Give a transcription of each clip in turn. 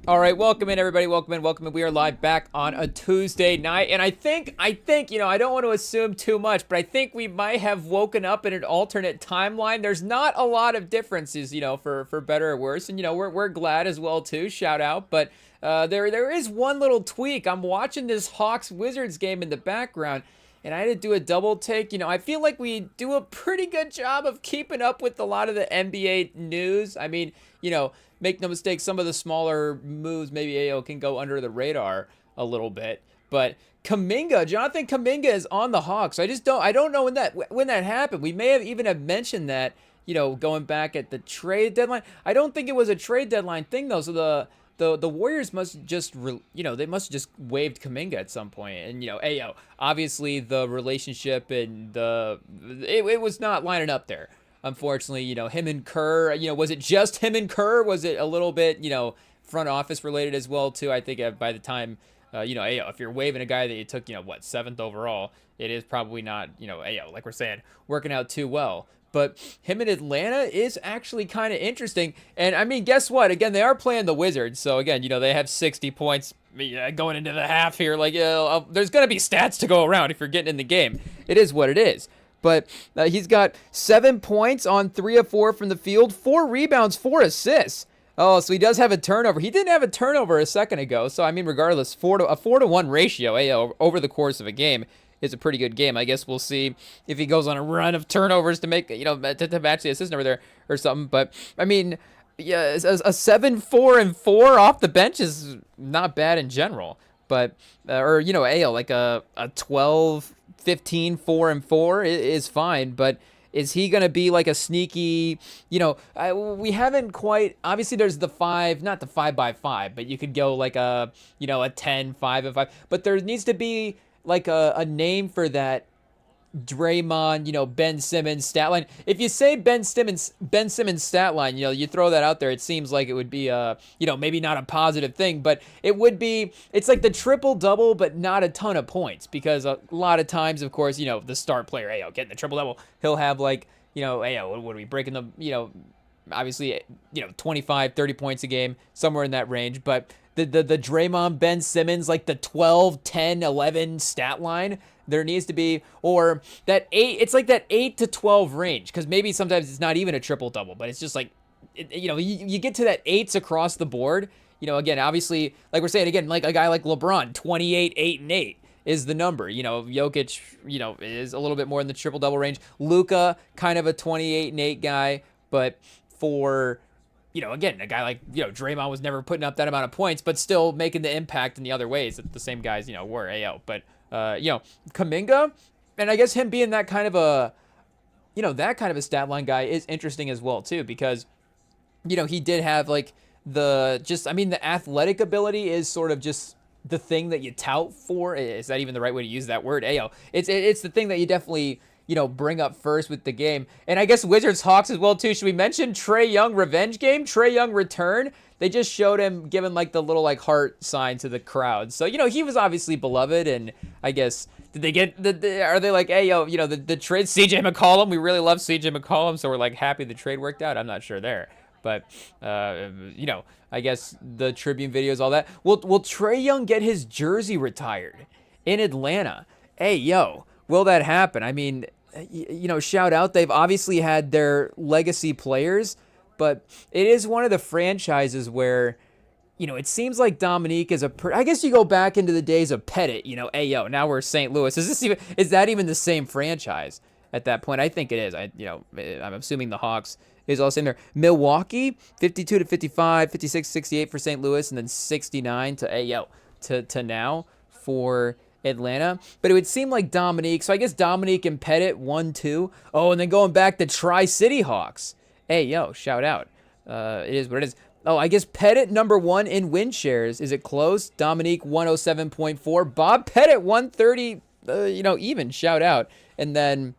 All right, welcome in, everybody. Welcome in, welcome in. We are live back on a Tuesday night, and I think, I don't want to assume too much, but I think we might have woken up in an alternate timeline. There's not a lot of differences, for better or worse, and we're glad as well too. Shout out, but there is one little tweak. I'm watching this Hawks Wizards game in the background, and I had to do a double take. I feel like we do a pretty good job of keeping up with a lot of the NBA news. I mean, make no mistake, some of the smaller moves, maybe AO can go under the radar a little bit. But Jonathan Kuminga is on the Hawks. I don't know when that happened. We may have even have mentioned that, going back at the trade deadline. I don't think it was a trade deadline thing though. So the Warriors must just, they must have just waived Kuminga at some point. And, AO, obviously the relationship and it was not lining up there. Unfortunately, him and Kerr, was it just him and Kerr? Was it a little bit, front office related as well, too? I think by the time, if you're waiving a guy that you took, 7th overall, it is probably not, like we're saying, working out too well. But him in Atlanta is actually kind of interesting. And, I mean, guess what? Again, they are playing the Wizards. So, again, they have 60 points going into the half here. Like, there's going to be stats to go around if you're getting in the game. It is what it is. But he's got 7 points on 3 of 4 from the field, 4 rebounds, 4 assists. Oh, so he does have a turnover. He didn't have a turnover a second ago. So, I mean, regardless, a 4-to-1 ratio over the course of a game is a pretty good game. I guess we'll see if he goes on a run of turnovers to make, to match the assist number there or something. But, I mean, yeah, a 7-4-4 off the bench is not bad in general. But, AO, like a 12... 15, 4-4 is fine, but is he going to be like a sneaky, we haven't quite, obviously there's the 5, not the 5x5, but you could go like a 10, 5-5, but there needs to be like a name for that Draymond, Ben Simmons stat line. If you say Ben Simmons stat line, you throw that out there, it seems like it would be maybe not a positive thing, but it's like the triple double, but not a ton of points, because a lot of times, of course, the star player, getting the triple double, he'll have like, what are we breaking the, obviously, 25, 30 points a game, somewhere in that range, but the Draymond, Ben Simmons, like the 12, 10, 11 stat line, there needs to be, or that 8, it's like that 8 to 12 range, because maybe sometimes it's not even a triple double, but it's just like, you get to that 8s across the board, again, obviously, like we're saying, again, like a guy like LeBron, 28, 8, and 8 is the number. Jokic, is a little bit more in the triple double range. Luka, kind of a 28 and 8 guy, but for, again, a guy like, Draymond was never putting up that amount of points, but still making the impact in the other ways that the same guys, were AO. But, Kuminga, and I guess him being that kind of a, that kind of a stat line guy is interesting as well, too, because, he did have like the athletic ability is sort of just the thing that you tout for. Is that even the right way to use that word? AO. It's the thing that you definitely, bring up first with the game. And I guess Wizards Hawks as well, too. Should we mention Trae Young revenge game? Trae Young return. They just showed him giving like the little like heart sign to the crowd. So, he was obviously beloved. And I guess, did they get, are they like, hey, yo, the trade, CJ McCollum, we really love CJ McCollum. So we're like happy the trade worked out. I'm not sure there. But, I guess the Tribune videos, all that. Will Trae Young get his jersey retired in Atlanta? Hey, yo, will that happen? I mean, shout out. They've obviously had their legacy players, but it is one of the franchises where, it seems like Dominique is I guess you go back into the days of Pettit, hey, yo, now we're St. Louis. Is that even the same franchise at that point? I think it is. I'm assuming the Hawks is all the same there. Milwaukee, 52-55, 56-68 for St. Louis, and then 69 to now for Atlanta. But it would seem like Dominique, so I guess Dominique and Pettit 1-2. Oh, and then going back to Tri-City Hawks. Hey, yo, shout out. It is what it is. Oh, I guess Pettit number 1 in win shares. Is it close? Dominique 107.4. Bob Pettit 130. Even. Shout out. And then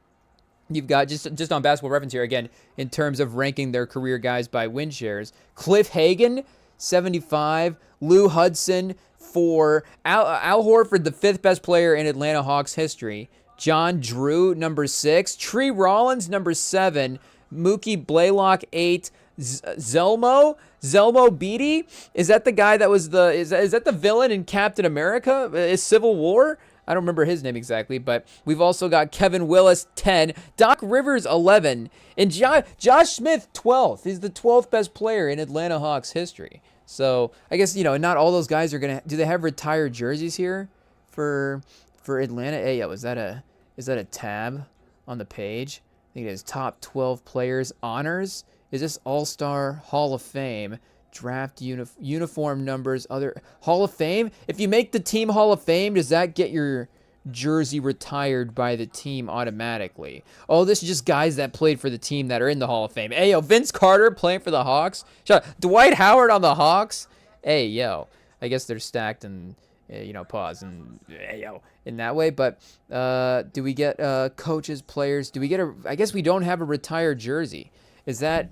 you've got just on Basketball Reference here again in terms of ranking their career guys by win shares. Cliff Hagan 75. Lou Hudson 4. Al Horford, the 5th best player in Atlanta Hawks history. John Drew number 6. Tree Rollins number 7. Mookie Blaylock 8. Zelmo Zelmo Beatty, is that the guy that was is that the villain in Captain America? Is Civil War? I don't remember his name exactly, but we've also got Kevin Willis, 10, Doc Rivers, 11, and Josh Smith, 12th. He's the 12th best player in Atlanta Hawks history. So I guess, not all those guys are going to, do they have retired jerseys here for Atlanta? Hey, yo, is that a tab on the page? I think it is top 12 players honors. Is this All-Star Hall of Fame? Draft uniform numbers, other Hall of Fame. If you make the team Hall of Fame, does that get your jersey retired by the team automatically? Oh, this is just guys that played for the team that are in the Hall of Fame. Hey, yo, Vince Carter playing for the Hawks. Dwight Howard on the Hawks. Hey, yo, I guess they're stacked and pause and hey, yo, in that way. But do we get coaches, players? Do we get I guess we don't have a retired jersey. Is that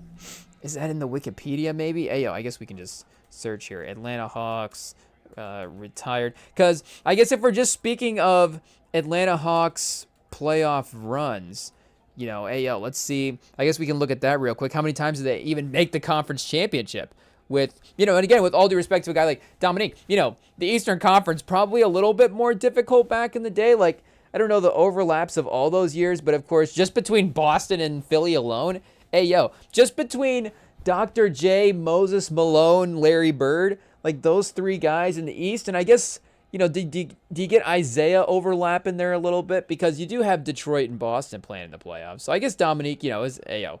in the Wikipedia maybe? Hey, yo, I guess we can just search here. Atlanta Hawks retired. Because I guess if we're just speaking of Atlanta Hawks playoff runs, hey, yo, let's see. I guess we can look at that real quick. How many times did they even make the conference championship? With, and again, with all due respect to a guy like Dominique, the Eastern Conference, probably a little bit more difficult back in the day. Like, I don't know the overlaps of all those years, but of course, just between Boston and Philly alone, hey, yo, just between Dr. J, Moses Malone, Larry Bird, like those three guys in the East. And I guess, do you get Isaiah overlap in there a little bit? Because you do have Detroit and Boston playing in the playoffs. So I guess Dominique, is, hey,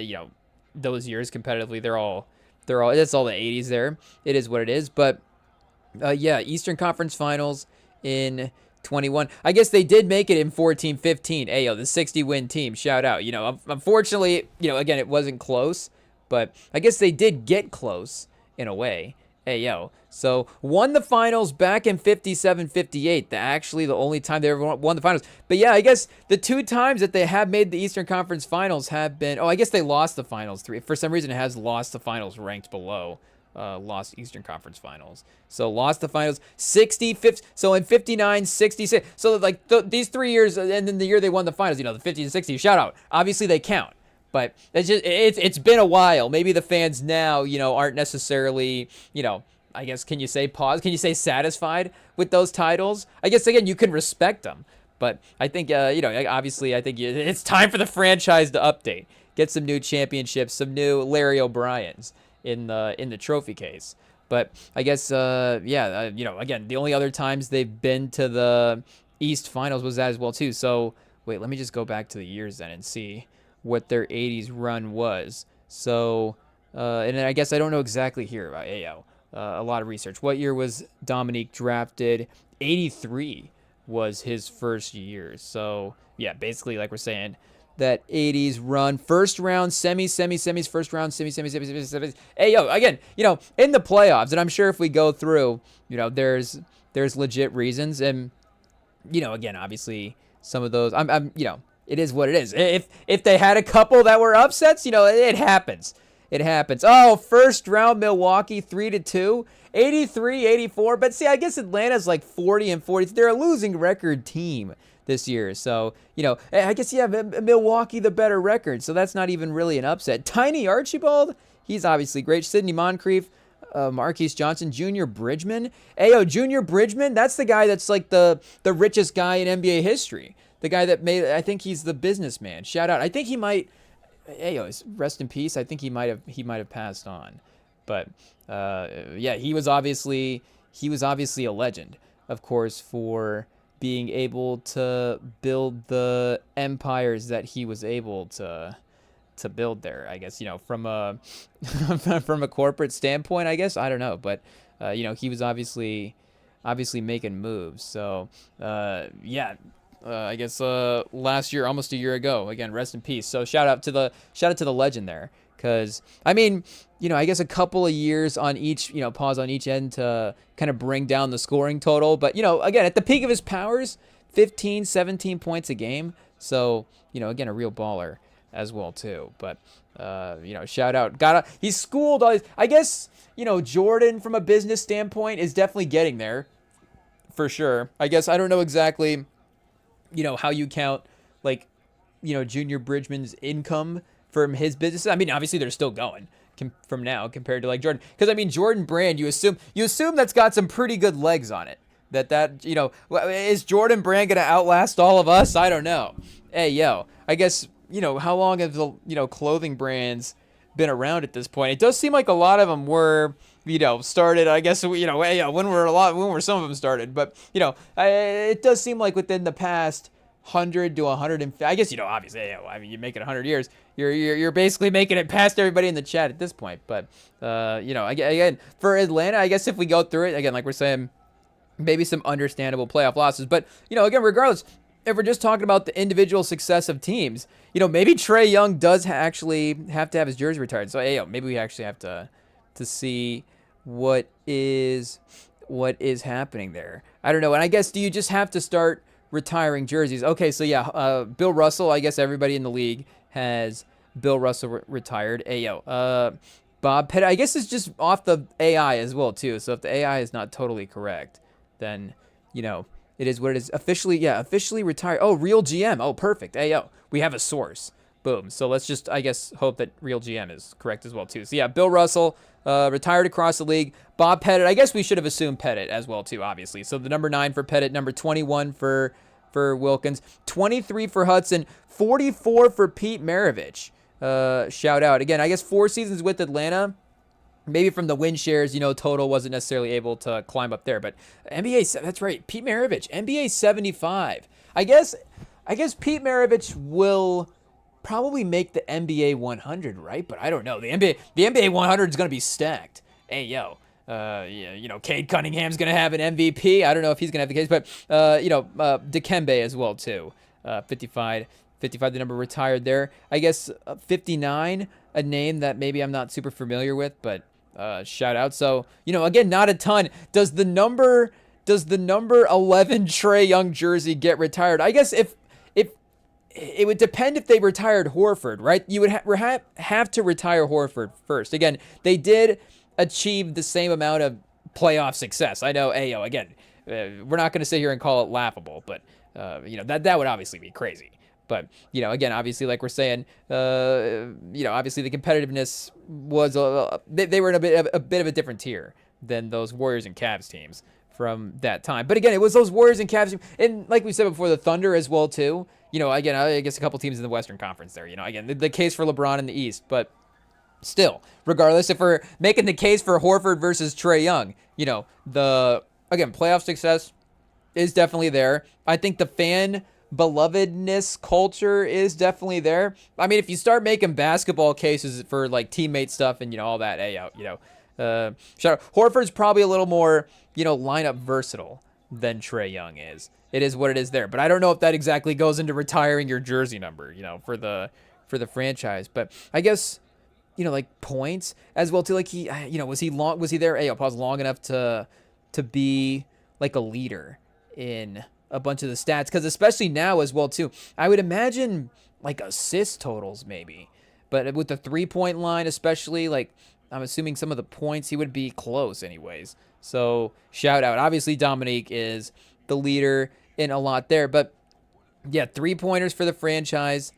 yo, those years competitively, they're all, that's all the 80s there. It is what it is. But, yeah, Eastern Conference Finals in 21. I guess they did make it in 14-15. Hey, yo, the 60-win team. Shout out. Unfortunately, again, it wasn't close. But I guess they did get close in a way. Hey, yo. So, won the finals back in 57-58. Actually, the only time they ever won the finals. But, yeah, I guess the two times that they have made the Eastern Conference Finals have been... Oh, I guess they lost the finals. For some reason, it has lost the finals ranked below. Lost Eastern Conference Finals. So, lost the finals 65. So, in 59, 66. So, like, these 3 years, and then the year they won the finals, the 50 and 60, shout out. Obviously, they count. But it's been a while. Maybe the fans now, aren't necessarily, I guess, can you say pause? Can you say satisfied with those titles? I guess, again, you can respect them. But I think, obviously, I think it's time for the franchise to update. Get some new championships, some new Larry O'Briens in the trophy case. But I guess, again, the only other times they've been to the East Finals was that as well, too. So, wait, let me just go back to the years then and see what their 80s run was. So, and then I guess I don't know exactly here about AO. A lot of research. What year was Dominique drafted? 83 was his first year. So, yeah, basically, like we're saying, that 80s run. First round, semis, first round, semis. Hey, yo, again, in the playoffs, and I'm sure if we go through, there's legit reasons. And, again, obviously, some of those, it is what it is. If they had a couple that were upsets, it happens. It happens. Oh, first round Milwaukee 3-2, 83-84. But see, I guess Atlanta's like 40-40. They're a losing record team this year. So, I guess you have Milwaukee the better record. So that's not even really an upset. Tiny Archibald, he's obviously great. Sidney Moncrief, Marquise Johnson, Junior Bridgman. Ayo, Junior Bridgman, that's the guy that's like the richest guy in NBA history. The guy that I think he's the businessman. Shout out. I think he might, rest in peace. I think he might have passed on. But, yeah, he was obviously a legend, of course, for being able to build the empires that he was able to build there. I guess, from a corporate standpoint, I guess, I don't know. But, he was obviously making moves. So, yeah. I guess last year, almost a year ago. Again, rest in peace. So shout out to the legend there, because I mean, I guess a couple of years on each, pause on each end to kind of bring down the scoring total. But again, at the peak of his powers, 15, 17 points a game. So again, a real baller as well too. But shout out. He's schooled all these. I guess Jordan from a business standpoint is definitely getting there, for sure. I guess I don't know exactly. How you count, like, Junior Bridgman's income from his business. I mean, obviously they're still going. from now compared to like Jordan. Because I mean, Jordan Brand, you assume that's got some pretty good legs on it. That is Jordan Brand gonna outlast all of us? I don't know. Hey yo, I guess how long have the clothing brands been around at this point? It does seem like a lot of them were started. I guess when were some of them started? But it does seem like within the past 100 to 150. I guess obviously. I mean, you make it 100 years, you're basically making it past everybody in the chat at this point. But again for Atlanta, I guess if we go through it again, like we're saying, maybe some understandable playoff losses. But again, regardless, if we're just talking about the individual success of teams, maybe Trae Young does actually have to have his jersey retired. So maybe we actually have to see what is happening there. I don't know. And I guess, do you just have to start retiring jerseys? Okay, so yeah, Bill Russell, I guess everybody in the league has Bill Russell retired. Bob Pettit, I guess it's just off the AI as well too. So if the AI is not totally correct, then it is what it is. Officially retired. Oh, Real GM. Oh, perfect. We have a source. Boom. So let's just, I guess, hope that Real GM is correct as well too. So yeah, Bill Russell retired across the league. Bob Pettit, I guess we should have assumed Pettit as well too, obviously. So the number 9 for Pettit, number 21 for Wilkins, 23 for Hudson, 44 for Pete Maravich. Shout out again. I guess 4 seasons with Atlanta. Maybe from the win shares, total wasn't necessarily able to climb up there. But NBA, that's right, Pete Maravich, NBA 75. I guess Pete Maravich will probably make the NBA 100, right? But I don't know. The NBA 100 is going to be stacked. Cade Cunningham's going to have an MVP. I don't know if he's going to have the case, but Dikembe as well too. 55, the number retired there. I guess 59, a name that maybe I'm not super familiar with, but shout out. So, again, not a ton. Does the number 11 Trae Young jersey get retired? I guess if it would depend if they retired Horford, right? You would have to retire Horford first. Again, they did achieve the same amount of playoff success. I know, again, we're not going to sit here and call it laughable, but that would obviously be crazy. But, again, obviously, like we're saying, obviously the competitiveness was they were in a bit of a different tier than those Warriors and Cavs teams from that time. But again, it was those Warriors and Cavs teams, and like we said before, the Thunder as well too. Again, I guess a couple teams in the Western Conference there. Again, the case for LeBron in the East, but still, regardless, if we're making the case for Horford versus Trae Young, again, playoff success is definitely there. I think the fan belovedness culture is definitely there. I mean, if you start making basketball cases for like teammate stuff and all that, shout out. Horford's probably a little more lineup versatile than Trae Young is. It is what it is there, but I don't know if that exactly goes into retiring your jersey number, for the franchise. But I guess like points as well too. Like he, was he there? Long enough to be like a leader in a bunch of the stats, because especially now as well too, I would imagine like assist totals maybe, but with the 3-point line especially, like I'm assuming some of the points he would be close anyways. So shout out. Obviously Dominique is the leader in a lot there, but yeah, 3-pointers for the franchise.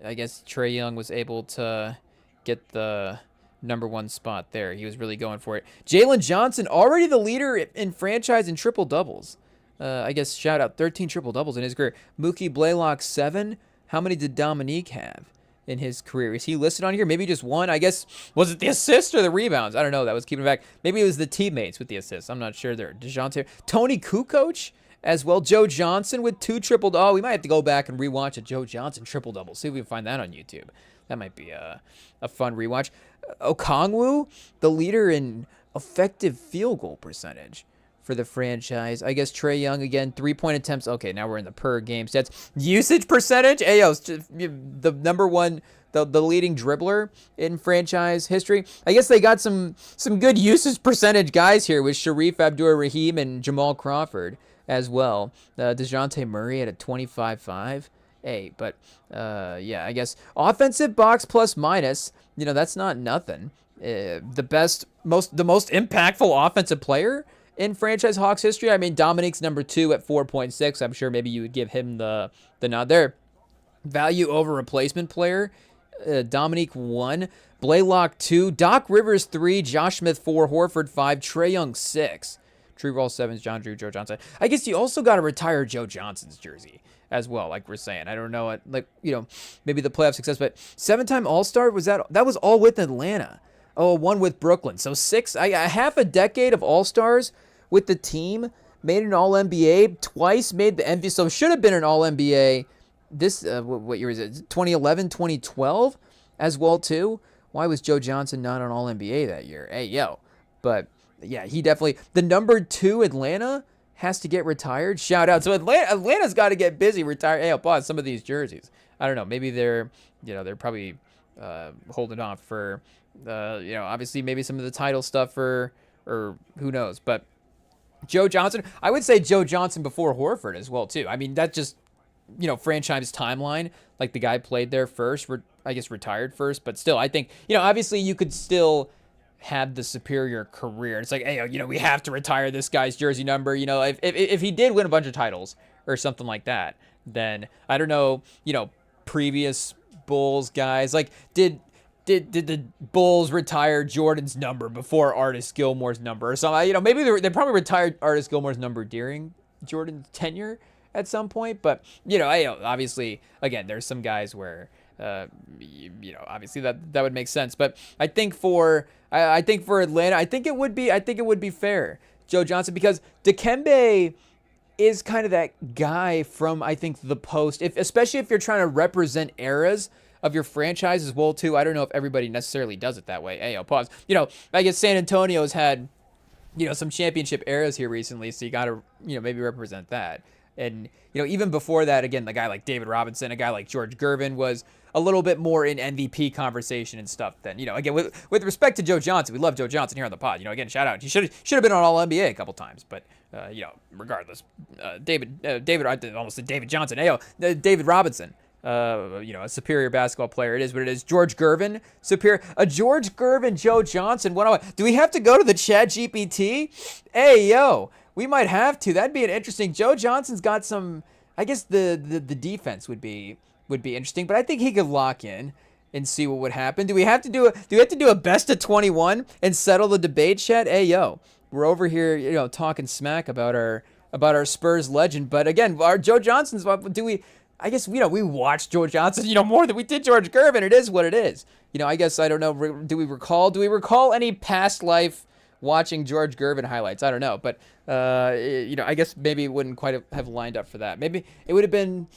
I guess Trae Young was able to get the number 1 spot there. He was really going for it. Jalen Johnson, already the leader in franchise in triple doubles. I guess shout out 13 triple doubles in his career. Mookie Blaylock 7. How many did Dominique have in his career? Is he listed on here? Maybe just 1. I guess, was it the assists or the rebounds? I don't know. That was keeping back. Maybe it was the teammates with the assists. I'm not sure there. DeJounte, Tony Kukoc as well. Joe Johnson with 2 triple doubles. Oh, we might have to go back and rewatch a Joe Johnson triple double. See if we can find that on YouTube. That might be a fun rewatch. Okongwu, the leader in effective field goal percentage for the franchise. I guess Trae Young again, 3-point attempts. Okay, now we're in the per game stats. Usage percentage. The number 1, the leading dribbler in franchise history. I guess they got some good usage percentage guys here with Sharif Abdur-Rahim and Jamal Crawford as well. DeJounte Murray at a 25.5. But I guess offensive box plus minus, that's not nothing. The most impactful offensive player in franchise Hawks history. I mean, Dominique's number 2 at 4.6. I'm sure maybe you would give him the nod there. Value over replacement player. Dominique 1, Blaylock 2, Doc Rivers 3, Josh Smith 4, Horford 5, Trae Young 6, True Roll 7, John Drew, Joe Johnson. I guess you also got to retire Joe Johnson's jersey as well, like we're saying. I don't know, like, you know, maybe the playoff success, but 7-time All-Star, that was all with Atlanta. Oh, 1 with Brooklyn. So 6, half a decade of All-Stars with the team, made an All-NBA, twice made the MVP, so should have been an All-NBA. This, what year is it? 2011, 2012 as well, too. Why was Joe Johnson not on All-NBA that year? Hey, yo. But, yeah, he definitely, the number 2 Atlanta has to get retired. Shout out. So Atlanta's got to get busy retiring. Hey, I'll pause some of these jerseys. I don't know. Maybe they're probably holding off for, obviously maybe some of the title stuff or who knows. But Joe Johnson, I would say Joe Johnson before Horford as well, too. I mean, that just, franchise timeline, like the guy played there first, I guess retired first, but still, I think, obviously you could still have the superior career. It's like, hey, we have to retire this guy's jersey number. If he did win a bunch of titles or something like that, then I don't know, previous Bulls guys, like did the Bulls retire Jordan's number before Artis Gilmore's number or something? Maybe they probably retired Artis Gilmore's number during Jordan's tenure at some point, but obviously, again, there's some guys where obviously that would make sense. But I think for Atlanta, I think it would be fair, Joe Johnson, because Dikembe is kind of that guy from, I think, the post, especially if you're trying to represent eras of your franchise as well too. I don't know if everybody necessarily does it that way. Hey, I'll pause. I guess San Antonio's had some championship eras here recently, so you got to maybe represent that. And, even before that, again, the guy like David Robinson, a guy like George Gervin was a little bit more in MVP conversation and stuff than, again, with respect to Joe Johnson, we love Joe Johnson here on the pod. Again, shout out. He should have been on All-NBA a couple times, but, regardless, David, I almost said David Johnson. David Robinson, a superior basketball player. It is what it is. George Gervin, superior. A George Gervin, Joe Johnson, 101. Do we have to go to the Chat GPT? Hey, yo. We might have to. That'd be an interesting. Joe Johnson's got some. I guess the defense would be interesting, but I think he could lock in and see what would happen. Do we have to do a best of 21 and settle the debate, Chat? Hey, yo, we're over here, talking smack about our Spurs legend, but again, our Joe Johnson's. Do we? I guess we watched Joe Johnson, more than we did George Gervin. It is what it is. I guess I don't know. Do we recall any past life watching George Gervin highlights? I don't know, but I guess maybe it wouldn't quite have lined up for that. Maybe it would have been,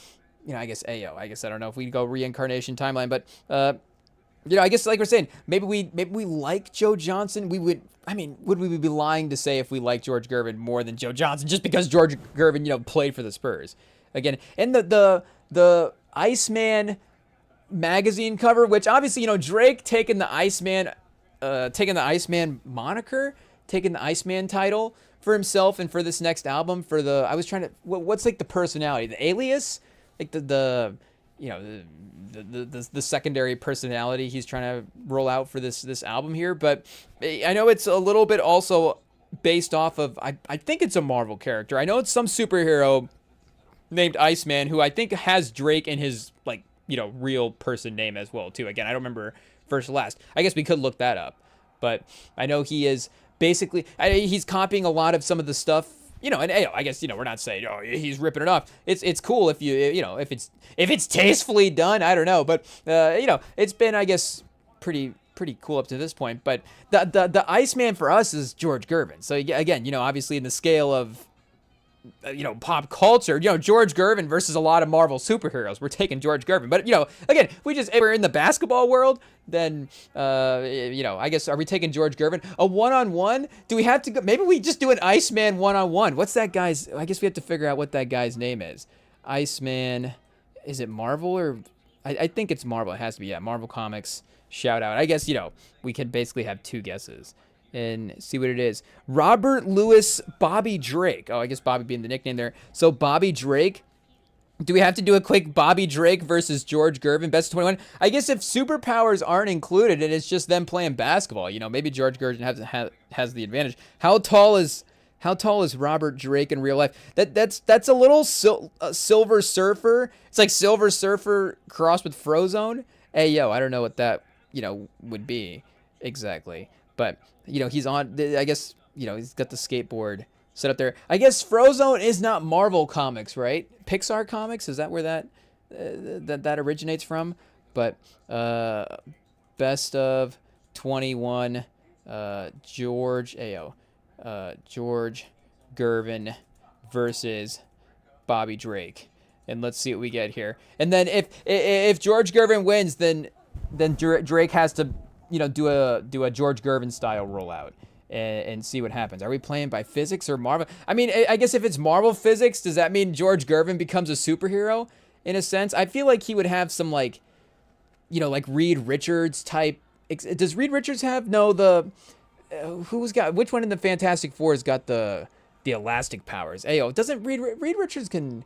I guess Ayo. I guess I don't know if we go reincarnation timeline, but I guess like we're saying, maybe we like Joe Johnson. Would we be lying to say if we like George Gervin more than Joe Johnson just because George Gervin played for the Spurs? Again, and the Iceman magazine cover, which obviously Drake taking the Iceman moniker, taking the Iceman title for himself and for this next album. What's like the personality, the alias, like the secondary personality he's trying to roll out for this album here. But I know it's a little bit also based off of, I think it's a Marvel character. I know it's some superhero named Iceman who I think has Drake in his real person name as well too. Again, I don't remember first to last. I guess we could look that up, but I know he is basically, he's copying a lot of some of the stuff, and I guess, we're not saying, he's ripping it off. It's cool if if it's tastefully done. I don't know, but it's been, I guess, pretty cool up to this point. But the Iceman for us is George Gervin. So again, obviously in the scale of pop culture, George Gervin versus a lot of Marvel superheroes. We're taking George Gervin. But, again, if we're in the basketball world, then, I guess, are we taking George Gervin? A one-on-one? Do we have to go? Maybe we just do an Iceman one-on-one. What's that guy's? I guess we have to figure out what that guy's name is. Iceman. Is it Marvel or? I think it's Marvel. It has to be. Yeah, Marvel Comics. Shout out. I guess, we could basically have two guesses and see what it is. Robert Louis Bobby Drake. Oh, I guess Bobby being the nickname there. So Bobby Drake. Do we have to do a quick Bobby Drake versus George Gervin best of 21? I guess if superpowers aren't included and it's just them playing basketball, maybe George Gervin has the advantage. How tall is Robert Drake in real life? That's a little Silver Surfer. It's like Silver Surfer crossed with Frozone. Hey, yo, I don't know what that, would be exactly. But, he's on, I guess, he's got the skateboard set up there. I guess Frozone is not Marvel Comics, right? Pixar Comics? Is that where that originates from? But, best of 21, George, Ayo, George Gervin versus Bobby Drake. And let's see what we get here. And then if George Gervin wins, then Drake has to do a George Gervin style rollout and see what happens. Are we playing by physics or Marvel? I mean, I guess if it's Marvel physics, does that mean George Gervin becomes a superhero in a sense? I feel like he would have some like Reed Richards type. Does Reed Richards have which one in the Fantastic Four has got the elastic powers? Ayo, doesn't Reed Richards can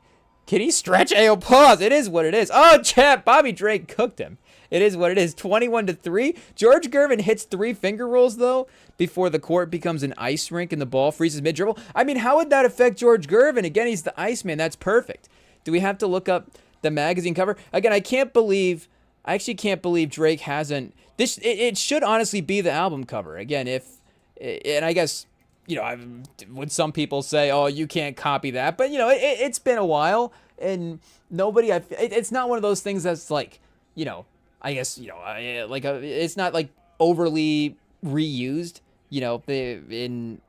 he stretch? Ayo, pause. It is what it is. Oh, chat. Bobby Drake cooked him. It is what it is. 21-3. George Gervin hits 3 finger rolls though before the court becomes an ice rink and the ball freezes mid dribble. I mean, how would that affect George Gervin? Again, he's the Iceman. That's perfect. Do we have to look up the magazine cover again? I actually can't believe Drake hasn't. It should honestly be the album cover again. And I guess. Would some people say, oh, you can't copy that? But, it's been a while, and nobody, it's not one of those things that's like, I guess, it's not like overly reused, in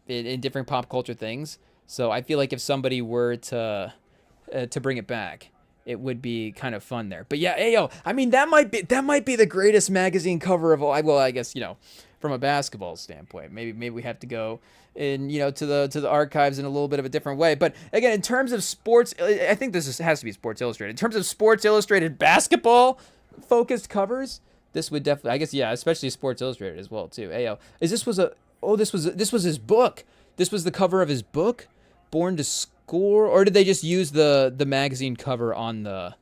different pop culture things. So I feel like if somebody were to bring it back, it would be kind of fun there. But yeah, ayo, I mean, that might be the greatest magazine cover of all. Well, I guess, from a basketball standpoint, maybe we have to go in, to the archives in a little bit of a different way. But again, in terms of sports, I think has to be Sports Illustrated. In terms of Sports Illustrated basketball focused covers, this would definitely, I guess, yeah, especially Sports Illustrated as well too. Ayo, this was his book. This was the cover of his book, Born to Score, or did they just use the magazine cover on the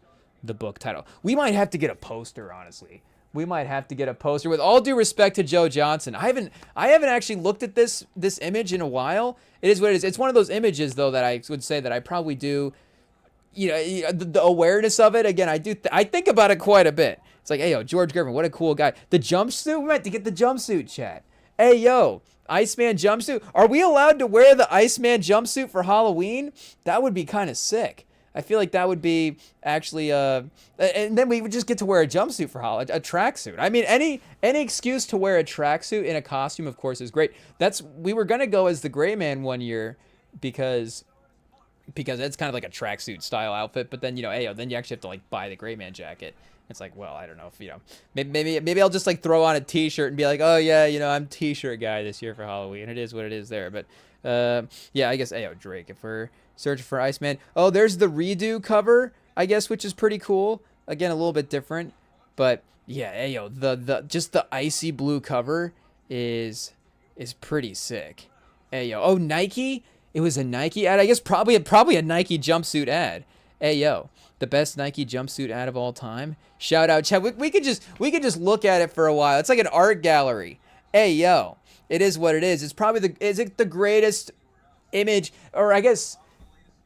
book title? We might have to get a poster, honestly. We might have to get a poster. With all due respect to Joe Johnson, I haven't actually looked at this image in a while. It is what it is. It's one of those images though that I would say that I probably do. The awareness of it again. I think about it quite a bit. It's like, hey yo, George Gervin, what a cool guy. The jumpsuit, we meant to get the jumpsuit, chat. Hey yo, Iceman jumpsuit. Are we allowed to wear the Iceman jumpsuit for Halloween? That would be kind of sick. I feel like that would be actually, and then we would just get to wear a jumpsuit for Halloween, a tracksuit. I mean, any excuse to wear a tracksuit in a costume, of course, is great. We were gonna go as the Gray Man one year because it's kind of like a tracksuit style outfit. But then then you actually have to like buy the Gray Man jacket. It's like, well, I don't know if maybe I'll just like throw on a T-shirt and be like, oh yeah, I'm T-shirt guy this year for Halloween. It is what it is there. But yeah, I guess Drake, if we're searching for Iceman. Oh, there's the redo cover, I guess, which is pretty cool. Again, a little bit different, but yeah, the just the icy blue cover is pretty sick. Oh, Nike. It was a Nike ad. I guess probably a Nike jumpsuit ad. The best Nike jumpsuit ad of all time. Shout out, Chad. We could just look at it for a while. It's like an art gallery. It is what it is. It's probably is it the greatest image, or I guess,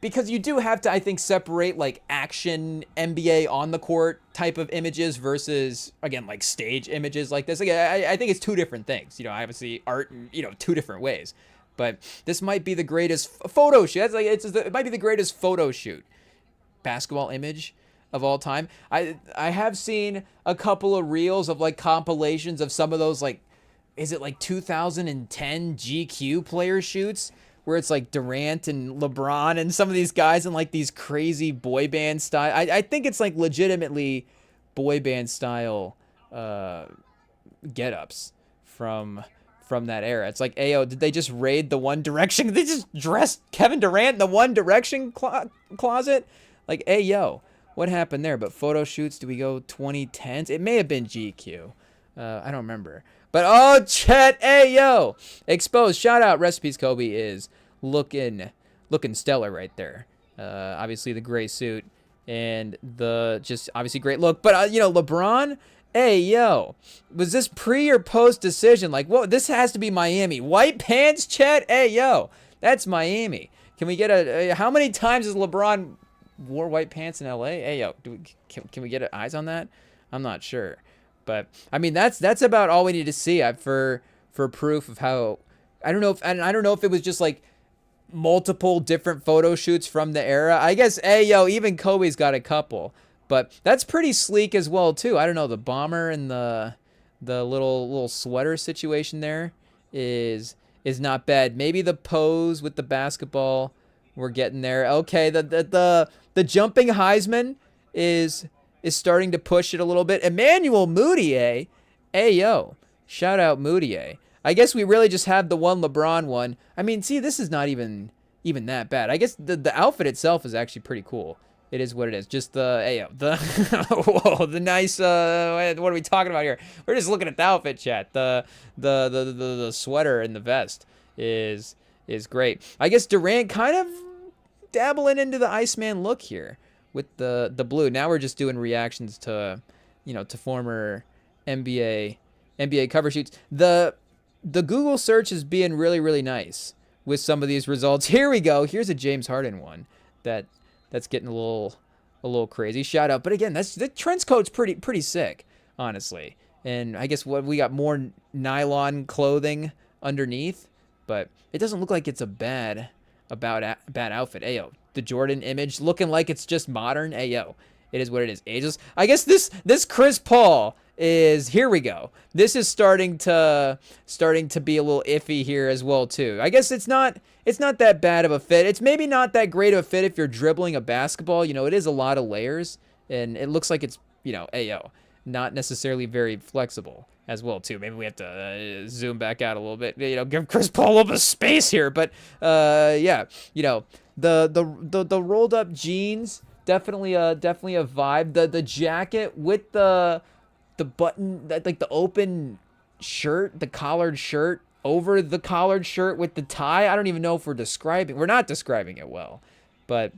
because you do have to, I think, separate like action NBA on the court type of images versus, again, like stage images like this. Again, I think it's two different things. Obviously art in, two different ways. But this might be the greatest photo shoot. It might be the greatest photo shoot basketball image of all time. I have seen a couple of reels of like compilations of some of those, like, is it like 2010 GQ player shoots where it's like Durant and LeBron and some of these guys in like these crazy boy band style. I think it's like legitimately boy band style get-ups from that era. It's like, did they just raid the One Direction? Did they just dress Kevin Durant in the One Direction closet? Like, what happened there? But photo shoots, do we go 2010s? It may have been GQ. I don't remember. But Chet, exposed. Shout out, Recipes Kobe is looking stellar right there. Obviously the gray suit and the just obviously great look. But LeBron, was this pre or post decision? Like, whoa, this has to be Miami. White pants, Chet. That's Miami. Can we get how many times has LeBron wore white pants in LA? Can we get eyes on that? I'm not sure. But I mean, that's about all we need to see for proof of how. I don't know if it was just like multiple different photo shoots from the era. I guess, hey, yo, even Kobe's got a couple, but that's pretty sleek as well too. I don't know, the bomber and the little sweater situation there is not bad. Maybe the pose with the basketball, we're getting there. Okay, the jumping Heisman is starting to push it a little bit. Emmanuel Mudiay, hey yo, shout out Mudiay. I guess we really just have the one LeBron one. I mean, see, this is not even that bad. I guess the outfit itself is actually pretty cool. It is what it is. Just whoa, the nice what are we talking about here? We're just looking at the outfit, chat. The sweater and the vest is great. I guess Durant kind of dabbling into the Iceman look here with the blue. Now we're just doing reactions to to former NBA cover shoots. The Google search is being really, really nice with some of these results. Here we go. Here's a James Harden one that's getting a little crazy. Shout out. But again, the trench coat's pretty sick, honestly. And I guess we got more nylon clothing underneath, but it doesn't look like it's a bad outfit. Ayo, the Jordan image looking like it's just modern. Ayo, it is what it is. Ageless. I guess this Chris Paul is, here we go. This is starting to be a little iffy here as well too. I guess it's not that bad of a fit. It's maybe not that great of a fit if you're dribbling a basketball. It is a lot of layers, and it looks like it's ayo, not necessarily very flexible as well too. Maybe we have to zoom back out a little bit. Give Chris Paul a little bit of space here. But yeah, the rolled up jeans, definitely a vibe. The jacket with the button, like the open shirt, the collared shirt over the collared shirt with the tie. I don't even know if we're not describing it well, but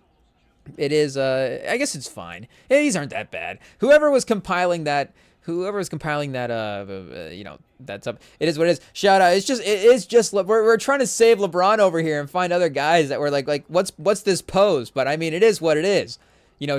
it is, I guess it's fine. These aren't that bad. Whoever was compiling that, that's up. It is what it is. Shout out. It is just, we're trying to save LeBron over here and find other guys that were like, what's this pose? But I mean, it is what it is.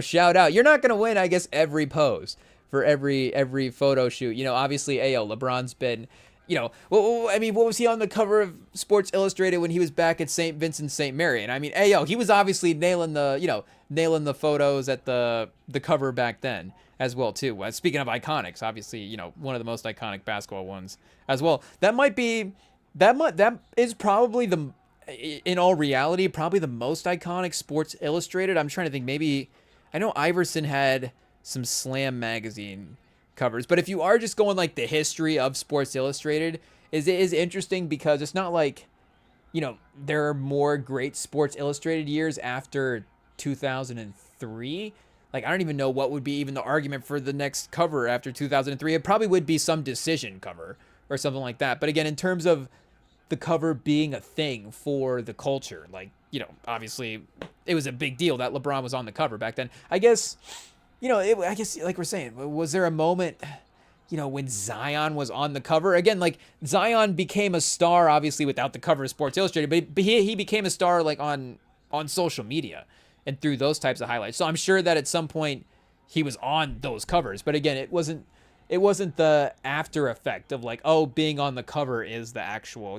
Shout out. You're not going to win, I guess, every pose for every photo shoot. Obviously, LeBron's been, I mean, what was he on the cover of Sports Illustrated when he was back at St. Vincent St. Mary? And I mean, he was obviously nailing the photos at the cover back then as well too. Speaking of iconics, obviously, one of the most iconic basketball ones as well. That is probably in all reality, probably the most iconic Sports Illustrated. I'm trying to think, maybe, I know Iverson had some Slam magazine covers, but if you are just going like the history of Sports Illustrated, it is interesting because it's not like, there are more great Sports Illustrated years after 2003. Like, I don't even know what would be even the argument for the next cover after 2003. It probably would be some Decision cover or something like that. But again, in terms of the cover being a thing for the culture, like, obviously it was a big deal that LeBron was on the cover back then. I guess, I guess, like we're saying, was there a moment, when Zion was on the cover? Again, like, Zion became a star, obviously, without the cover of Sports Illustrated, but he became a star, like, on social media and through those types of highlights. So I'm sure that at some point he was on those covers. But again, it wasn't the after effect of like, oh, being on the cover is the actual,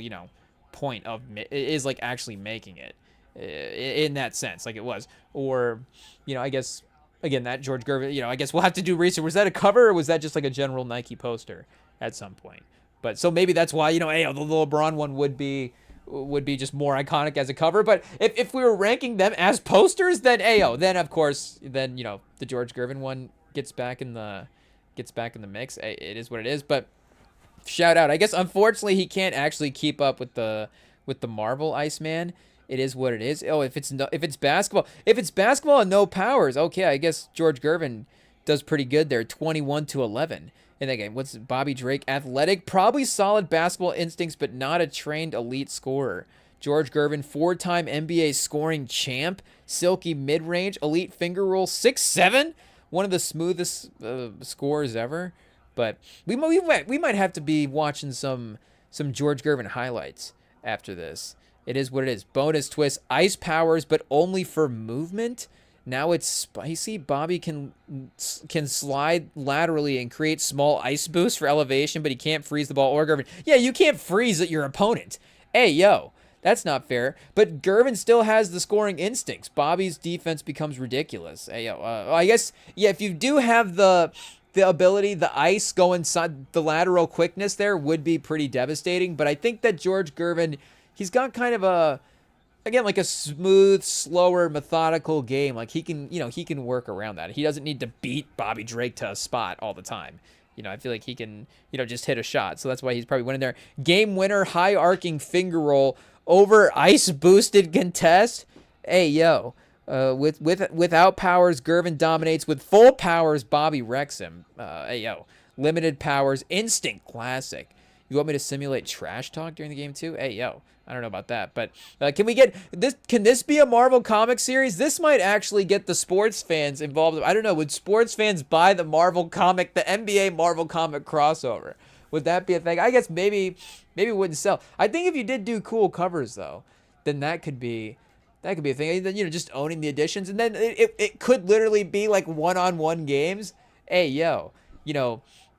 point of it is like actually making it in that sense, like it was. Or, I guess, again, that George Gervin, I guess we'll have to do research. Was that a cover or was that just like a general Nike poster at some point? But so maybe that's why, the LeBron one would be just more iconic as a cover. But if we were ranking them as posters, then then of course, then the George Gervin one gets back in the mix. It is what it is. But shout out. I guess unfortunately he can't actually keep up with the Marvel Iceman. It is what it is. Oh, if it's basketball and no powers, okay, I guess George Gervin does pretty good there. 21-11 in that game. What's Bobby Drake? Athletic, probably solid basketball instincts, but not a trained elite scorer. George Gervin, 4-time NBA scoring champ, silky mid-range, elite finger roll, 6'7", one of the smoothest scores ever. But we might have to be watching some George Gervin highlights after this. It is what it is. Bonus twist, ice powers, but only for movement. Now it's spicy. Bobby can slide laterally and create small ice boosts for elevation, but he can't freeze the ball or Gervin. Yeah, you can't freeze your opponent. Hey, yo, that's not fair. But Gervin still has the scoring instincts. Bobby's defense becomes ridiculous. Hey, yo, I guess, yeah, if you do have the ability, the ice go inside, the lateral quickness there would be pretty devastating. But I think that George Gervin, he's got kind of a, again, like a smooth, slower, methodical game. Like he can work around that. He doesn't need to beat Bobby Drake to a spot all the time. I feel like he can, just hit a shot. So that's why he's probably winning there. Game winner, high arcing finger roll over ice boosted contest. Hey, yo. Without powers, Gervin dominates. With full powers, Bobby wrecks him. Hey, yo. Limited powers, instant classic. You want me to simulate trash talk during the game too? Hey, yo. I don't know about that, but can we get this? Can this be a Marvel comic series? This might actually get the sports fans involved. I don't know. Would sports fans buy the Marvel comic, the NBA Marvel comic crossover? Would that be a thing? I guess maybe it wouldn't sell. I think if you did do cool covers though, then that could be a thing. Just owning the editions, and then it could literally be like one-on-one games. Hey, yo,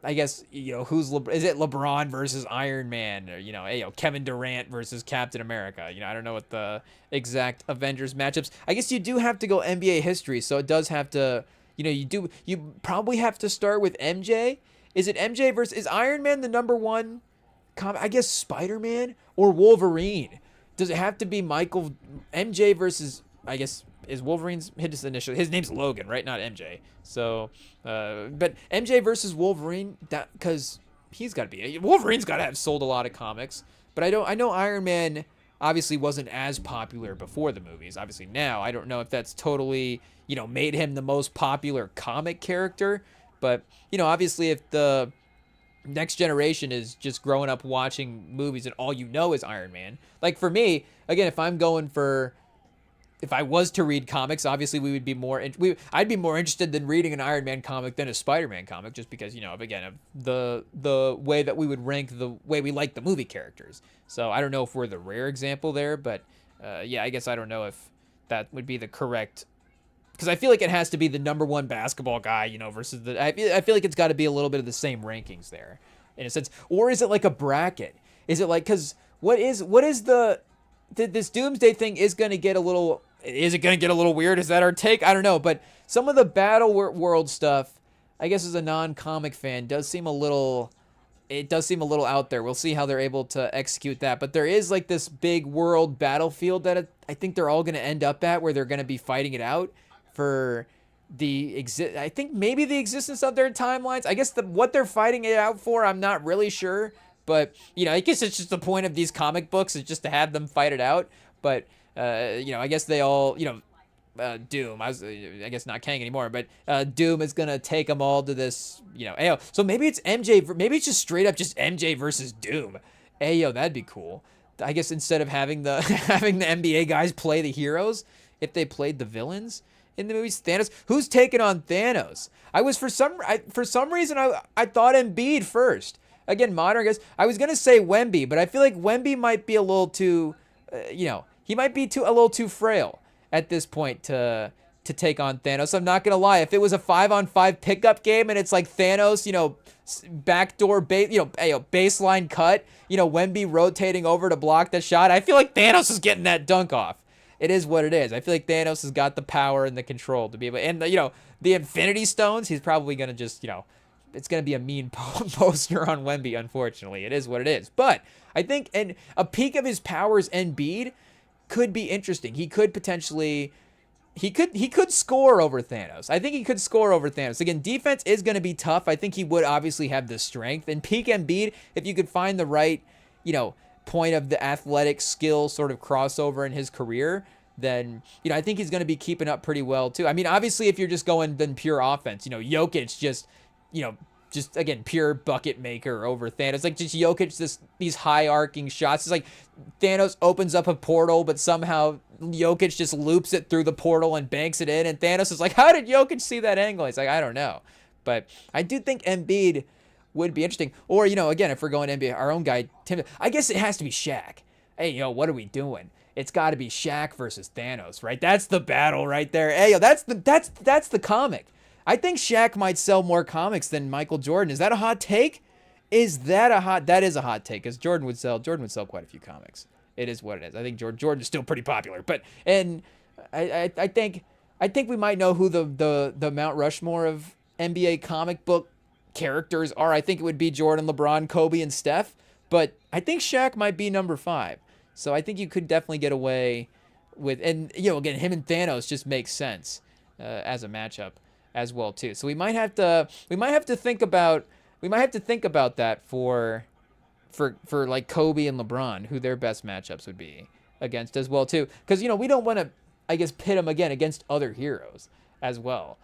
I guess, is it LeBron versus Iron Man, or, Kevin Durant versus Captain America? I don't know what the exact Avengers matchups. I guess you do have to go NBA history, so it does have to, you probably have to start with MJ. Is it MJ is Iron Man the number one I guess Spider-Man or Wolverine? Does it have to be MJ versus, I guess, is Wolverine's his name's Logan, right? Not MJ. So, but MJ versus Wolverine, that because Wolverine's got to have sold a lot of comics. But I know Iron Man obviously wasn't as popular before the movies. Obviously now, I don't know if that's totally, made him the most popular comic character. But, obviously if the next generation is just growing up watching movies and all is Iron Man. Like for me, again, if I was to read comics, obviously I'd be more interested in reading an Iron Man comic than a Spider-Man comic, just because, of the way that we would rank the way we like the movie characters. So I don't know if we're the rare example there, but yeah, I guess I don't know if that would be the correct, because I feel like it has to be the number one basketball guy, versus I feel like it's got to be a little bit of the same rankings there in a sense. Or is it like a bracket? Is it like, because what is this Doomsday thing is going to get a little, is it going to get a little weird? Is that our take? I don't know. But some of the Battle World stuff, I guess as a non-comic fan, does seem a little out there. We'll see how they're able to execute that. But there is like this big world battlefield that I think they're all going to end up at, where they're going to be fighting it out for I think maybe the existence of their timelines. I guess what they're fighting it out for, I'm not really sure. But, I guess it's just the point of these comic books is just to have them fight it out. But, I guess they all, Doom, I guess not Kang anymore, but Doom is going to take them all to this, Ayo. So maybe it's maybe it's just straight up just MJ versus Doom. Ayo, that'd be cool. I guess instead of having the NBA guys play the heroes, if they played the villains in the movies. Thanos, who's taking on Thanos? For some reason I thought Embiid first. Again, modern guys. I was gonna say Wemby, but I feel like Wemby might be a little too, he might be a little too frail at this point to take on Thanos. I'm not gonna lie. If it was a 5-on-5 pickup game and it's like Thanos, backdoor baseline cut, Wemby rotating over to block the shot, I feel like Thanos is getting that dunk off. It is what it is. I feel like Thanos has got the power and the control to be able, and the Infinity Stones, he's probably gonna just, it's going to be a mean poster on Wemby, unfortunately. It is what it is. But I think a peak of his powers, Embiid, could be interesting. He could potentially, he could score over Thanos. I think he could score over Thanos. Again, defense is going to be tough. I think he would obviously have the strength. And peak Embiid, if you could find the right, point of the athletic skill sort of crossover in his career, then, I think he's going to be keeping up pretty well too. I mean, obviously, if you're just going then pure offense, Jokic just again, pure bucket maker over Thanos. Like just Jokic, these high arcing shots. It's like Thanos opens up a portal, but somehow Jokic just loops it through the portal and banks it in. And Thanos is like, how did Jokic see that angle? He's like, I don't know. But I do think Embiid would be interesting. Or, again, if we're going NBA, our own guy, Tim, I guess it has to be Shaq. hey, yo, what are we doing? It's got to be Shaq versus Thanos, right? That's the battle right there. Hey, yo, that's the comic. I think Shaq might sell more comics than Michael Jordan. Is that a hot take? That is a hot take, because Jordan would sell quite a few comics. It is what it is. I think Jordan's still pretty popular, but I think we might know who the Mount Rushmore of NBA comic book characters are. I think it would be Jordan, LeBron, Kobe, and Steph, but I think Shaq might be number 5. So I think you could definitely get away with, and again, him and Thanos just makes sense as a matchup as well too. So we might have to think about that for like Kobe and LeBron, who their best matchups would be against as well too, because we don't want to, I guess, pit them again against other heroes as well.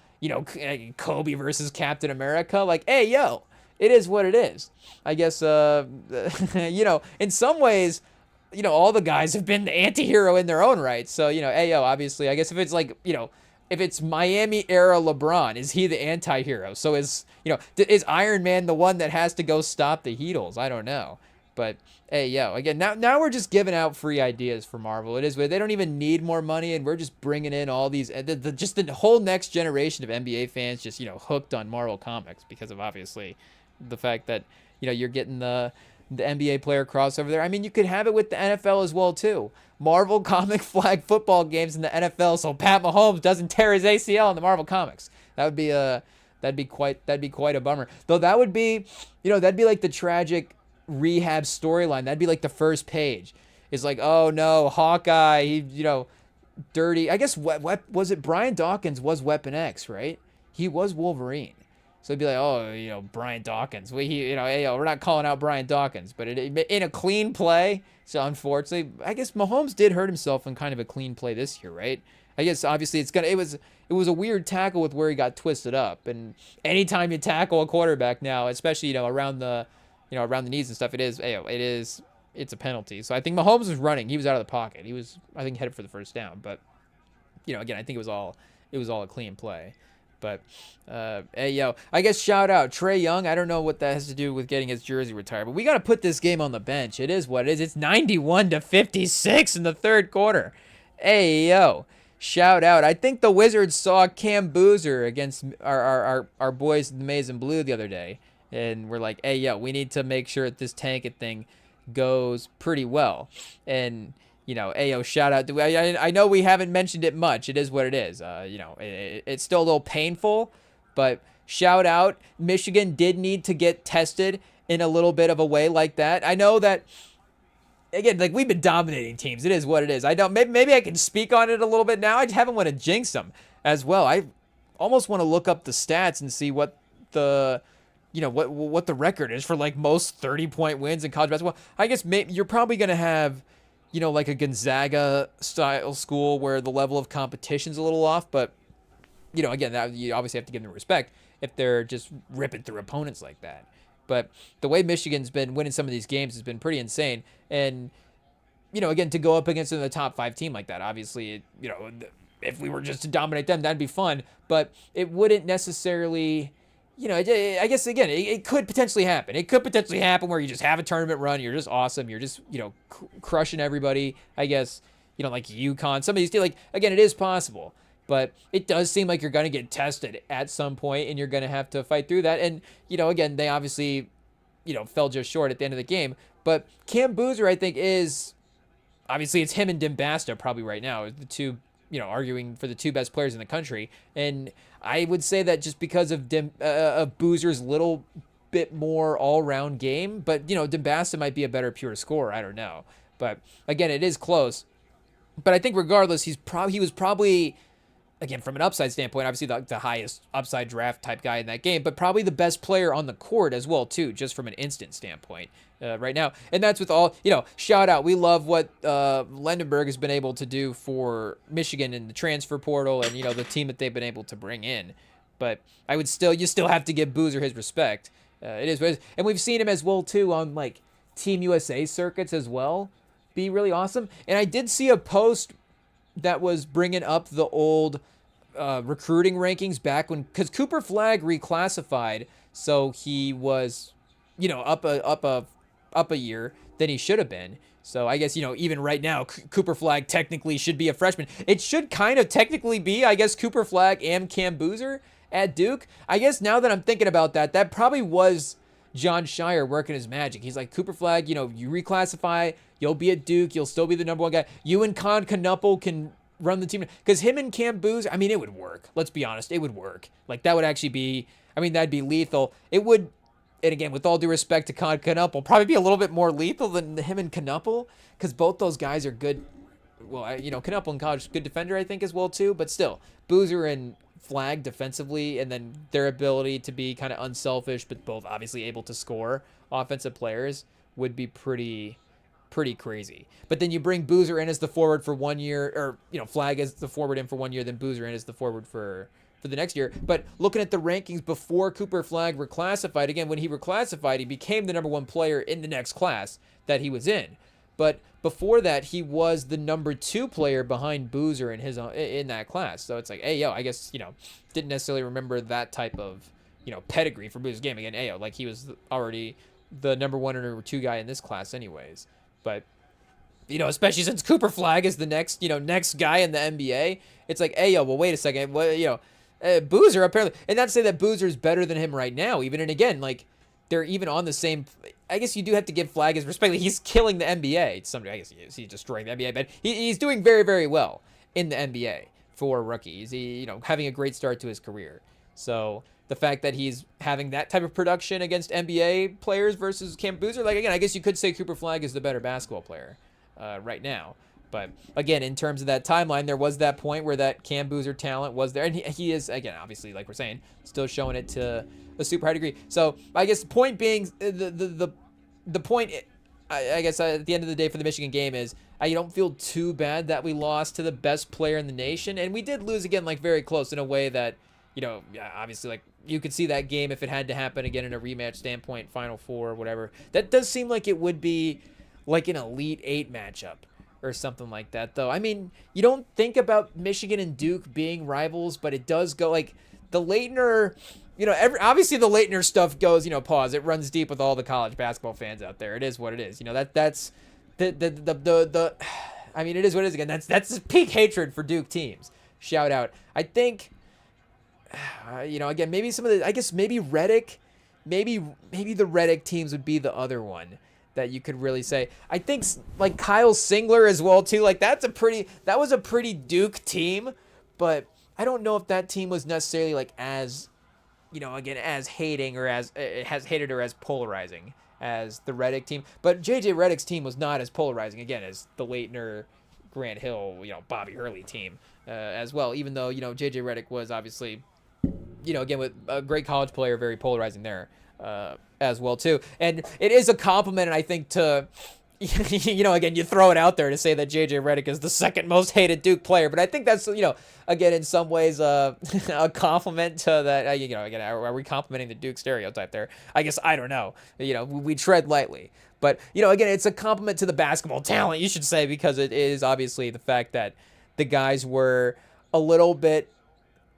Kobe versus Captain America, like, hey, yo, it is what it is. I guess in some ways, all the guys have been the anti-hero in their own right. So hey, yo, obviously, I guess if it's like, if it's Miami era LeBron, is he the anti-hero? So is Iron Man the one that has to go stop the Heatles? I don't know. But hey, yo, again, now we're just giving out free ideas for Marvel. It is where they don't even need more money, and we're just bringing in all these, just the whole next generation of NBA fans just hooked on Marvel comics, because of obviously the fact that you're getting the NBA player crossover there. I mean, you could have it with the NFL as well too. Marvel comic flag football games in the NFL, so Pat Mahomes doesn't tear his ACL in the Marvel comics. That'd be quite a bummer. Though that would be, that'd be like the tragic rehab storyline. That'd be like the first page. It's like, oh no, Hawkeye, he dirty. I guess what was it? Brian Dawkins was Weapon X, right? He was Wolverine. So it'd be like, oh, Brian Dawkins. We're not calling out Brian Dawkins, but in a clean play. So unfortunately, I guess Mahomes did hurt himself in kind of a clean play this year, right? I guess obviously it was a weird tackle with where he got twisted up. And anytime you tackle a quarterback now, especially around the knees and stuff, it's a penalty. So I think Mahomes was running. He was out of the pocket. He was, I think, headed for the first down. But again, I think it was all a clean play. But, hey, yo, I guess shout out Trae Young. I don't know what that has to do with getting his jersey retired, but we got to put this game on the bench. It is what it is. It's 91-56 in the third quarter. Hey, yo, shout out. I think the Wizards saw Cam Boozer against our boys in the Maize and Blue the other day, and we're like, hey, yo, we need to make sure that this tanking thing goes pretty well. And Ayo, shout out. I know we haven't mentioned it much. It is what it is. It's still a little painful, but shout out. Michigan did need to get tested in a little bit of a way like that. I know that, again, like, we've been dominating teams. It is what it is. Maybe I can speak on it a little bit now. I haven't want to jinx them as well. I almost want to look up the stats and see what the what the record is for like most 30-point wins in college basketball. I guess you're probably going to have like a Gonzaga style school where the level of competition's a little off, but again, that you obviously have to give them respect if they're just ripping through opponents like that. But the way Michigan's been winning some of these games has been pretty insane. And again, to go up against the top 5 team like that, obviously, if we were just to dominate them, that'd be fun, but it wouldn't necessarily. I guess, again, it could potentially happen. It could potentially happen where you just have a tournament run. You're just awesome. You're just, crushing everybody. I guess, like UConn. Some of these, like, again, it is possible. But it does seem like you're going to get tested at some point, and you're going to have to fight through that. And, again, they obviously, fell just short at the end of the game. But Cam Boozer, I think, is, obviously, it's him and Dimbasta probably right now, the two, arguing for the 2 best players in the country. And I would say that just because of Boozer's little bit more all-round game, but Dimbasta might be a better pure scorer. I don't know, but again, it is close. But I think regardless, he was probably, again, from an upside standpoint, obviously the highest upside draft type guy in that game, but probably the best player on the court as well too, just from an instant standpoint right now. And that's with all, shout out. We love what Lendenberg has been able to do for Michigan in the transfer portal and, the team that they've been able to bring in. But you still have to give Boozer his respect. It is what it is. And we've seen him as well too on like Team USA circuits as well. Be really awesome. And I did see a post that was bringing up the old recruiting rankings back when, because Cooper Flagg reclassified, so he was, up a year than he should have been. So I guess, even right now, Cooper Flagg technically should be a freshman. It should kind of technically be, I guess, Cooper Flagg and Cam Boozer at Duke. I guess now that I'm thinking about that, that probably was John Shire working his magic. He's like, Cooper Flagg, you reclassify, you'll be at Duke, you'll still be the number one guy. You and Knuppel can run the team. Because him and Cam Boozer, I mean, it would work. Let's be honest, it would work. Like, that would actually be, that'd be lethal. It would. And again, with all due respect to Knuppel, probably be a little bit more lethal than him and Knuppel, because both those guys are good. Well, Knuppel in college, good defender, I think, as well, too. But still, Boozer and Flagg defensively, and then their ability to be kind of unselfish, but both obviously able to score offensive players would be pretty crazy. But then you bring Boozer in as the forward for 1 year, or, Flagg as the forward in for 1 year, then Boozer in as the forward for the next year. But looking at the rankings before Cooper Flagg reclassified, again, when he reclassified, he became the number one player in the next class that he was in. But before that, he was the number 2 player behind Boozer in that class. So it's like, I guess, didn't necessarily remember that type of, pedigree for Boozer's game. Again, like he was already the number 1 or number 2 guy in this class anyways. But, especially since Cooper Flagg is the next, next guy in the NBA, it's like, well, wait a second, what, Boozer apparently, and not to say that Boozer's better than him right now, even, and again, like, they're even on the same. I guess you do have to give Flagg his respect. He's killing the NBA. I guess he's destroying the NBA, but he's doing very, very well in the NBA for a rookie. He's having a great start to his career. So the fact that he's having that type of production against NBA players versus Cam Boozer, like, again, I guess you could say Cooper Flagg is the better basketball player right now. But again, in terms of that timeline, there was that point where that Cam Boozer talent was there. And he is, again, obviously, like we're saying, still showing it to a super high degree. So I guess the point being, the point, I guess, at the end of the day for the Michigan game is, I don't feel too bad that we lost to the best player in the nation. And we did lose again, like, very close in a way that, obviously, like, you could see that game if it had to happen again in a rematch standpoint, Final Four, whatever. That does seem like it would be like an Elite Eight matchup or something like that, though. I mean, you don't think about Michigan and Duke being rivals, but it does go, like, the Leitner, obviously the Leitner stuff goes, pause. It runs deep with all the college basketball fans out there. It is what it is. That's the I mean, it is what it is. Again, that's peak hatred for Duke teams. Shout out. I think, again, maybe some of the, I guess maybe Reddick, maybe the Reddick teams would be the other one that you could really say. I think, like, Kyle Singler as well, too. Like, that was a pretty Duke team, but I don't know if that team was necessarily, like, as, again, as hating or as hated or as polarizing as the Reddick team. But J.J. Reddick's team was not as polarizing, again, as the Leitner, Grant Hill, Bobby Hurley team as well, even though, J.J. Reddick was obviously, again, with a great college player, very polarizing there as well, too. And it is a compliment, I think, to, again, you throw it out there to say that J.J. Reddick is the second most hated Duke player, but I think that's, again, in some ways, a compliment to that, again, are we complimenting the Duke stereotype there? I guess, I don't know. We tread lightly. But, again, it's a compliment to the basketball talent, you should say, because it is obviously the fact that the guys were a little bit,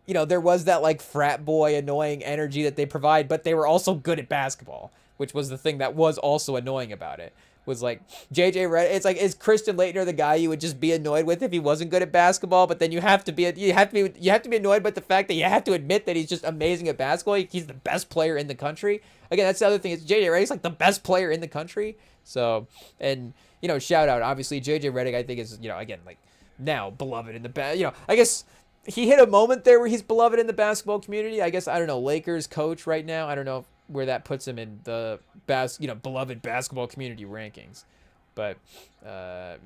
there was that, like, frat boy annoying energy that they provide, but they were also good at basketball, which was the thing that was also annoying about it. Was like JJ Redick. It's like, is Christian Laettner the guy you would just be annoyed with if he wasn't good at basketball? But then you have to be annoyed by the fact that you have to admit that he's just amazing at basketball. He's the best player in the country. Again, that's the other thing. Is JJ Redick's like the best player in the country. So, and shout out, obviously JJ Redick, I think is again, like, now beloved in the I guess he hit a moment there where he's beloved in the basketball community. I guess, I don't know, Lakers coach right now. I don't know where that puts him in the beloved basketball community rankings. But like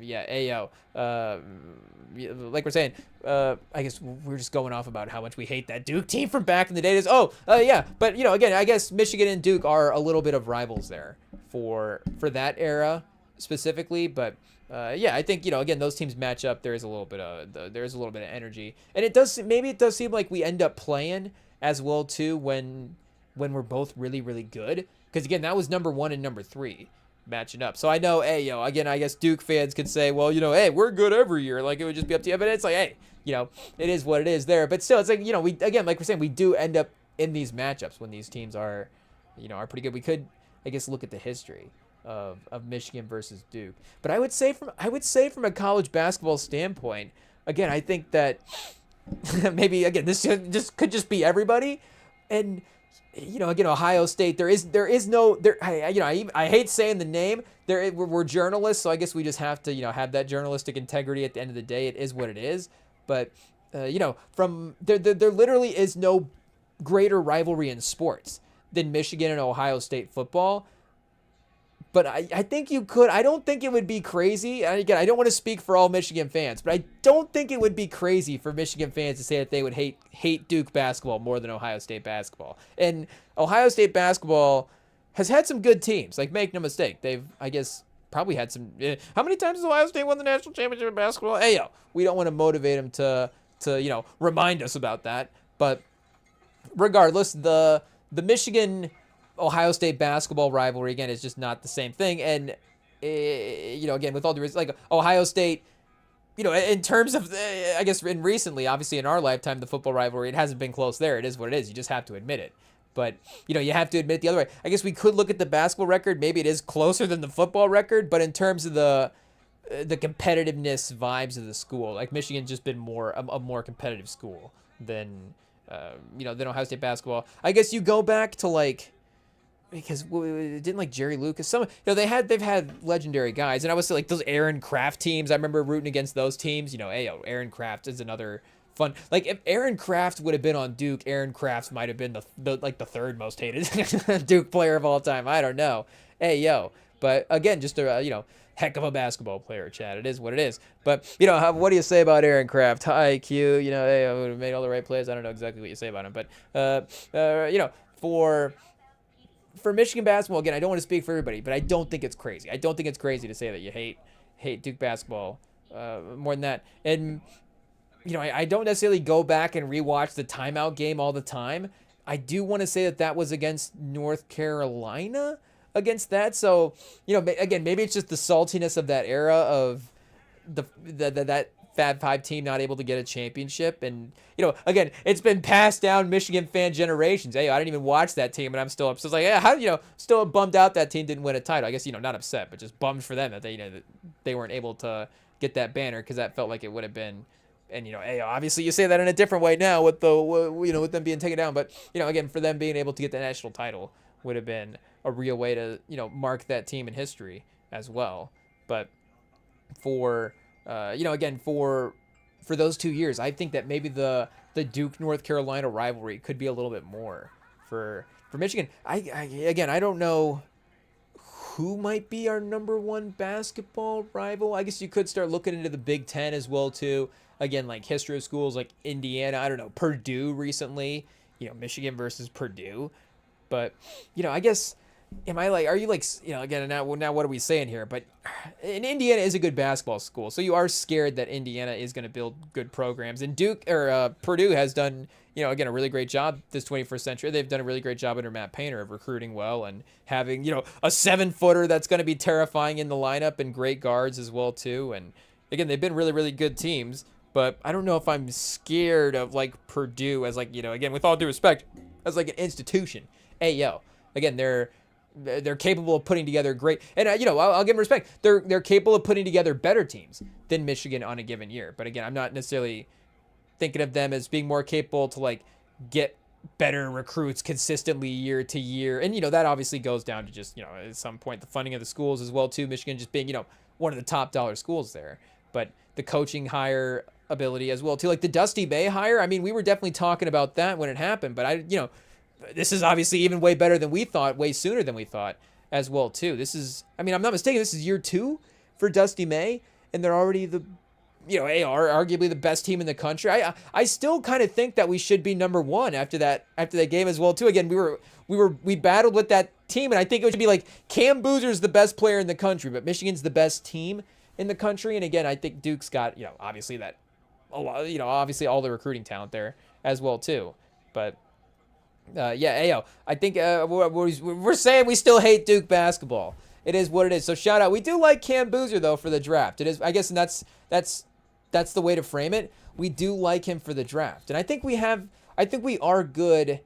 we're saying, I guess we're just going off about how much we hate that Duke team from back in the day. But again, I guess Michigan and Duke are a little bit of rivals there for that era specifically. But I think again, those teams match up. There's a little bit of energy, and it does seem like we end up playing as well too when we're both really, really good. Because again, that was number 1 and number 3 matching up. So I know, again, I guess Duke fans could say, well, hey, we're good every year. Like, it would just be up to you. But it's like, hey, it is what it is there. But still, it's like, we, again, like we're saying, we do end up in these matchups when these teams are, are pretty good. We could, I guess, look at the history of Michigan versus Duke. But I would say from a college basketball standpoint, again, I think that maybe again this could just be everybody, and again, Ohio State. There is no there. I hate saying the name. We're journalists, so I guess we just have to have that journalistic integrity. At the end of the day, it is what it is. But from there literally is no greater rivalry in sports than Michigan and Ohio State football. But I think you could. I don't think it would be crazy. And again, I don't want to speak for all Michigan fans, but I don't think it would be crazy for Michigan fans to say that they would hate Duke basketball more than Ohio State basketball. And Ohio State basketball has had some good teams. Like, make no mistake, they've, I guess, probably had some. How many times has Ohio State won the national championship in basketball? Hey, we don't want to motivate them to remind us about that. But regardless, the Michigan Ohio State basketball rivalry, again, is just not the same thing. And, again, with all due respect, like Ohio State, in terms of, I guess, obviously in our lifetime, the football rivalry, it hasn't been close there. It is what it is. You just have to admit it. But, you have to admit it the other way. I guess we could look at the basketball record. Maybe it is closer than the football record. But in terms of the competitiveness vibes of the school, like Michigan's just been a more competitive school than Ohio State basketball. I guess you go back to, because didn't Jerry Lucas, they've had legendary guys, and I was like those Aaron Kraft teams. I remember rooting against those teams. Aaron Kraft is another fun. Like, if Aaron Kraft would have been on Duke, Aaron Kraft might have been the third most hated Duke player of all time. I don't know. But again, just a heck of a basketball player, Chad. It is what it is. But what do you say about Aaron Kraft? High IQ. I would have made all the right plays. I don't know exactly what you say about him, but for Michigan basketball, again, I don't want to speak for everybody, but I don't think it's crazy. I don't think it's crazy to say that you hate Duke basketball more than that. And, I don't necessarily go back and rewatch the timeout game all the time. I do want to say that was against North Carolina against that. So, again, maybe it's just the saltiness of that era of that Fab Five team not able to get a championship. And, again, it's been passed down Michigan fan generations. Hey, I didn't even watch that team, and I'm still upset. It's like, how, still bummed out that team didn't win a title. I guess, not upset, but just bummed for them that they weren't able to get that banner, because that felt like it would have been. And, hey, obviously you say that in a different way now with with them being taken down. But, again, for them being able to get the national title would have been a real way to, mark that team in history as well. But for again, for those 2 years, I think that maybe the Duke North Carolina rivalry could be a little bit more for Michigan. I don't know who might be our number one basketball rival. I guess you could start looking into the Big Ten as well too. Again, like history of schools like Indiana. I don't know, Purdue recently. Michigan versus Purdue. But I guess. Are you again, now what are we saying here? But Indiana is a good basketball school, so you are scared that Indiana is going to build good programs. And Purdue has done, again, a really great job this 21st century. They've done a really great job under Matt Painter of recruiting well and having, a 7-footer that's going to be terrifying in the lineup and great guards as well too. And again, they've been really, really good teams, but I don't know if I'm scared of Purdue as again, with all due respect, as an institution. Again, they're capable of putting together great, and I'll give them respect. They're capable of putting together better teams than Michigan on a given year. But again, I'm not necessarily thinking of them as being more capable to get better recruits consistently year to year. And that obviously goes down to just at some point the funding of the schools as well too. Michigan just being one of the top dollar schools there, but the coaching hire ability as well too. The Dusty May hire. I mean, we were definitely talking about that when it happened, but this is obviously even way better than we thought, way sooner than we thought as well, too. This is, I'm not mistaken, this is year 2 for Dusty May, and they're already arguably the best team in the country. I still kind of think that we should be number 1 after that game as well, too. Again, we battled with that team, and I think it should be Cam Boozer's the best player in the country, but Michigan's the best team in the country. And again, I think Duke's got, obviously that, obviously all the recruiting talent there as well, too. But I think we're saying we still hate Duke basketball. It is what it is. So shout out. We do like Cam Boozer though for the draft. It is, I guess, and that's the way to frame it. We do like him for the draft, and I think we are good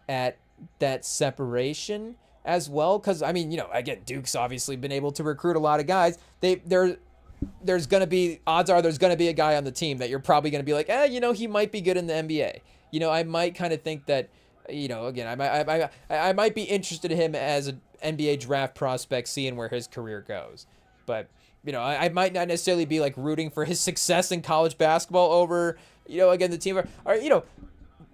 at that separation as well. Because, I mean, again, Duke's obviously been able to recruit a lot of guys. There's going to be, odds are there's going to be a guy on the team that you're probably going to be like, he might be good in the NBA. I might kind of think that, again, I might be interested in him as an NBA draft prospect, seeing where his career goes. But, I might not necessarily be like rooting for his success in college basketball over, again, the team. Or,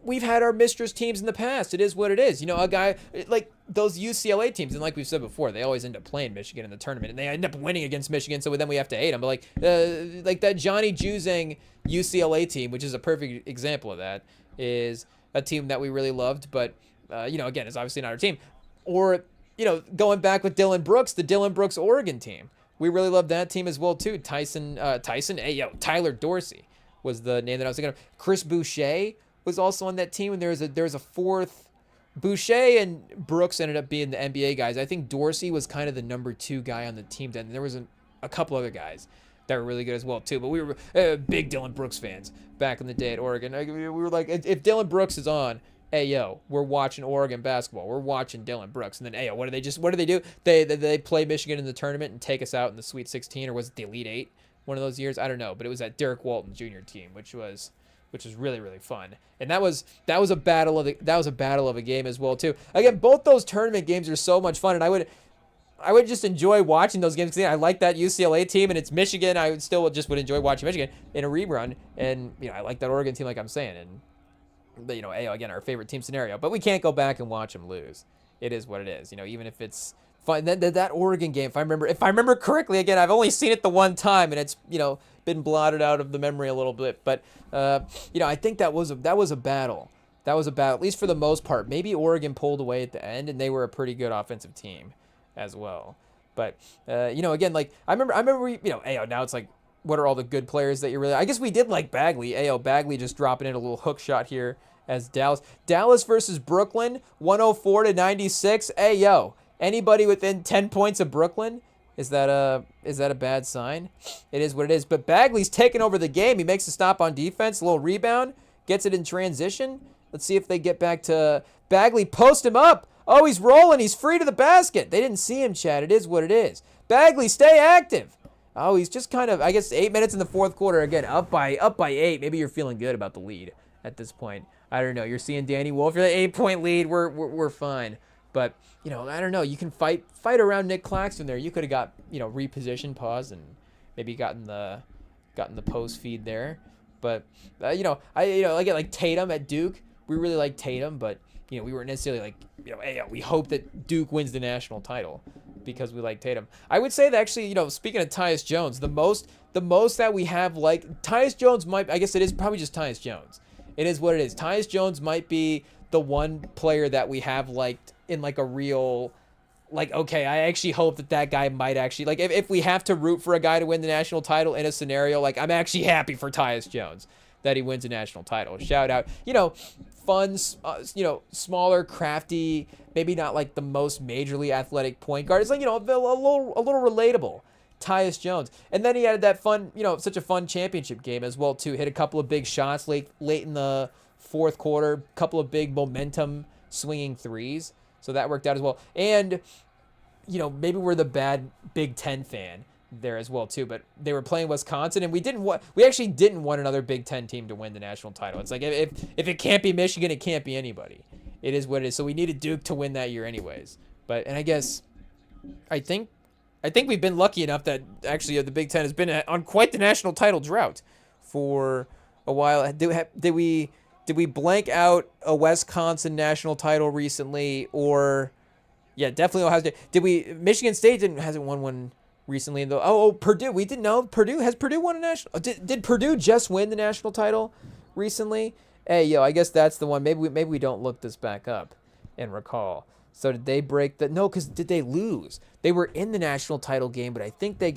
we've had our mistress teams in the past. It is what it is. A guy like those UCLA teams, and like we've said before, they always end up playing Michigan in the tournament, and they end up winning against Michigan. So then we have to hate them. But like that Johnny Juzang UCLA team, which is a perfect example of that, is a team that we really loved. But again, it's obviously not our team. Or going back with Dylan Brooks, the Dylan Brooks Oregon team, we really loved that team as well too. Tyler Dorsey was the name that I was thinking of. Chris Boucher was also on that team, and there was a fourth. Boucher and Brooks ended up being the NBA guys. I think Dorsey was kind of the number 2 guy on the team then. There was a couple other guys that were really good as well too. But we were big Dylan Brooks fans back in the day at Oregon. We were like, if Dylan Brooks is on, we're watching Oregon basketball. We're watching Dylan Brooks. And then what do they do? They play Michigan in the tournament and take us out in the Sweet 16, or was it the Elite 8 one of those years? I don't know, but it was that Derek Walton Jr. team, which was really, really fun. And that was a battle of a game as well too. Again, both those tournament games are so much fun, and I would just enjoy watching those games. I like that UCLA team, and it's Michigan. I would enjoy watching Michigan in a rerun, and I like that Oregon team, like I'm saying. But again, our favorite team scenario. But we can't go back and watch them lose. It is what it is. Even if it's fun. That Oregon game, if I remember correctly, again, I've only seen it the one time, and it's been blotted out of the memory a little bit. But I think that was a battle. That was a battle, at least for the most part. Maybe Oregon pulled away at the end, and they were a pretty good offensive team as well. But again, like I remember we, now it's like, what are all the good players that you really? I guess we did like Bagley. Bagley just dropping in a little hook shot here as Dallas versus Brooklyn, 104-96. Anybody within 10 points of Brooklyn? Is that a bad sign? It is what it is. But Bagley's taking over the game. He makes a stop on defense, a little rebound, gets it in transition. Let's see if they get back to Bagley. Post him up. Oh, he's rolling. He's free to the basket. They didn't see him, Chad. It is what it is. Bagley, stay active. Oh, he's just kind of, I guess, 8 minutes in the fourth quarter. Again, up by 8. Maybe you're feeling good about the lead at this point. I don't know. You're seeing Danny Wolf. You're like 8-point lead. We're fine. But I don't know. You can fight around Nick Claxton there. You could have got repositioned, pause, and maybe gotten the post feed there. But like Tatum at Duke. We really like Tatum, but we weren't necessarily like we hope that Duke wins the national title because we like Tatum. I would say that actually, speaking of Tyus Jones, the most that we have like Tyus Jones I guess it is probably just Tyus Jones. It is what it is. Tyus Jones might be the one player that we have liked in like a real, okay, I actually hope that guy might actually, if we have to root for a guy to win the national title in a scenario, I'm actually happy for Tyus Jones that he wins a national title. Shout out, fun, smaller, crafty, maybe not like the most majorly athletic point guard. It's like, a little relatable. Tyus Jones. And then he had that fun, such a fun championship game as well too. Hit a couple of big shots late in the fourth quarter, couple of big momentum swinging threes. So that worked out as well. And, maybe we're the bad Big Ten fan there as well too, but they were playing Wisconsin, and we actually didn't want another Big Ten team to win the national title. It's like, if it can't be Michigan, it can't be anybody. It is what it is. So we needed Duke to win that year anyways. And I guess, I think we've been lucky enough that actually the Big Ten has been on quite the national title drought for a while. Did we blank out a Wisconsin national title recently? Or, yeah, definitely Ohio State. Michigan State hasn't won one recently, though. Oh, Purdue. We didn't know. Has Purdue won a national? Did Purdue just win the national title recently? I guess that's the one. Maybe we don't look this back up and recall. So did they break the? No, because did they lose? They were in the national title game, but I think they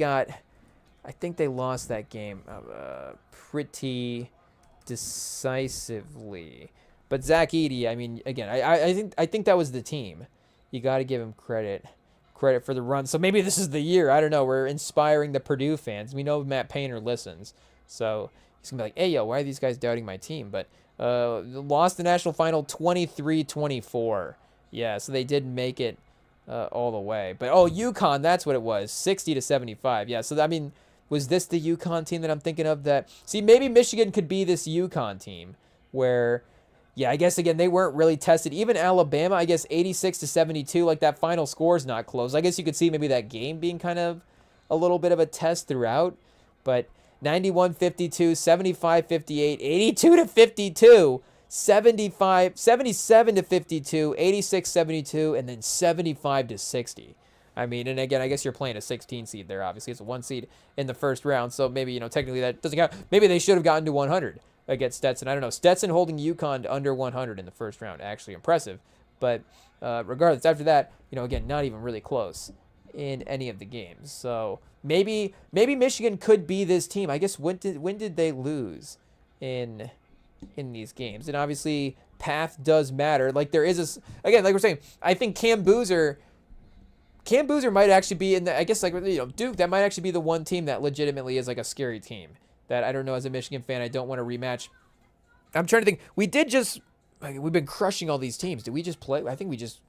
lost that game pretty decisively. But Zach Edey, I mean, again, I think that was the team. You got to give him credit for the run. So maybe this is the year. I don't know. We're inspiring the Purdue fans. We know Matt Painter listens, so he's gonna be like, why are these guys doubting my team? But lost the national final 23-24. Yeah, so they did make it all the way. But oh, UConn, that's what it was, 60-75. Yeah. So I mean, was this the UConn team that I'm thinking of? That see, maybe Michigan could be this UConn team where, yeah, I guess again they weren't really tested. Even Alabama, I guess 86-72. Like that final score is not close. I guess you could see maybe that game being kind of a little bit of a test throughout, but 91-52, 75-58, 82-52. 77-52, 86-72, and then 75-60. I mean, and again, I guess you're playing a 16 seed there. Obviously, it's a 1 seed in the first round, so maybe technically that doesn't count. Maybe they should have gotten to 100 against Stetson. I don't know. Stetson holding UConn to under 100 in the first round, actually impressive. But regardless, after that, again, not even really close in any of the games. So maybe Michigan could be this team. I guess when did they lose in these games? And obviously path does matter. Like there is again, like we're saying, I think Cam Boozer might actually be in the, I guess Duke, that might actually be the one team that legitimately is like a scary team that I don't know, as a Michigan fan, I don't want to rematch. I'm trying to think. We've been crushing all these teams. Did we just play? I think we just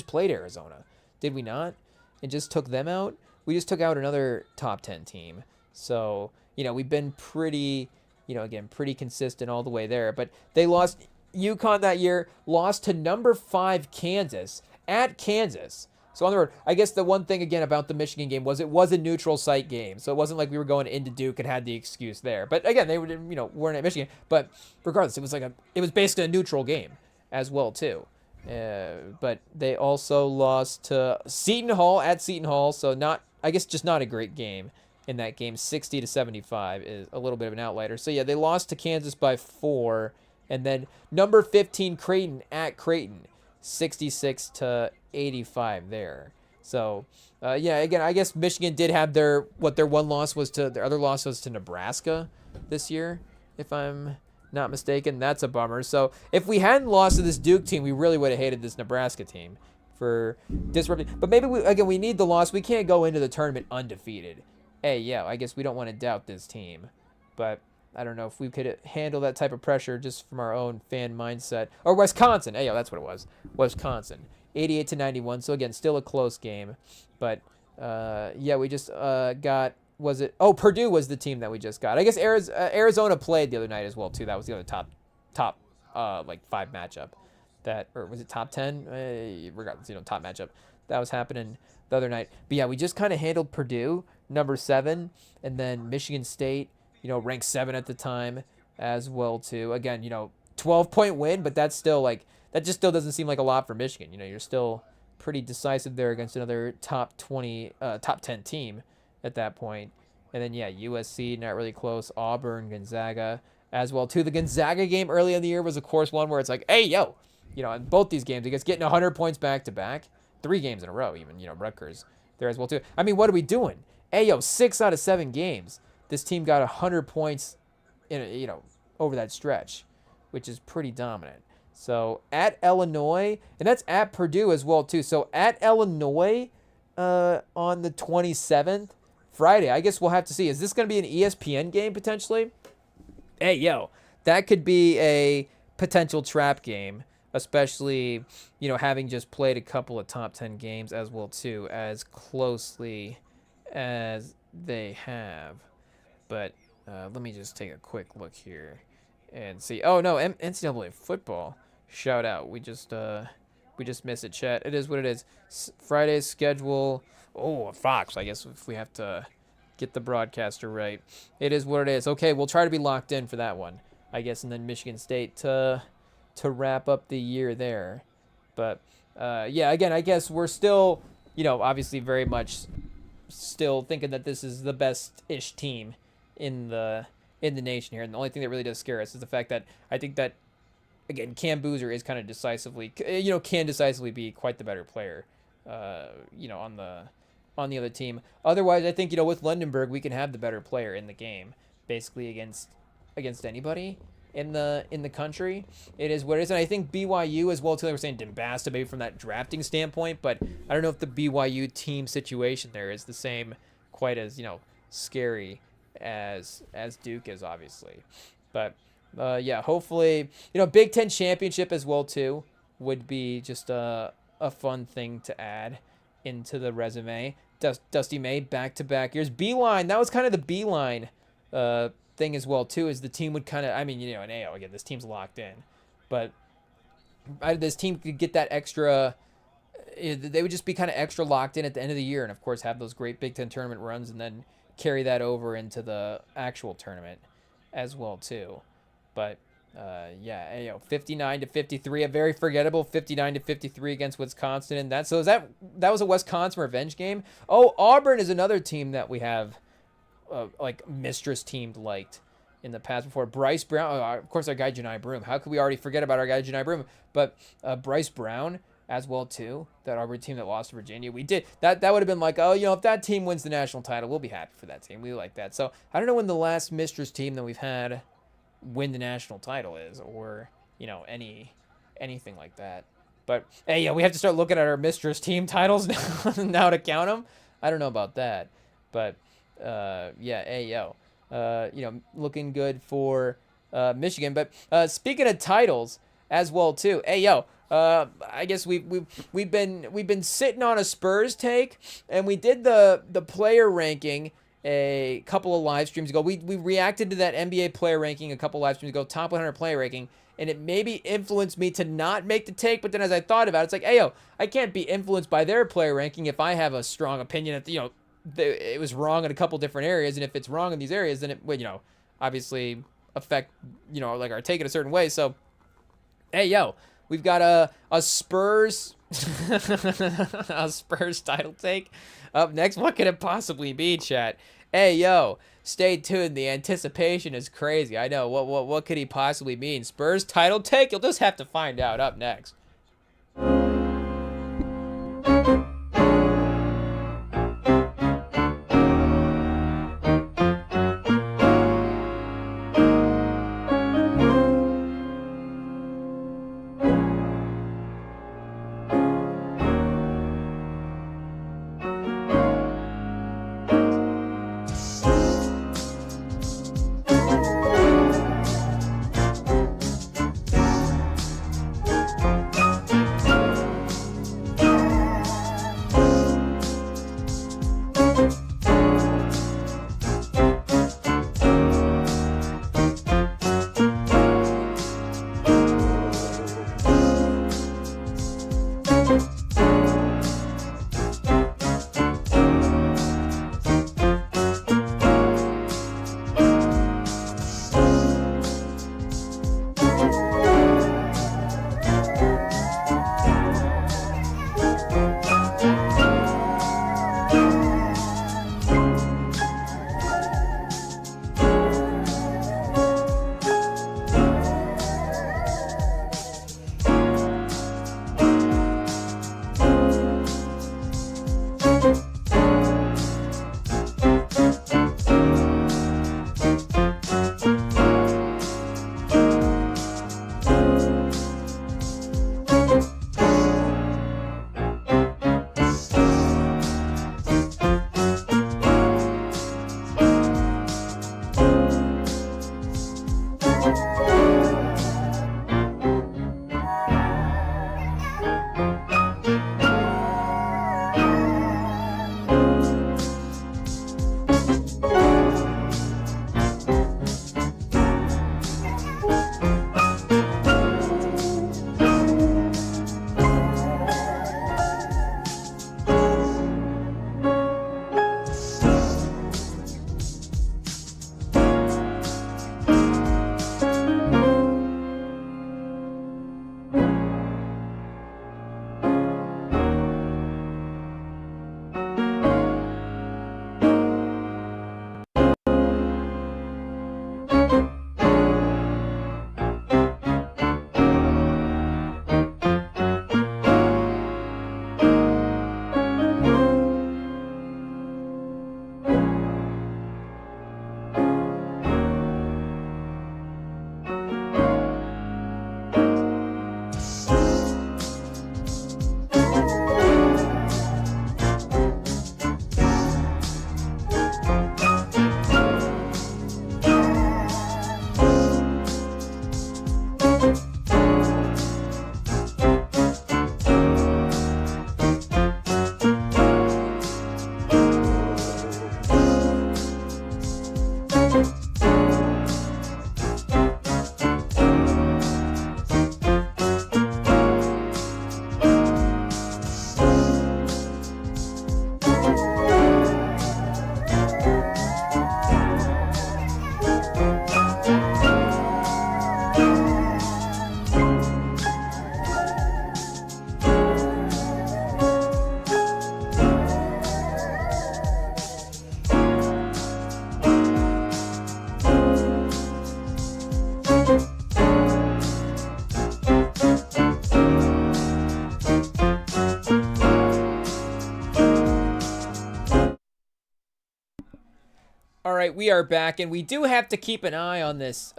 played Arizona. Did we not? And just took them out? We just took out another top 10 team. So, we've been pretty, again, pretty consistent all the way there. But they lost, UConn that year, lost to number 5 Kansas at Kansas. So on the road, I guess the one thing again about the Michigan game was it was a neutral site game. So it wasn't like we were going into Duke and had the excuse there. But again, they were, weren't at Michigan. But regardless, it was basically a neutral game as well too. But they also lost to Seton Hall at Seton Hall. So just not a great game in that game. 60-75 is a little bit of an outlier. So yeah, they lost to Kansas by 4. And then number 15 Creighton at Creighton, 66-85 there. So again, I guess Michigan did have their one loss was to, their other loss was to Nebraska this year, if I'm not mistaken. That's a bummer. So if we hadn't lost to this Duke team, we really would have hated this Nebraska team for disrupting. But maybe we need the loss. We can't go into the tournament undefeated. Hey, yeah, I guess we don't want to doubt this team, but I don't know if we could handle that type of pressure just from our own fan mindset. Or Wisconsin. Hey, that's what it was. Wisconsin. 88-91. So again, still a close game. But we just got, was it? Oh, Purdue was the team that we just got. I guess Arizona played the other night as well too. That was the other top 5 matchup. Or was it top 10? Regardless, top matchup. That was happening the other night. But yeah, we just kind of handled Purdue, number 7, and then Michigan State, ranked 7 at the time as well too. Again, 12-point win, but that's still that just still doesn't seem like a lot for Michigan. You're still pretty decisive there against another top 10 team at that point. And then USC, not really close. Auburn, Gonzaga as well too. The Gonzaga game early in the year was of course one where it's like, hey, yo, in both these games, I guess getting 100 points back to back, 3 games in a row even, Rutgers there as well too. I mean, what are we doing? Hey, yo, 6 out of 7 games, this team got 100 points in over that stretch, which is pretty dominant. So at Illinois, and that's at Purdue as well too. So at Illinois on the 27th, Friday, I guess we'll have to see. Is this going to be an ESPN game potentially? Hey, yo, that could be a potential trap game, especially, having just played a couple of top 10 games as well too, as closely as they have. But let me just take a quick look here and see. Oh no, NCAA football. Shout out. We just missed it, chat. It is what it is. Friday's schedule. Oh, Fox. I guess if we have to get the broadcaster right. It is what it is. Okay, we'll try to be locked in for that one, I guess, and then Michigan State to wrap up the year there. But again, I guess we're still, obviously very much still thinking that this is the best-ish team in the nation here. And the only thing that really does scare us is the fact that I think that, again, Cam Boozer is kind of can decisively be quite the better player, on the other team. Otherwise, I think, with Lundenberg, we can have the better player in the game, basically against anybody in the country. It is what it is. And I think BYU as well too. They were saying Dembasta maybe from that drafting standpoint, but I don't know if the BYU team situation there is the same, quite as scary as Duke is, obviously. But hopefully, Big Ten championship as well too would be just a fun thing to add into the resume. Dusty May, back-to-back years. Beeline, that was kind of the Beeline thing as well, too, is the team would kind of, I mean, you know, in AO, again, this team's locked in. But this team could get that extra, they would just be kind of extra locked in at the end of the year and, of course, have those great Big Ten tournament runs and then carry that over into the actual tournament as well, too. But, yeah, you know, 59-53, a very forgettable 59-53 against Wisconsin. And that was a Wisconsin revenge game. Oh, Auburn is another team that we have, like, mistress teamed liked in the past before. Bryce Brown, of course, our guy Janai Broom. How could we already forget about our guy Janai Broom? But Bryce Brown as well, too, that Auburn team that lost to Virginia. We did, that would have been like, oh, you know, if that team wins the national title, we'll be happy for that team. We like that. So I don't know when the last mistress team that we've had win the national title is, or, you know, anything like that. But, hey, yeah, we have to start looking at our mistress team titles now to count them. I don't know about that. But, yeah, hey, yo. You know, looking good for Michigan. But speaking of titles as well too. Hey yo, I guess we've been sitting on a Spurs take, and we did the player ranking a couple of live streams ago. We reacted to that NBA player ranking a couple of live streams ago, top 100 player ranking, and it maybe influenced me to not make the take. But then as I thought about it, it's like, hey yo, I can't be influenced by their player ranking if I have a strong opinion that, you know, it was wrong in a couple different areas, and if it's wrong in these areas, then it would, you know, obviously affect, you know, like our take in a certain way. So, hey, yo, we've got a Spurs a Spurs title take up next. What could it possibly be, chat? Hey, yo, stay tuned. The anticipation is crazy. I know. What could he possibly mean? Spurs title take? You'll just have to find out up next. right, we are back, and we do have to keep an eye on this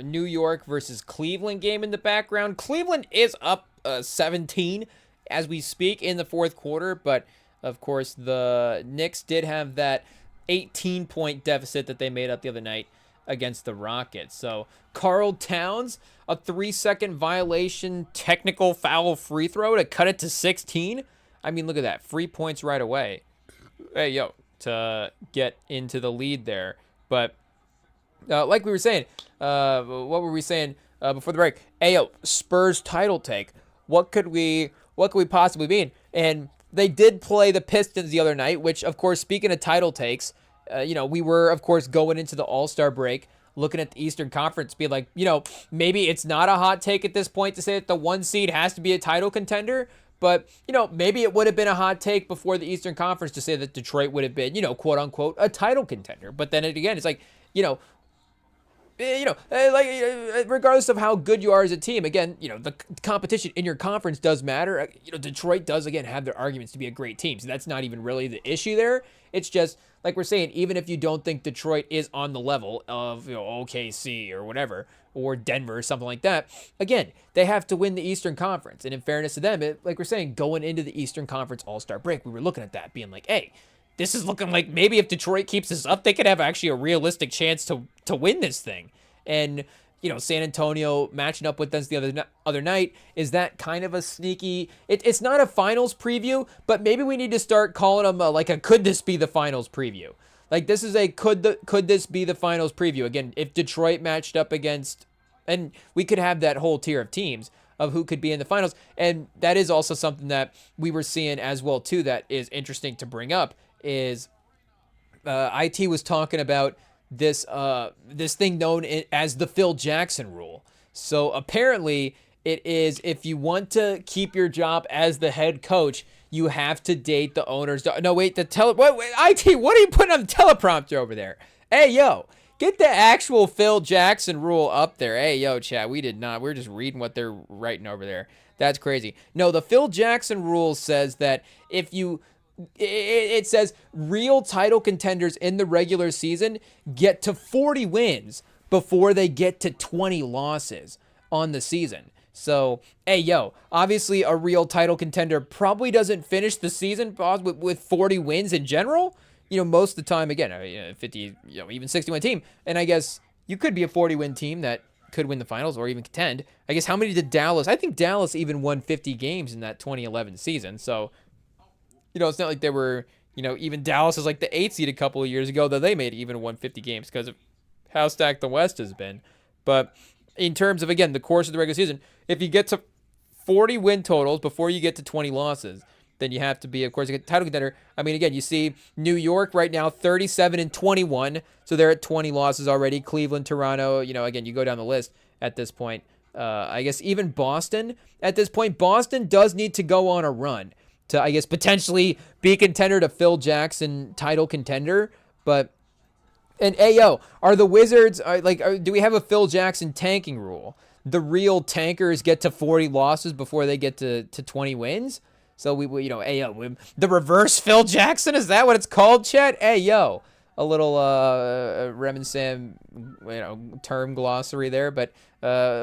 New York versus Cleveland game in the background. Cleveland is up 17 as we speak in the fourth quarter, but of course the Knicks did have that 18-point deficit that they made up the other night against the Rockets. So Karl Towns, a 3-second violation technical foul free throw to cut it to 16. I mean, look at that. Free points right away. Hey, yo, to get into the lead there. But like we were saying, what were we saying before the break? Hey, yo, Spurs title take. What could we possibly mean? And they did play the Pistons the other night, which, of course, speaking of title takes, we were, of course, going into the All-Star break, looking at the Eastern Conference, being like, maybe it's not a hot take at this point to say that the 1 seed has to be a title contender. But, maybe it would have been a hot take before the Eastern Conference to say that Detroit would have been, quote unquote, a title contender. But then again, it's like, regardless of how good you are as a team, again, the competition in your conference does matter. Detroit does, again, have their arguments to be a great team. So that's not even really the issue there. It's just, like we're saying, even if you don't think Detroit is on the level of, OKC or whatever, or Denver or something like that, again, they have to win the Eastern Conference. And in fairness to them, like we're saying, going into the Eastern Conference All-Star break, we were looking at that, being like, hey, this is looking like maybe if Detroit keeps this up, they could have actually a realistic chance to win this thing. And, San Antonio matching up with us the other night, is that kind of a sneaky... It's not a finals preview, but maybe we need to start calling them like a could this be the finals preview. Like, this is a could this be the finals preview. Again, if Detroit matched up against... And we could have that whole tier of teams of who could be in the finals. And that is also something that we were seeing as well, too, that is interesting to bring up, is IT was talking about this thing known as the Phil Jackson rule. So apparently it is, if you want to keep your job as the head coach, you have to date the owner's daughter. No, wait, IT, what are you putting on the teleprompter over there? Hey, yo, get the actual Phil Jackson rule up there. Hey, yo, chat, we did not. We're just reading what they're writing over there. That's crazy. No, the Phil Jackson rule says that if you... It says real title contenders in the regular season get to 40 wins before they get to 20 losses on the season. So, hey, yo, obviously a real title contender probably doesn't finish the season with 40 wins in general. Most of the time, again, 50, even 60-win team. And I guess you could be a 40-win team that could win the finals or even contend. I guess how many did Dallas? I think Dallas even won 50 games in that 2011 season. So, it's not like they were, even Dallas is like the 8th seed a couple of years ago that they made even 150 games because of how stacked the West has been. But in terms of, again, the course of the regular season, if you get to 40 win totals before you get to 20 losses, then you have to be, of course, a title contender. I mean, again, you see New York right now, 37-21. So they're at 20 losses already. Cleveland, Toronto, again, you go down the list at this point. I guess even Boston at this point, Boston does need to go on a run to, I guess, potentially be contender to Phil Jackson title contender. But, and AO, are the Wizards, do we have a Phil Jackson tanking rule? The real tankers get to 40 losses before they get to 20 wins? So we AO, the reverse Phil Jackson, is that what it's called, Chet? AO, a little REMINGTOM, term glossary there. But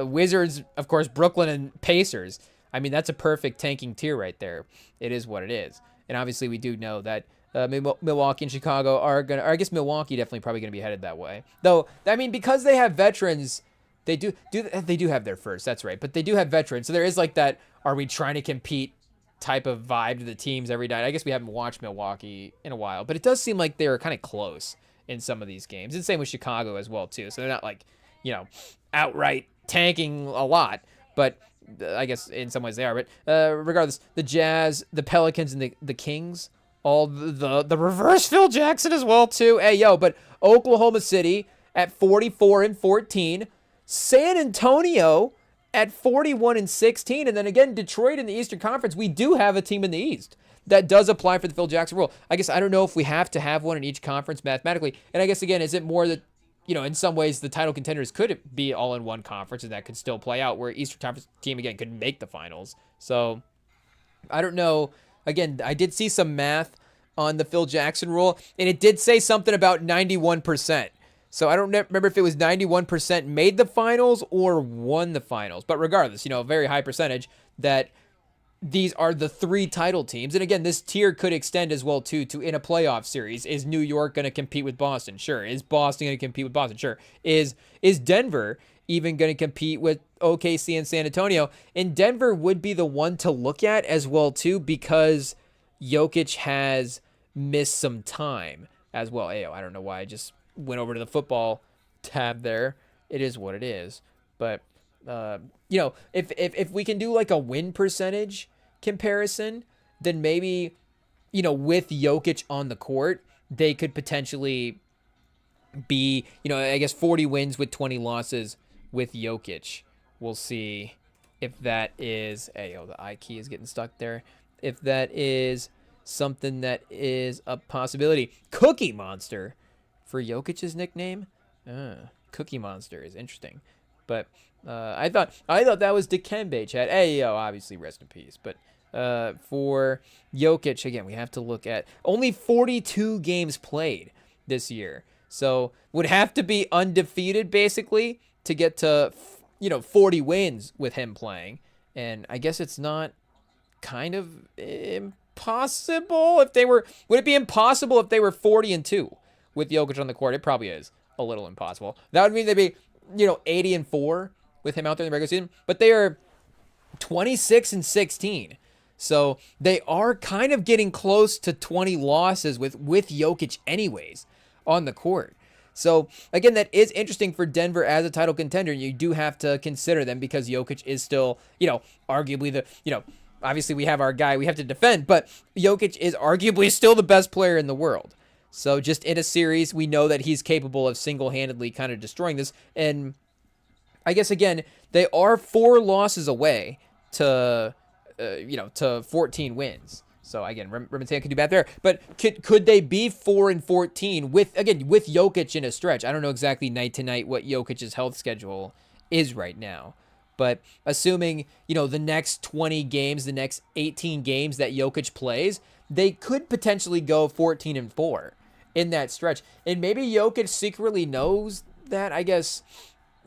Wizards, of course, Brooklyn and Pacers. I mean, that's a perfect tanking tier right there. It is what it is. And obviously we do know that Milwaukee and Chicago are going to, or I guess Milwaukee definitely probably going to be headed that way. Though, I mean, because they have veterans, they do have their first, that's right. But they do have veterans. So there is like that, are we trying to compete type of vibe to the teams every night. I guess we haven't watched Milwaukee in a while, but it does seem like they're kind of close in some of these games. And same with Chicago as well, too. So they're not like, outright tanking a lot, but I guess in some ways they are. But regardless, the Jazz, the Pelicans, and the Kings, all the reverse Phil Jackson as well, too. Hey, yo, but Oklahoma City at 44-14, San Antonio at 41-16, and then again, Detroit in the Eastern Conference. We do have a team in the East that does apply for the Phil Jackson rule. I guess I don't know if we have to have one in each conference mathematically. And I guess, again, is it more that, in some ways the title contenders could be all in one conference and that could still play out, where Eastern Conference team, again, could make the finals. So I don't know. Again, I did see some math on the Phil Jackson rule, and it did say something about 91%. So I don't remember if it was 91% made the finals or won the finals. But regardless, a very high percentage that these are the 3 title teams. And again, this tier could extend as well, too, to in a playoff series. Is New York going to compete with Boston? Sure. Is Boston going to compete with Boston? Sure. Is Denver even going to compete with OKC and San Antonio? And Denver would be the one to look at as well, too, because Jokic has missed some time as well. Ayo, I don't know why I just went over to the football tab there. It is what it is. But, if we can do like a win percentage comparison, then maybe, with Jokic on the court, they could potentially be, I guess 40 wins with 20 losses with Jokic. We'll see if that is, the I key is getting stuck there. If that is something that is a possibility. Cookie Monster for Jokic's nickname. Cookie Monster is interesting. But I thought that was Dikembe, Chad. Obviously rest in peace. But for Jokic, again, we have to look at only 42 games played this year. So would have to be undefeated basically to get to 40 wins with him playing. And I guess it's not kind of impossible if they were. Would it be impossible if they were 40-2 with Jokic on the court? It probably is a little impossible. That would mean they'd be 80-4 with him out there in the regular season. But they are 26-16. So they are kind of getting close to 20 losses with Jokic anyways on the court. So again, that is interesting for Denver as a title contender. You do have to consider them because Jokic is still, arguably the, obviously we have our guy we have to defend, but Jokic is arguably still the best player in the world. So just in a series, we know that he's capable of single-handedly kind of destroying this. And I guess, again, they are 4 losses away to 14 wins. So again, REMINGTOM could do bad there. But could they be 4-14 with Jokic in a stretch? I don't know exactly night to night what Jokic's health schedule is right now. But assuming, the next 20 games, the next 18 games that Jokic plays, they could potentially go 14-4 in that stretch. And maybe Jokic secretly knows that. I guess,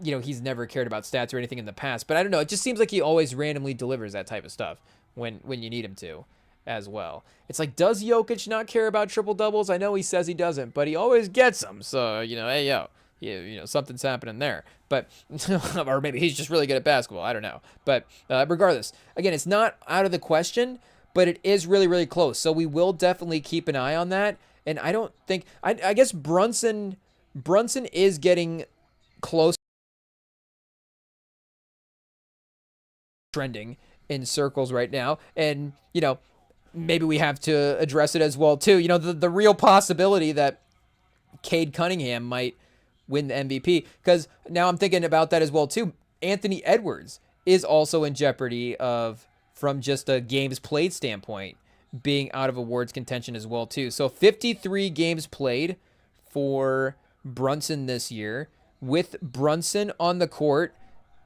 he's never cared about stats or anything in the past. But I don't know. It just seems like he always randomly delivers that type of stuff when you need him to as well. It's like, does Jokic not care about triple doubles? I know he says he doesn't, but he always gets them. So, something's happening there. But, or maybe he's just really good at basketball. I don't know. But regardless, again, it's not out of the question, but it is really, really close. So we will definitely keep an eye on that. And I don't think, I guess Brunson is getting close, trending in circles right now. And, maybe we have to address it as well, too. The real possibility that Cade Cunningham might win the MVP, because now I'm thinking about that as well, too. Anthony Edwards is also in jeopardy from just a games played standpoint, being out of awards contention as well, too. So 53 games played for Brunson this year. With Brunson on the court,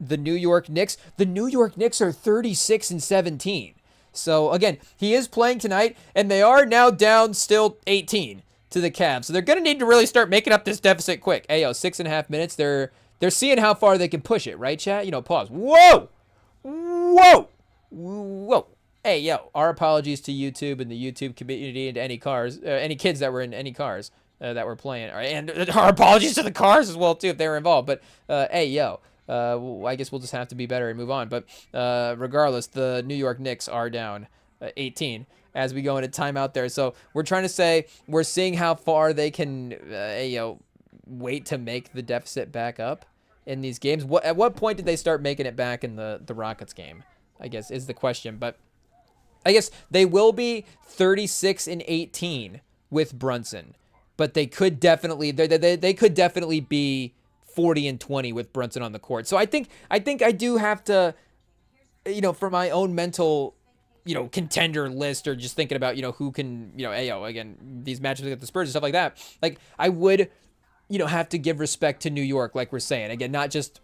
the New York Knicks are 36-17. So, again, he is playing tonight, and they are now down still 18 to the Cavs. So they're going to need to really start making up this deficit quick. 6.5 minutes. They're seeing how far they can push it, right, chat? Pause. Whoa! Our apologies to YouTube and the YouTube community and to any kids that were in any cars that were playing. And our apologies to the cars as well, too, if they were involved. But, I guess we'll just have to be better and move on. But regardless, the New York Knicks are down 18 as we go into timeout there. So we're trying to say we're seeing how far they can wait to make the deficit back up in these games. At what point did they start making it back in the Rockets game, I guess, is the question. But I guess they will be 36-18 with Brunson. But they could definitely be 40-20 with Brunson on the court. So I think I do have to, for my own mental, contender list, or just thinking about, who can, again, these matchups with the Spurs and stuff like that. Like, I would, have to give respect to New York, like we're saying. Again, not just,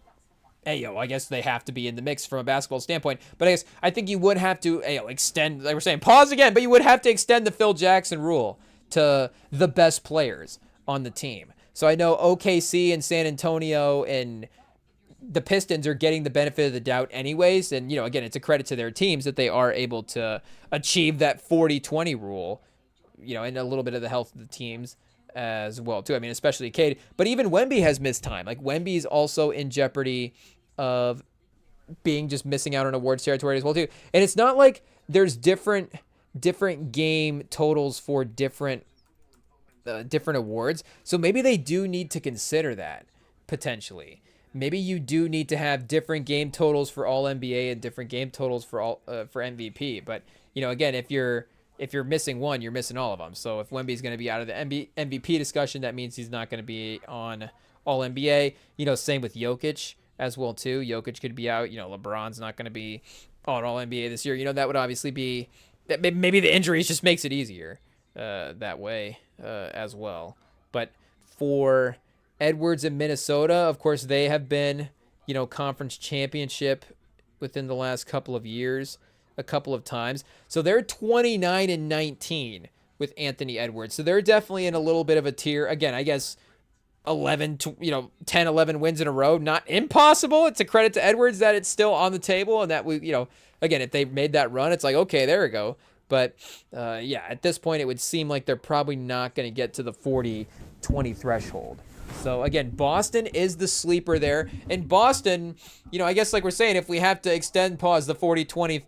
I guess they have to be in the mix from a basketball standpoint. But I think you would have to, extend, like we're saying, pause again, but you would have to extend the Phil Jackson rule to the best players on the team. So I know OKC and San Antonio and the Pistons are getting the benefit of the doubt anyways. And, again, it's a credit to their teams that they are able to achieve that 40-20 rule, and a little bit of the health of the teams as well, too. I mean, especially Cade. But even Wemby has missed time. Like, Wemby's also in jeopardy of being just missing out on awards territory as well, too. And it's not like there's different game totals for different awards. So maybe they do need to consider that, potentially. Maybe you do need to have different game totals for all NBA and different game totals for MVP. But, again, if you're missing one, you're missing all of them. So if Wemby's going to be out of the MVP discussion, that means he's not going to be on all NBA. Same with Jokic as well, too. Jokic could be out. LeBron's not going to be on all NBA this year. That would obviously be that. Maybe the injuries just makes it easier that way as well. But for Edwards in Minnesota, of course, they have been, conference championship within the last couple of years, a couple of times. So they're 29-19 with Anthony Edwards. So they're definitely in a little bit of a tier. Again, I guess 10, 11 wins in a row, not impossible. It's a credit to Edwards that it's still on the table and that again, if they made that run, it's like, okay, there we go. But, at this point, it would seem like they're probably not going to get to the 40-20 threshold. So, again, Boston is the sleeper there. And Boston, I guess like we're saying, if we have to the 40-20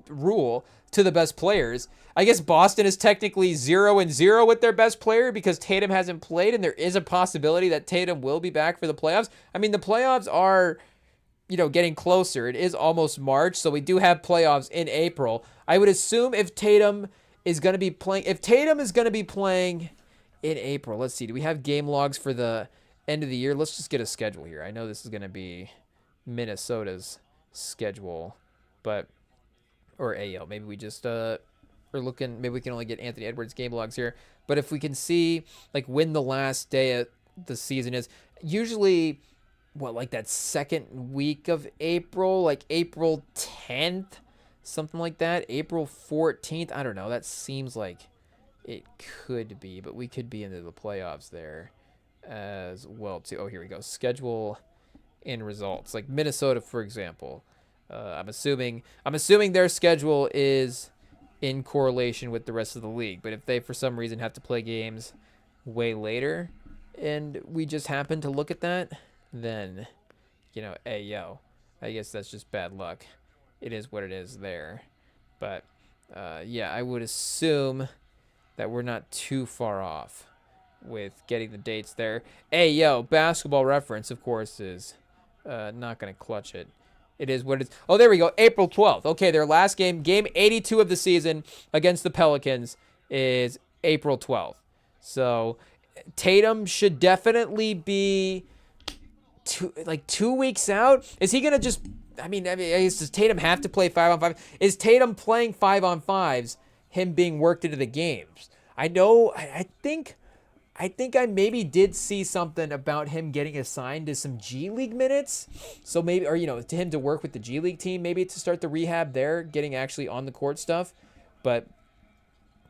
rule to the best players, I guess Boston is technically 0-0 with their best player because Tatum hasn't played, and there is a possibility that Tatum will be back for the playoffs. I mean, the playoffs are, getting closer. It is almost March, so we do have playoffs in April. I would assume if Tatum is going to be playing in April, let's see, do we have game logs for the end of the year? Let's just get a schedule here. I know this is going to be Minnesota's schedule, or AO. Maybe we just maybe we can only get Anthony Edwards game logs here. But if we can see like when the last day of the season is, usually like that second week of April, like April 10th, something like that, April 14th. I don't know. That seems like it could be, but we could be into the playoffs there as well too. Oh, here we go. Schedule and results. Like Minnesota, for example. I'm assuming their schedule is in correlation with the rest of the league. But if they, for some reason, have to play games way later, and we just happen to look at that, then, I guess that's just bad luck. It is what it is there. But, I would assume that we're not too far off with getting the dates there. Basketball Reference, of course, is not going to clutch it. It is what it is. Oh, there we go. April 12th. Okay, their last game 82 of the season against the Pelicans is April 12th. So Tatum should definitely be 2 weeks out. Is he going to just, does Tatum have to play 5-on-5? Is Tatum playing 5-on-5s, him being worked into the games? I know, I think I maybe did see something about him getting assigned to some G League minutes. So maybe, or, to him to work with the G League team, maybe to start the rehab there, getting actually on the court stuff. But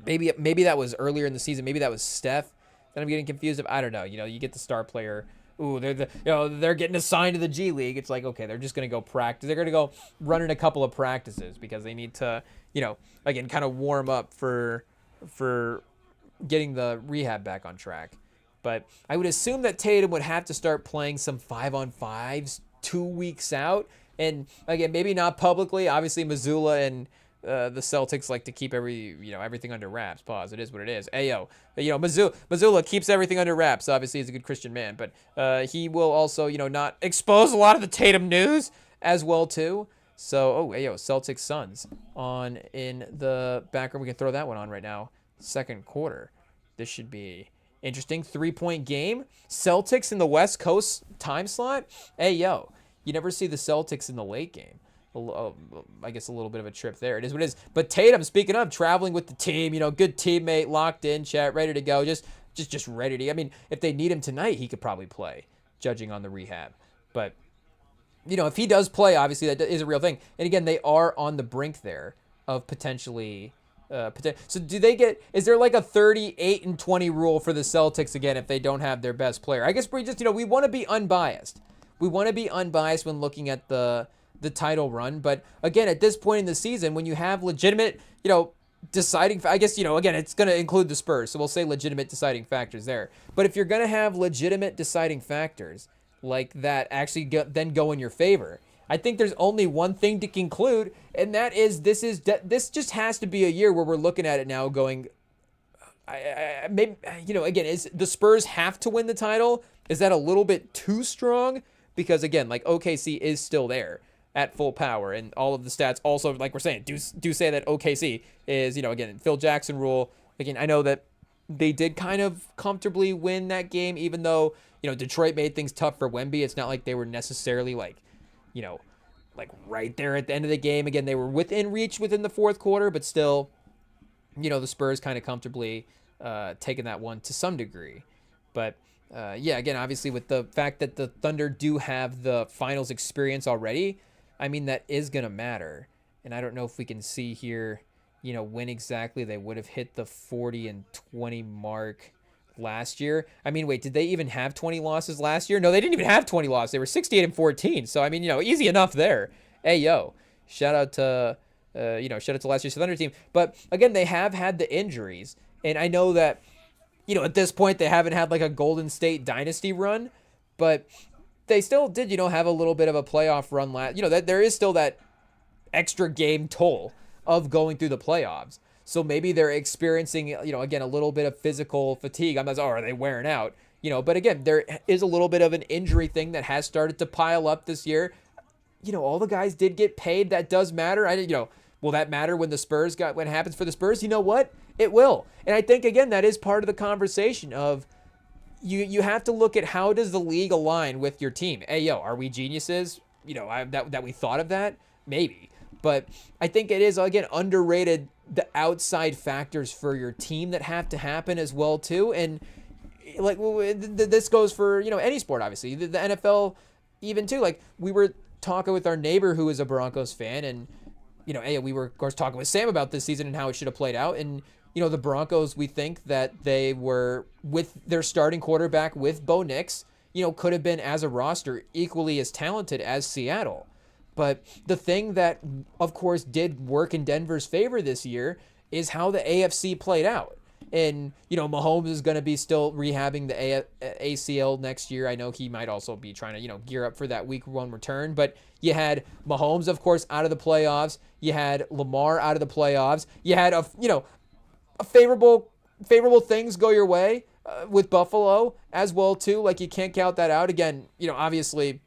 maybe that was earlier in the season. Maybe that was Steph that I'm getting confused of. I don't know. You get the star player. Ooh, they're getting assigned to the G League. It's like, okay, they're just going to go practice. They're going to go run in a couple of practices because they need to, again, kind of warm up for getting the rehab back on track. But I would assume that Tatum would have to start playing some 5-on-5s 2 weeks out. And again, maybe not publicly. Obviously, Missoula and the Celtics like to keep everything under wraps. Pause. It is what it is. Missoula keeps everything under wraps. Obviously, he's a good Christian man, but he will also, not expose a lot of the Tatum news as well too. So, Celtics Suns on in the background. We can throw that one on right now. Second quarter. This should be interesting. 3-point game. Celtics in the West Coast time slot. You never see the Celtics in the late game. I guess a little bit of a trip there. It is what it is. But Tatum, speaking of traveling with the team, good teammate, locked in, chat, ready to go, just ready to. If they need him tonight, he could probably play, judging on the rehab. But if he does play, obviously that is a real thing. And again, they are on the brink there of potentially So do they get? Is there like a 38-20 rule for the Celtics again if they don't have their best player? I guess we just we want to be unbiased. We want to be unbiased when looking at the title run. But again, at this point in the season, when you have legitimate deciding, I guess again it's going to include the Spurs, so we'll say legitimate deciding factors there. But if you're going to have legitimate deciding factors like that actually then go in your favor, I think there's only one thing to conclude, and that is this just has to be a year where we're looking at it now going, maybe again, is the Spurs have to win the title? Is that a little bit too strong? Because again, like OKC is still there at full power, and all of the stats also, like we're saying, do say that OKC is again Phil Jackson rule. Again, I know that they did kind of comfortably win that game, even though Detroit made things tough for Wemby. It's not like they were necessarily like right there at the end of the game. Again, they were within reach within the fourth quarter, but still, the Spurs kind of comfortably taking that one to some degree. But yeah, again, obviously with the fact that the Thunder do have the finals experience already, I mean, that is going to matter. And I don't know if we can see here, when exactly they would have hit the 40-20 mark last year. I mean, wait, did they even have 20 losses last year? No, they didn't even have 20 losses. They were 68-14. So I mean, easy enough there. Hey, shout out to last year's Thunder team. But again, they have had the injuries, and I know that at this point they haven't had like a Golden State dynasty run, but they still did have a little bit of a playoff run last. That there is still that extra game toll of going through the playoffs. So maybe they're experiencing, again, a little bit of physical fatigue. I'm not, are they wearing out? But again, there is a little bit of an injury thing that has started to pile up this year. All the guys did get paid. That does matter. Will that matter when when it happens for the Spurs? You know what? It will. And I think, again, that is part of the conversation of you have to look at how does the league align with your team. Hey, are we geniuses? That we thought of that? Maybe. But I think it is, again, underrated the outside factors for your team that have to happen as well, too. And like this goes for, any sport, obviously. The NFL even, too. Like we were talking with our neighbor who is a Broncos fan, and, we were, of course, talking with Sam about this season and how it should have played out. And, the Broncos, we think that they were, with their starting quarterback, with Bo Nix, could have been, as a roster, equally as talented as Seattle. But the thing that, of course, did work in Denver's favor this year is how the AFC played out. And, Mahomes is going to be still rehabbing the ACL next year. I know he might also be trying to, gear up for that week 1 return. But you had Mahomes, of course, out of the playoffs. You had Lamar out of the playoffs. You had, a favorable things go your way with Buffalo as well, too. Like, you can't count that out. Again, obviously,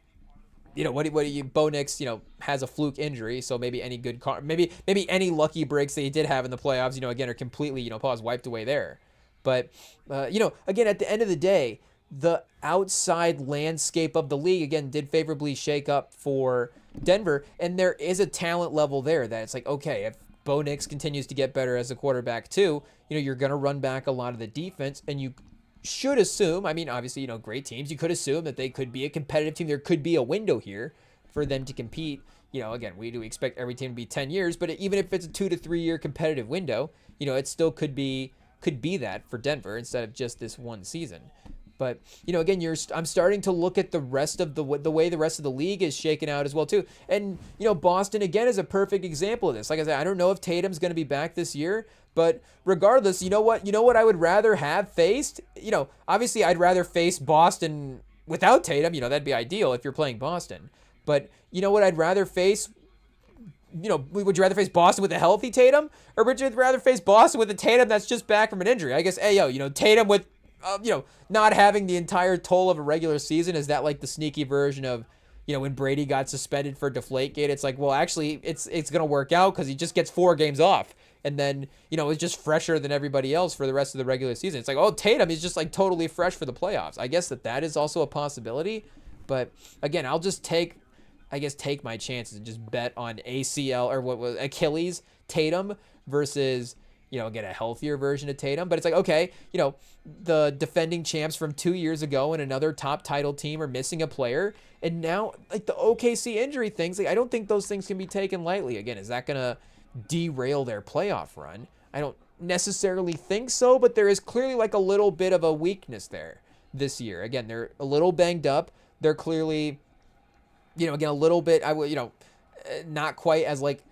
Bo Nix, has a fluke injury, so maybe any good maybe any lucky breaks that he did have in the playoffs, again, are completely, wiped away there. But, again, at the end of the day, the outside landscape of the league, again, did favorably shake up for Denver, and there is a talent level there that it's like, okay, if Bo Nix continues to get better as a quarterback too, you're going to run back a lot of the defense, and you should assume, I mean, obviously, great teams, you could assume that they could be a competitive team. There could be a window here for them to compete. Again, we do expect every team to be 10 years, but even if it's a 2 to 3 year competitive window, it still could be that for Denver instead of just this one season. But, again, I'm starting to look at the rest of the way the rest of the league is shaken out as well, too. And, Boston, again, is a perfect example of this. Like I said, I don't know if Tatum's going to be back this year, but regardless, you know what I would rather have faced? Obviously, I'd rather face Boston without Tatum. That'd be ideal if you're playing Boston. But you know what I'd rather face? Would you rather face Boston with a healthy Tatum? Or would you rather face Boston with a Tatum that's just back from an injury? I guess, Tatum with not having the entire toll of a regular season, is that like the sneaky version of, when Brady got suspended for Deflategate? It's like, well, actually, it's going to work out because he just gets 4 games off. And then, it's just fresher than everybody else for the rest of the regular season. It's like, oh, Tatum is just like totally fresh for the playoffs. I guess that is also a possibility. But again, I'll just take my chances and just bet on ACL or what was Achilles Tatum versus, get a healthier version of Tatum. But it's like, okay, the defending champs from 2 years ago and another top title team are missing a player. And now, like, the OKC injury things, like, I don't think those things can be taken lightly. Again, is that going to derail their playoff run? I don't necessarily think so, but there is clearly like a little bit of a weakness there this year. Again, they're a little banged up. They're clearly, again, a little bit, not quite as like,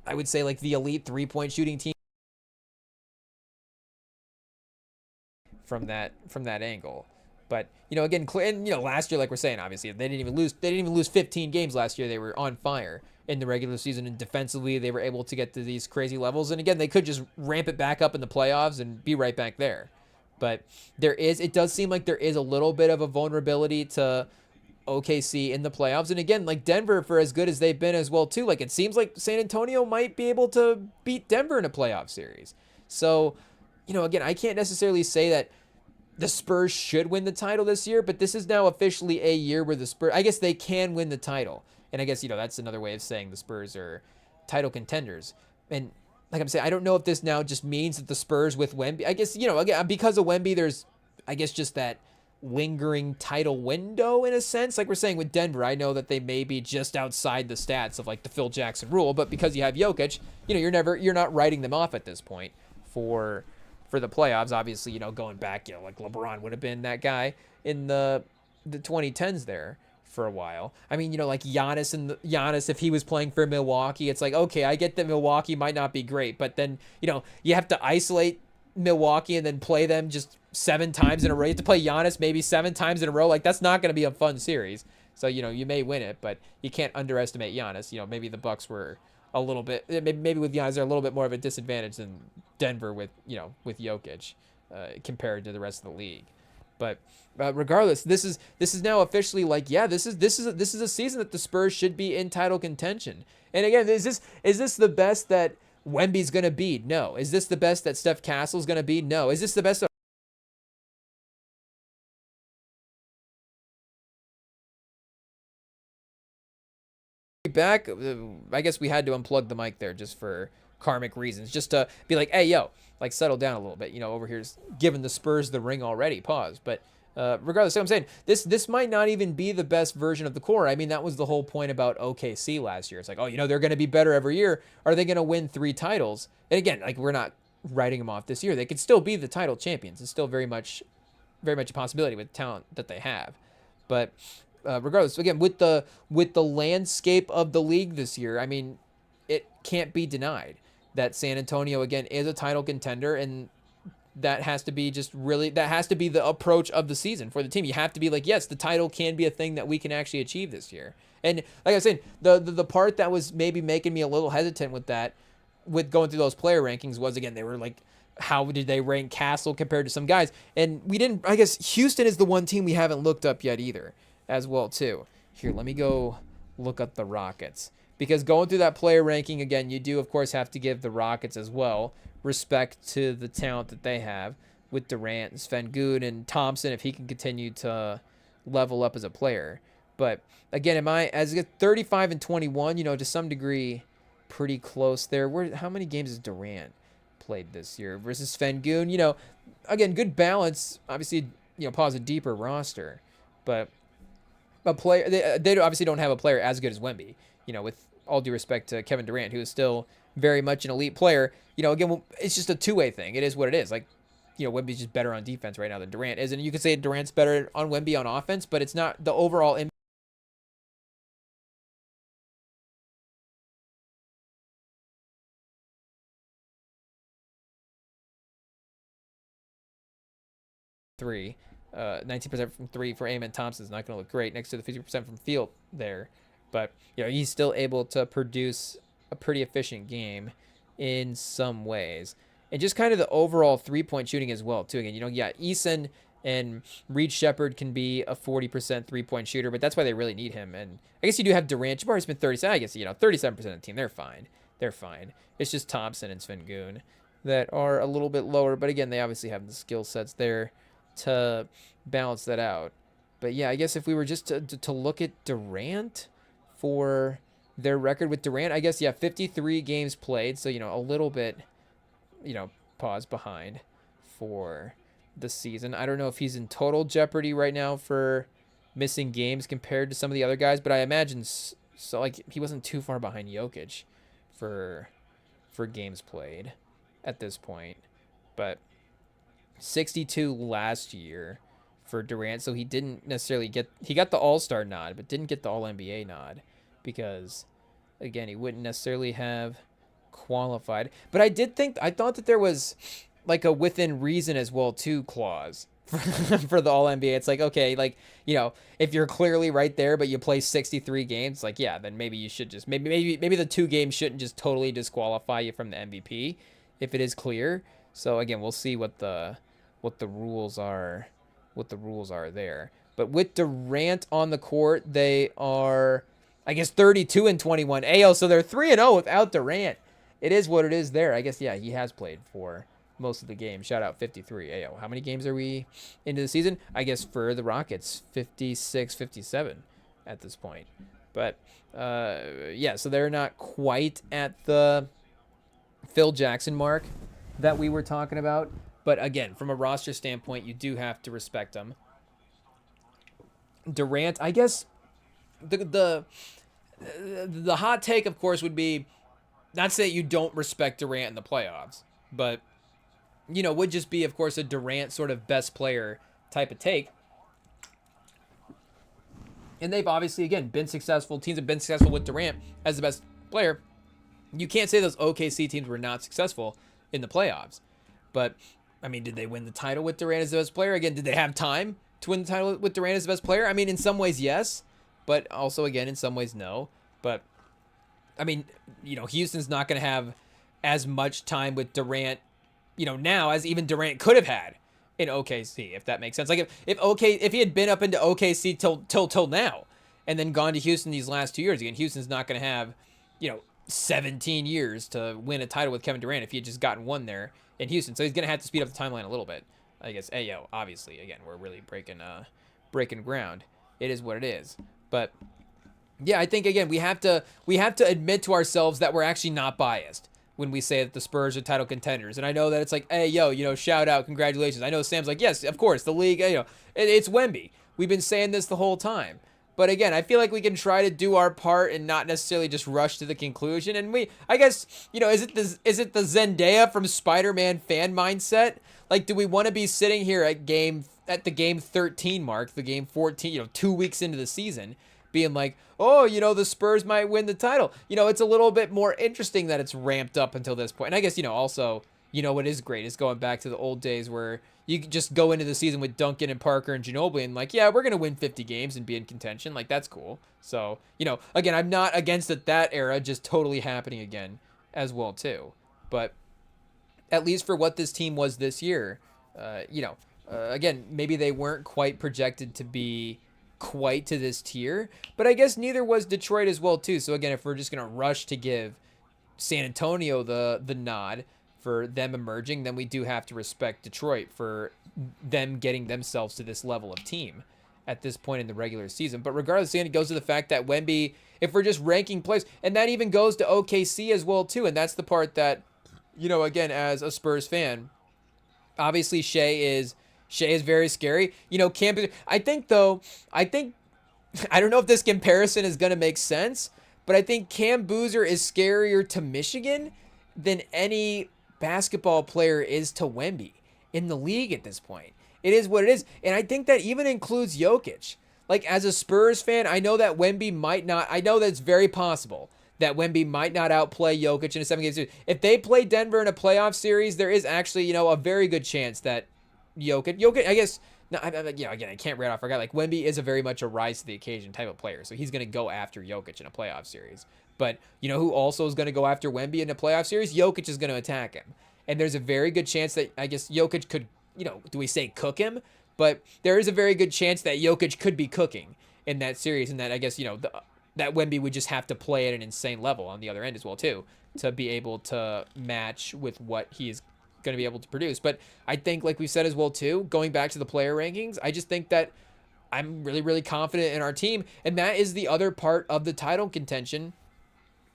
I would say like the elite 3-point shooting team from that angle. But, again, and, last year, like we're saying, obviously, they didn't even lose 15 games last year. They were on fire in the regular season, and defensively, they were able to get to these crazy levels. And again, they could just ramp it back up in the playoffs and be right back there. But it does seem like there is a little bit of a vulnerability to OKC in the playoffs. And again, like Denver, for as good as they've been as well, too, like it seems like San Antonio might be able to beat Denver in a playoff series. So, again, I can't necessarily say that the Spurs should win the title this year, but this is now officially a year where the Spurs, I guess they can win the title. And I guess, that's another way of saying the Spurs are title contenders. And like I'm saying, I don't know if this now just means that the Spurs with Wemby, I guess, again, because of Wemby, there's, I guess, just that lingering title window in a sense. Like we're saying with Denver, I know that they may be just outside the stats of like the Phil Jackson rule, but because you have Jokic, you're not writing them off at this point for the playoffs. Obviously, going back, like LeBron would have been that guy in the 2010s there for a while. I mean, like Giannis, if he was playing for Milwaukee, it's like, okay, I get that Milwaukee might not be great, but then, you have to isolate Milwaukee and then play them just 7 times in a row. You have to play Giannis maybe 7 times in a row. Like, that's not going to be a fun series. So, you may win it, but you can't underestimate Giannis. Maybe the Bucks were a little bit, maybe with Giannis, they're a little bit more of a disadvantage than Denver with Jokic compared to the rest of the league. But regardless, this is now officially like, yeah, this is a season that the Spurs should be in title contention. And again, is this the best that Wemby's gonna be? No. Is this the best that Steph Castle's gonna be? No. Is this the best back? I guess we had to unplug the mic there just for karmic reasons, just to be like, hey, yo, like settle down a little bit. Over here's giving the Spurs the ring already. Pause. But regardless, so I'm saying this might not even be the best version of the core. I mean, that was the whole point about OKC last year. It's like, oh, they're going to be better every year. Are they going to win 3 titles? And again, like we're not writing them off this year. They could still be the title champions. It's still very much a possibility with the talent that they have. But regardless, again, with the landscape of the league this year, I mean, it can't be denied that San Antonio, again, is a title contender, and that has to be the approach of the season for the team. You have to be like, yes, the title can be a thing that we can actually achieve this year. And like I was saying, the part that was maybe making me a little hesitant with going through those player rankings was, again, they were like, how did they rank Castle compared to some guys? And we didn't, I guess Houston is the one team we haven't looked up yet either as well too. Here, let me go look up the Rockets. Because going through that player ranking, again, you do, of course, have to give the Rockets as well respect to the talent that they have with Durant and Sengun and Thompson, if he can continue to level up as a player. But, again, as I get 35 and 21, to some degree, pretty close there. How many games has Durant played this year versus Sengun? Again, good balance. Obviously, pause a deeper roster. But a player, they obviously don't have a player as good as Wemby. With all due respect to Kevin Durant, who is still very much an elite player, again, it's just a two-way thing. It is what it is. Like, Wemby's just better on defense right now than Durant is. And you could say Durant's better on Wemby on offense, but it's not the overall impact. Three, 19% from 3 for Amen Thompson is not going to look great next to the 50% from field there. But, he's still able to produce a pretty efficient game in some ways. And just kind of the overall 3-point shooting as well, too. Again, Eason and Reed Shepherd can be a 40% 3-point shooter, but that's why they really need him. And I guess you do have Durant. Jabari's been 37. I guess, 37% of the team. They're fine. It's just Thompson and Sengun that are a little bit lower. But, again, they obviously have the skill sets there to balance that out. But, yeah, I guess if we were just to look at Durant for their record with Durant, I guess, 53 games played. So, a little bit, pause behind for the season. I don't know if he's in total jeopardy right now for missing games compared to some of the other guys, but I imagine so. Like, he wasn't too far behind Jokic for games played. at this point. But 62 last year for Durant, so he didn't necessarily he got the All-Star nod, but didn't get the All-NBA nod because, again, he wouldn't necessarily have qualified. But I thought that there was like a within reason as well too clause for the All-NBA. It's like, okay, like, if you're clearly right there, but you play 63 games, like, yeah, then maybe you should just, maybe the 2 games shouldn't just totally disqualify you from the MVP if it is clear. So again, we'll see what the rules are, there. But with Durant on the court, they are, I guess, 32-21. Ayo, so they're 3-0 without Durant. It is what it is there. I guess, yeah, he has played for most of the game. Shout out 53. Ayo, how many games are we into the season? I guess for the Rockets, 56, 57 at this point. But, yeah, so they're not quite at the Phil Jackson mark that we were talking about. But, again, from a roster standpoint, you do have to respect them. Durant, I guess the hot take, of course, would be not to say you don't respect Durant in the playoffs, but, would just be, of course, a Durant sort of best player type of take. And they've obviously, again, been successful. Teams have been successful with Durant as the best player. You can't say those OKC teams were not successful in the playoffs. But, I mean, did they win the title with Durant as the best player? Again, did they have time to win the title with Durant as the best player? I mean, in some ways, yes. But also, again, in some ways, no. But, I mean, Houston's not going to have as much time with Durant, now as even Durant could have had in OKC, if that makes sense. Like if he had been up into OKC till now, and then gone to Houston these last 2 years, again, Houston's not going to have, 17 years to win a title with Kevin Durant if he had just gotten one there in Houston. So he's going to have to speed up the timeline a little bit. I guess, obviously, again, we're really breaking ground. It is what it is. But yeah, I think, again, we have to admit to ourselves that we're actually not biased when we say that the Spurs are title contenders. And I know that it's like, shout out, congratulations. I know Sam's like, yes, of course, the league, it's Wemby. We've been saying this the whole time. But again, I feel like we can try to do our part and not necessarily just rush to the conclusion. And I guess, is it the Zendaya from Spider-Man fan mindset? Like, do we want to be sitting here at the game 13 mark, the game 14, 2 weeks into the season, being like, oh, the Spurs might win the title. It's a little bit more interesting that it's ramped up until this point. And I guess, also, what is great is going back to the old days where you could just go into the season with Duncan and Parker and Ginobili and like, yeah, we're going to win 50 games and be in contention. Like, that's cool. So, again, I'm not against that era just totally happening again as well, too. But at least for what this team was this year, again, maybe they weren't quite projected to be quite to this tier, but I guess neither was Detroit as well too. So again, if we're just going to rush to give San Antonio the nod for them emerging, then we do have to respect Detroit for them getting themselves to this level of team at this point in the regular season. But regardless, it goes to the fact that Wemby, if we're just ranking players, and that even goes to OKC as well too, and that's the part that, again, as a Spurs fan, obviously Shea is very scary. Cam, I don't know if this comparison is going to make sense, but I think Cam Boozer is scarier to Michigan than any basketball player is to Wemby in the league at this point. It is what it is. And I think that even includes Jokic. Like, as a Spurs fan, I know that Wemby might not, I know that it's very possible that Wemby might not outplay Jokic in a 7-game series. If they play Denver in a playoff series, there is actually, a very good chance that Jokic, I guess, no, again, I can't read off. I forgot, like, Wemby is a very much a rise to the occasion type of player, so he's going to go after Jokic in a playoff series. But who also is going to go after Wemby in a playoff series? Jokic is going to attack him. And there's a very good chance that, I guess, Jokic could, do we say cook him? But there is a very good chance that Jokic could be cooking in that series, and that, I guess, that Wemby would just have to play at an insane level on the other end as well, too, to be able to match with what he is going to be able to produce. But I think, like we said as well, too, going back to the player rankings, I just think that I'm really, really confident in our team, and that is the other part of the title contention.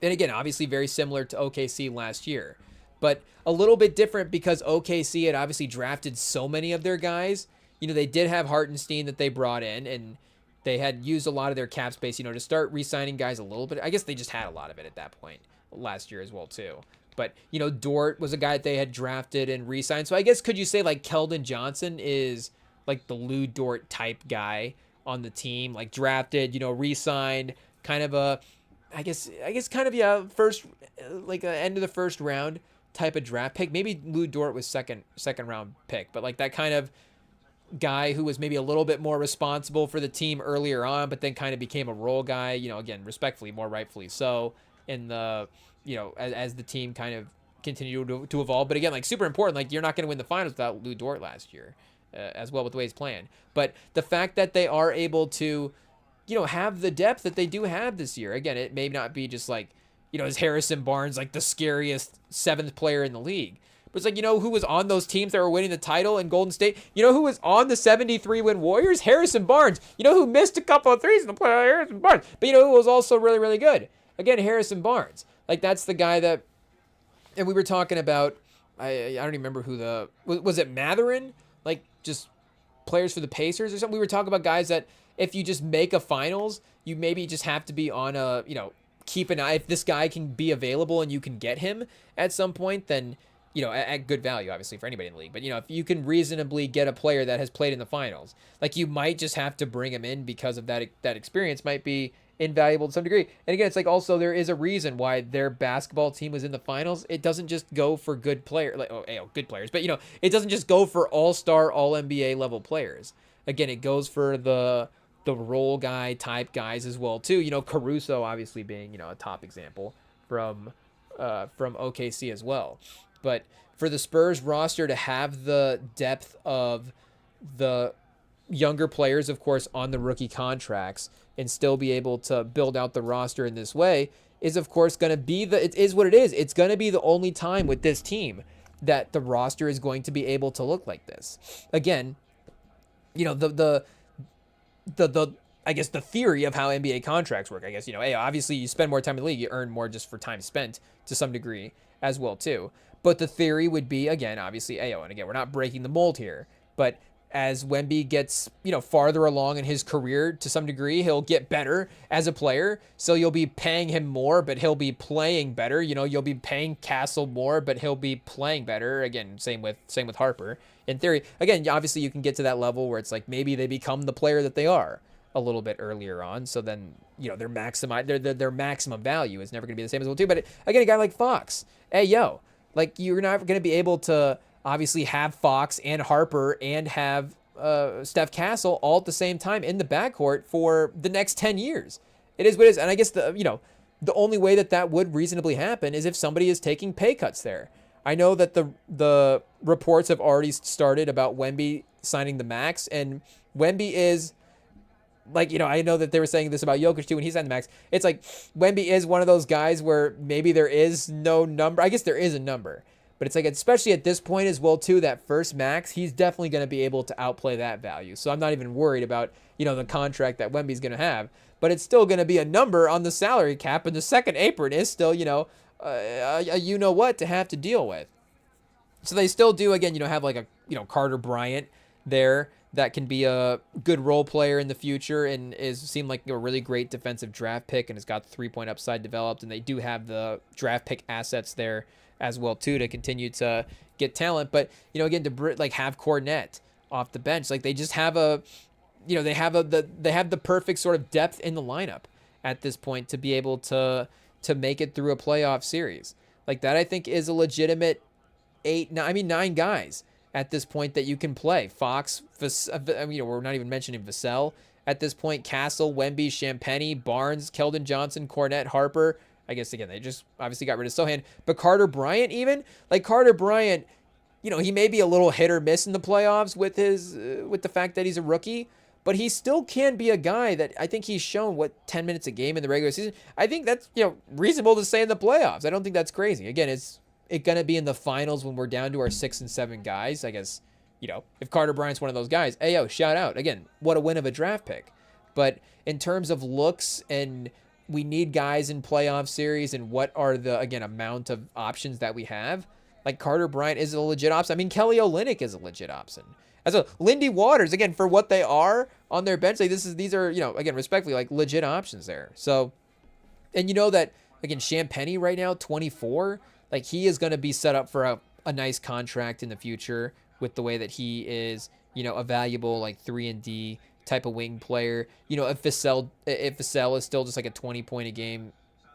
And again, obviously very similar to OKC last year, but a little bit different because OKC had obviously drafted so many of their guys. They did have Hartenstein that they brought in, and they had used a lot of their cap space, to start re-signing guys a little bit. I guess they just had a lot of it at that point last year as well, too. But, Dort was a guy that they had drafted and re-signed. So I guess could you say like Keldon Johnson is like the Lou Dort type guy on the team, like drafted, re-signed, kind of a, I guess kind of, yeah, first, like a end of the first round type of draft pick. Maybe Lou Dort was second round pick, but like that kind of guy who was maybe a little bit more responsible for the team earlier on, but then kind of became a role guy, again, respectfully, more rightfully so, in the, as the team kind of continued to evolve. But again, like super important, like you're not going to win the finals without Lou Dort last year, as well with the way he's playing. But the fact that they are able to, have the depth that they do have this year, again, it may not be just like, is Harrison Barnes like the scariest 7th player in the league? But it's like, who was on those teams that were winning the title in Golden State? Who was on the 73-win Warriors? Harrison Barnes. Who missed a couple of threes in the playoffs? Harrison Barnes. But who was also really, really good? Again, Harrison Barnes. Like, that's the guy that, and we were talking about, I don't even remember who was it Matherin? Like, just players for the Pacers or something? We were talking about guys that if you just make a finals, you maybe just have to be on a, keep an eye. If this guy can be available and you can get him at some point, then, at good value, obviously, for anybody in the league. But, if you can reasonably get a player that has played in the finals, like you might just have to bring him in because of that experience might be invaluable to some degree. And again, it's like also there is a reason why their basketball team was in the finals. It doesn't just go for good players, good players, but, it doesn't just go for all-star, all-NBA level players. Again, it goes for the role guy type guys as well, too. Caruso obviously being, a top example from OKC as well. But for the Spurs roster to have the depth of the younger players, of course, on the rookie contracts and still be able to build out the roster in this way is, of course, going to be it is what it is. It's going to be the only time with this team that the roster is going to be able to look like this. Again, the I guess the theory of how NBA contracts work, I guess, hey, obviously you spend more time in the league, you earn more just for time spent to some degree as well, too. But the theory would be, again, obviously, and again, we're not breaking the mold here, but as Wemby gets, farther along in his career to some degree, he'll get better as a player. So you'll be paying him more, but he'll be playing better. You'll be paying Castle more, but he'll be playing better. Again, same with Harper. In theory, again, obviously you can get to that level where it's like maybe they become the player that they are a little bit earlier on. So then, their maximum value is never going to be the same as well too. But again, a guy like Fox, like you're not going to be able to obviously have Fox and Harper and have Steph Castle all at the same time in the backcourt for the next 10 years. It is what it is. And I guess the only way that would reasonably happen is if somebody is taking pay cuts there. I know that the reports have already started about Wemby signing the max, and Wemby is like, I know that they were saying this about Jokic too when he signed the max. It's like Wemby is one of those guys where maybe there is no number. I guess there is a number. But it's like, especially at this point as well, too, that first max, he's definitely going to be able to outplay that value. So I'm not even worried about, the contract that Wemby's going to have. But it's still going to be a number on the salary cap, and the second apron is still, what to have to deal with. So they still do, again, have like a, Carter Bryant there that can be a good role player in the future and seemed like a really great defensive draft pick and has got the 3-point upside developed. And they do have the draft pick assets there as well too to continue to get talent. But again, to like have Cornette off the bench, like they just have they have the perfect sort of depth in the lineup at this point to be able to make it through a playoff series like that. I think is a legitimate 9 guys at this point that you can play. Fox, we're not even mentioning Vassell at this point. Castle, Wemby, Champagnie, Barnes, Keldon Johnson, Cornette, Harper. I guess, again, they just obviously got rid of Sohan. But Carter Bryant even? Like, Carter Bryant, he may be a little hit or miss in the playoffs with the fact that he's a rookie, but he still can be a guy that I think he's shown, 10 minutes a game in the regular season. I think that's, reasonable to say in the playoffs. I don't think that's crazy. Again, it's going to be in the finals when we're down to our 6 and 7 guys. I guess, if Carter Bryant's one of those guys, shout out. Again, what a win of a draft pick. But in terms of looks and we need guys in playoff series and what are the, again, amount of options that we have, like Carter Bryant is a legit option. I mean, Kelly Olynyk is a legit option. As well, Lindy Waters, again, for what they are on their bench, like these are, again, respectfully, like legit options there. So, and that, again, Champagnie right now, 24, like he is going to be set up for a nice contract in the future with the way that he is, a valuable like 3-and-D type of wing player. If Vassell is still just like a 20 point a game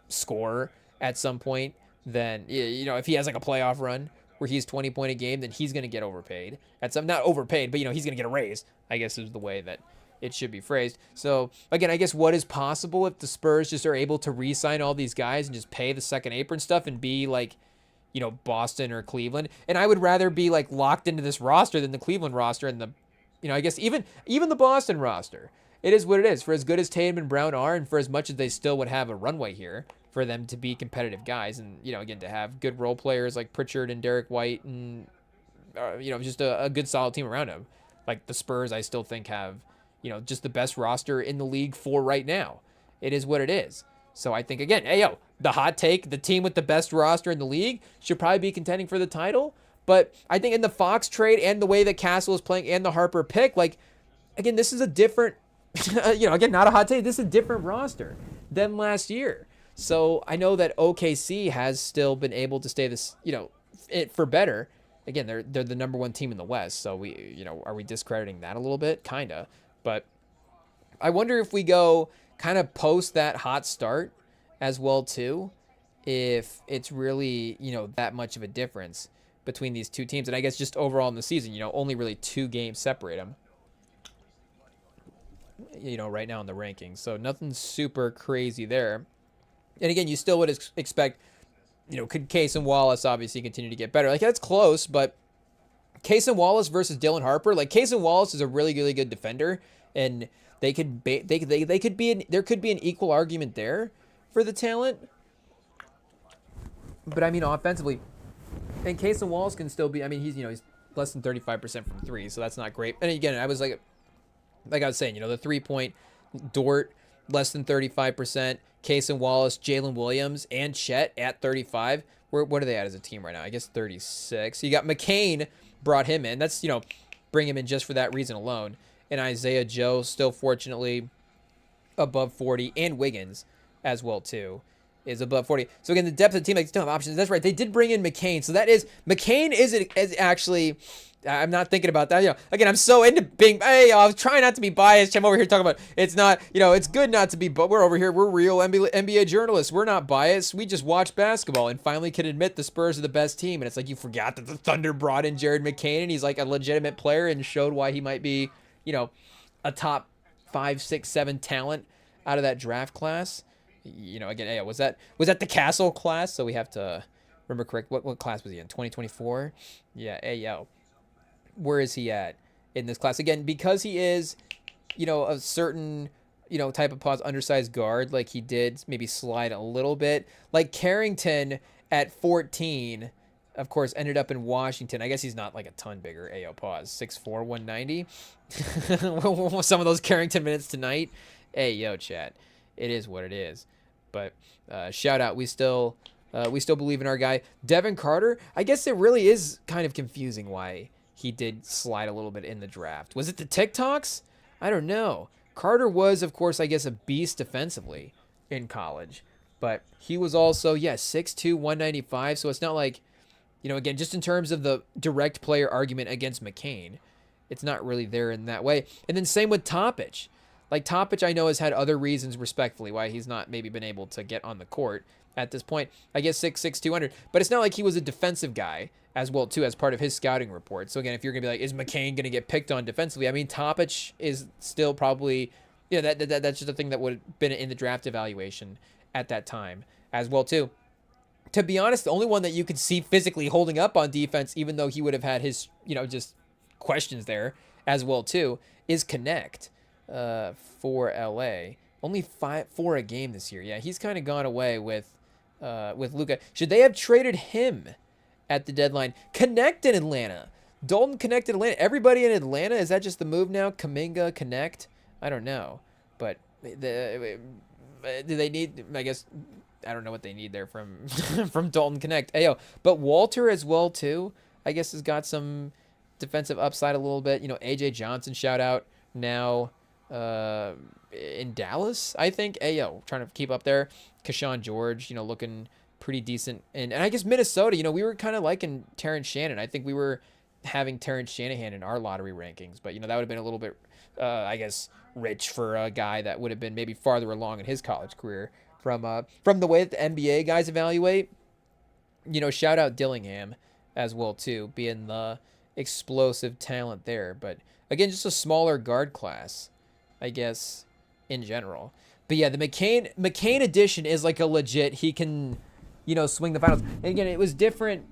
scorer at some point, then if he has like a playoff run where he's 20 point a game, then he's going to get overpaid. Not overpaid, but he's going to get a raise, I guess is the way that it should be phrased. So again, I guess what is possible if the Spurs just are able to re-sign all these guys and just pay the second apron stuff and be like, Boston or Cleveland. And I would rather be like locked into this roster than the Cleveland roster and the, I guess even the Boston roster. It is what it is. For as good as Tatum and Brown are, and for as much as they still would have a runway here for them to be competitive guys, and again to have good role players like Pritchard and Derek White, and just a good solid team around him. Like the Spurs, I still think have just the best roster in the league for right now. It is what it is. So I think again, the hot take, the team with the best roster in the league should probably be contending for the title. But I think in the Fox trade and the way that Castle is playing and the Harper pick, like again, this is a different. Again, not a hot take. This is a different roster than last year. So I know that OKC has still been able to stay this, for better. Again, they're the number one team in the West. So are we discrediting that a little bit? Kinda. But I wonder if we go kind of post that hot start as well too, if it's really, that much of a difference between these two teams. And I guess just overall in the season, only really 2 games separate them. Right now in the rankings. So nothing super crazy there. And again, you still would expect, could Case and Wallace obviously continue to get better? Like that's close, but Case and Wallace versus Dylan Harper, like Case and Wallace is a really good defender, and there could be an equal argument there for the talent. But I mean, offensively, and Case and Wallace can still be. I mean, he's less than 35% from 3, so that's not great. And again, I was like I was saying, the 3-point Dort less than 35%, Case and Wallace, Jalen Williams, and Chet at 35. What are they at as a team right now? I guess 36. You got McCain, brought him in. That's bring him in just for that reason alone. And Isaiah Joe still fortunately above 40, and Wiggins as well too is above 40. So again, the depth of the team, like, still have options. That's right. They did bring in McCain. So McCain is actually, I'm not thinking about that. Again, I'm so into being, I was trying not to be biased. I'm over here talking about, it's not, it's good not to be, but we're over here. We're real NBA journalists. We're not biased. We just watch basketball and finally can admit the Spurs are the best team. And it's like, you forgot that the Thunder brought in Jared McCain and he's like a legitimate player and showed why he might be, a top 5, 6, 7 talent out of that draft class. Again, was that the Castle class? So we have to remember correct. What class was he in? 2024? Yeah, where is he at in this class? Again, because he is, a certain, type of undersized guard, like he did maybe slide a little bit. Like Carrington at 14, of course, ended up in Washington. I guess he's not like a ton bigger. 6'4", 190. Some of those Carrington minutes tonight. Chat. It is what it is. But shout out, we still believe in our guy Devin Carter. I guess it really is kind of confusing why he did slide a little bit in the draft. Was it the TikToks? I don't know. Carter was, of course, I guess, a beast defensively in college, but he was also 6'2", 195. So it's not like, again, just in terms of the direct player argument against McCain, it's not really there in that way. And then same with Topic. Like Topic, I know, has had other reasons, respectfully, why he's not maybe been able to get on the court at this point. I guess 6'6", 200. But it's not like he was a defensive guy as well, too, as part of his scouting report. So, again, if you're going to be like, is McCain going to get picked on defensively? I mean, Topic is still probably, that's just a thing that would have been in the draft evaluation at that time as well, too. To be honest, the only one that you could see physically holding up on defense, even though he would have had his, just questions there as well, too, is Connect. For LA, only 4 a game this year. Yeah, he's kind of gone away with Luka. Should they have traded him at the deadline? Connect in Atlanta. Dalton Connect in Atlanta. Everybody in Atlanta, is that just the move now? Kuminga Connect. I don't know, but do they need? I guess I don't know what they need there from from Dalton Connect. But Walter as well too. I guess has got some defensive upside a little bit. AJ Johnson, shout out now. In Dallas, I think. Trying to keep up there. Keshawn George, looking pretty decent. And I guess Minnesota, we were kind of liking Terrence Shannon. I think we were having Terrence Shanahan in our lottery rankings, but that would have been a little bit, I guess, rich for a guy that would have been maybe farther along in his college career from the way that the NBA guys evaluate. Shout out Dillingham as well too, being the explosive talent there. But again, just a smaller guard class, I guess, in general. But yeah, the McCain edition is like a legit. He can, swing the finals. And again, it was different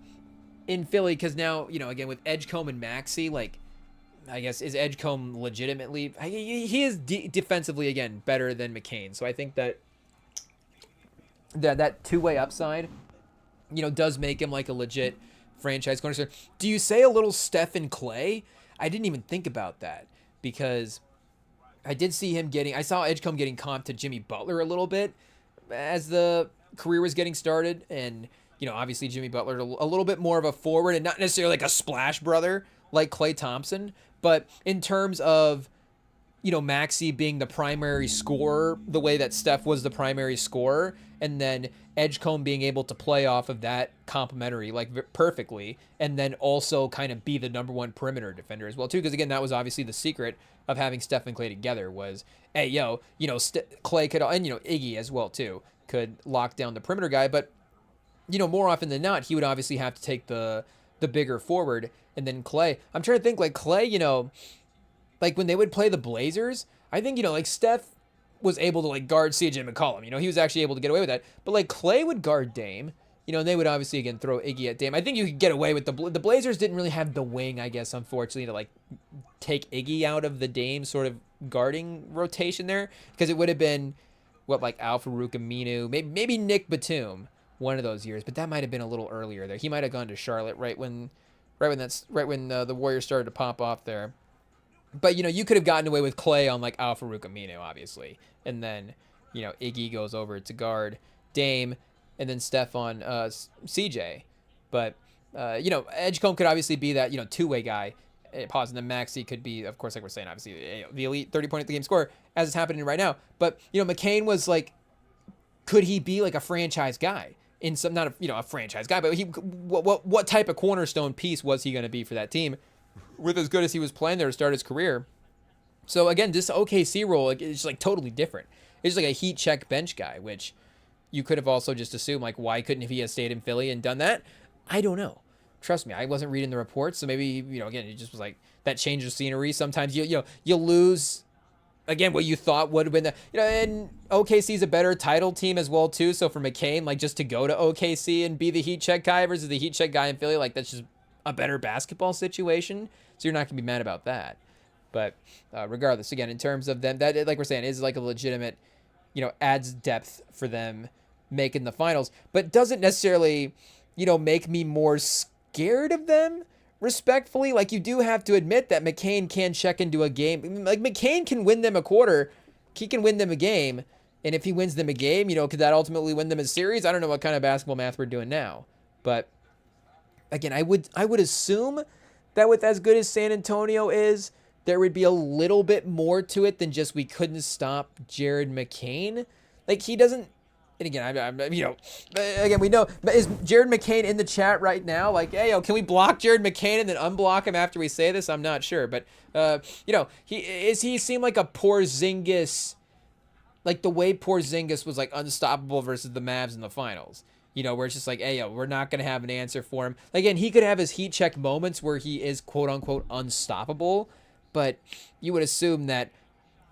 in Philly because now, again with Edgecombe and Maxey, like, I guess is Edgecombe legitimately? He is defensively again better than McCain. So I think that two-way upside, does make him like a legit franchise cornerstone. Do you say a little Steph and Clay? I didn't even think about that because I did see him I saw Edgecombe getting comped to Jimmy Butler a little bit as the career was getting started. And, obviously Jimmy Butler a little bit more of a forward and not necessarily like a splash brother like Klay Thompson. But in terms of, Maxey being the primary scorer, the way that Steph was the primary scorer, and then Edgecombe being able to play off of that complementary, like perfectly, and then also kind of be the number one perimeter defender as well too. Because again, that was obviously the secret of having Steph and Klay together was, hey, Klay could, and Iggy as well too, could lock down the perimeter guy. But more often than not, he would obviously have to take the bigger forward, and then Klay. I'm trying to think like Klay, like when they would play the Blazers, I think like Steph was able to like guard CJ McCollum. He was actually able to get away with that. But like Klay would guard Dame. And they would obviously again throw Iggy at Dame. I think you could get away with the Blazers didn't really have the wing, I guess, unfortunately, to like take Iggy out of the Dame sort of guarding rotation there, because it would have been like Al-Farouq Aminu, maybe Nick Batum one of those years, but that might have been a little earlier there. He might have gone to Charlotte right when the Warriors started to pop off there. But, you could have gotten away with Klay on, like, Al-Farouq Aminu, obviously. And then, Iggy goes over to guard Dame, and then Steph on CJ. But, Edgecombe could obviously be that, two-way guy. Pause. And then Maxey could be, of course, like we're saying, obviously, the elite 30-point-a-game scorer, as is happening right now. But, McCain was, like, could he be, like, a franchise guy? Not a franchise guy, but what type of cornerstone piece was he going to be for that team? With as good as he was playing there to start his career. So again, this OKC role is like totally different. It's just like a heat check bench guy, which you could have also just assumed, like, why couldn't he have stayed in Philly and done that? I don't know. Trust me, I wasn't reading the reports, so maybe, again, it just was like that change of scenery. Sometimes you lose again what you thought would have been and OKC's a better title team as well too. So for McCain, like, just to go to OKC and be the heat check guy versus the heat check guy in Philly, like, that's just a better basketball situation. So you're not gonna be mad about that. But regardless, again, in terms of them, that, like we're saying, is like a legitimate, adds depth for them making the finals, but doesn't necessarily, make me more scared of them. Respectfully, like, you do have to admit that McCain can check into a game. Like, McCain can win them a quarter, he can win them a game, and if he wins them a game, could that ultimately win them a series? I don't know what kind of basketball math we're doing now, but again, I would assume that with as good as San Antonio is, there would be a little bit more to it than just we couldn't stop Jared McCain. Like, he doesn't. And again, again, we know. But is Jared McCain in the chat right now? Like, hey, can we block Jared McCain and then unblock him after we say this? I'm not sure, but he seemed like a Porzingis, like the way Porzingis was like unstoppable versus the Mavs in the finals. Where it's just like, hey, we're not going to have an answer for him. Again, he could have his heat check moments where he is quote unquote unstoppable, but you would assume that,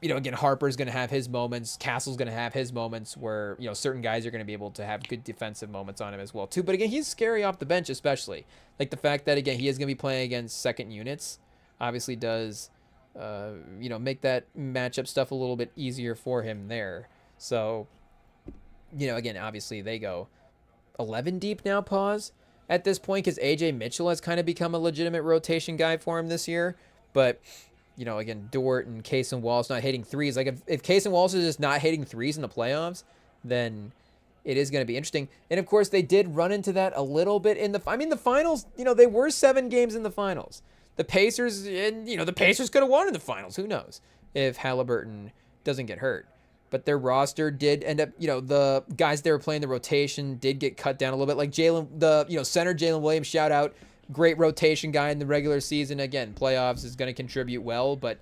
again, Harper's going to have his moments. Castle's going to have his moments where, certain guys are going to be able to have good defensive moments on him as well too. But again, he's scary off the bench, especially like the fact that, again, he is going to be playing against second units obviously does, make that matchup stuff a little bit easier for him there. So, again, obviously they go 11 deep now, pause, at this point, because AJ Mitchell has kind of become a legitimate rotation guy for him this year. But, again, Dort and Case and Wallace not hitting threes. Like, if Case and Wallace is just not hitting threes in the playoffs, then it is going to be interesting. And, of course, they did run into that a little bit in the finals. They were 7 games in the finals. The Pacers, and, the Pacers could have won in the finals. Who knows if Halliburton doesn't get hurt. but their roster did end up, the guys they were playing the rotation did get cut down a little bit. Like center Jalen Williams, shout out, great rotation guy in the regular season. Again, playoffs is going to contribute well, but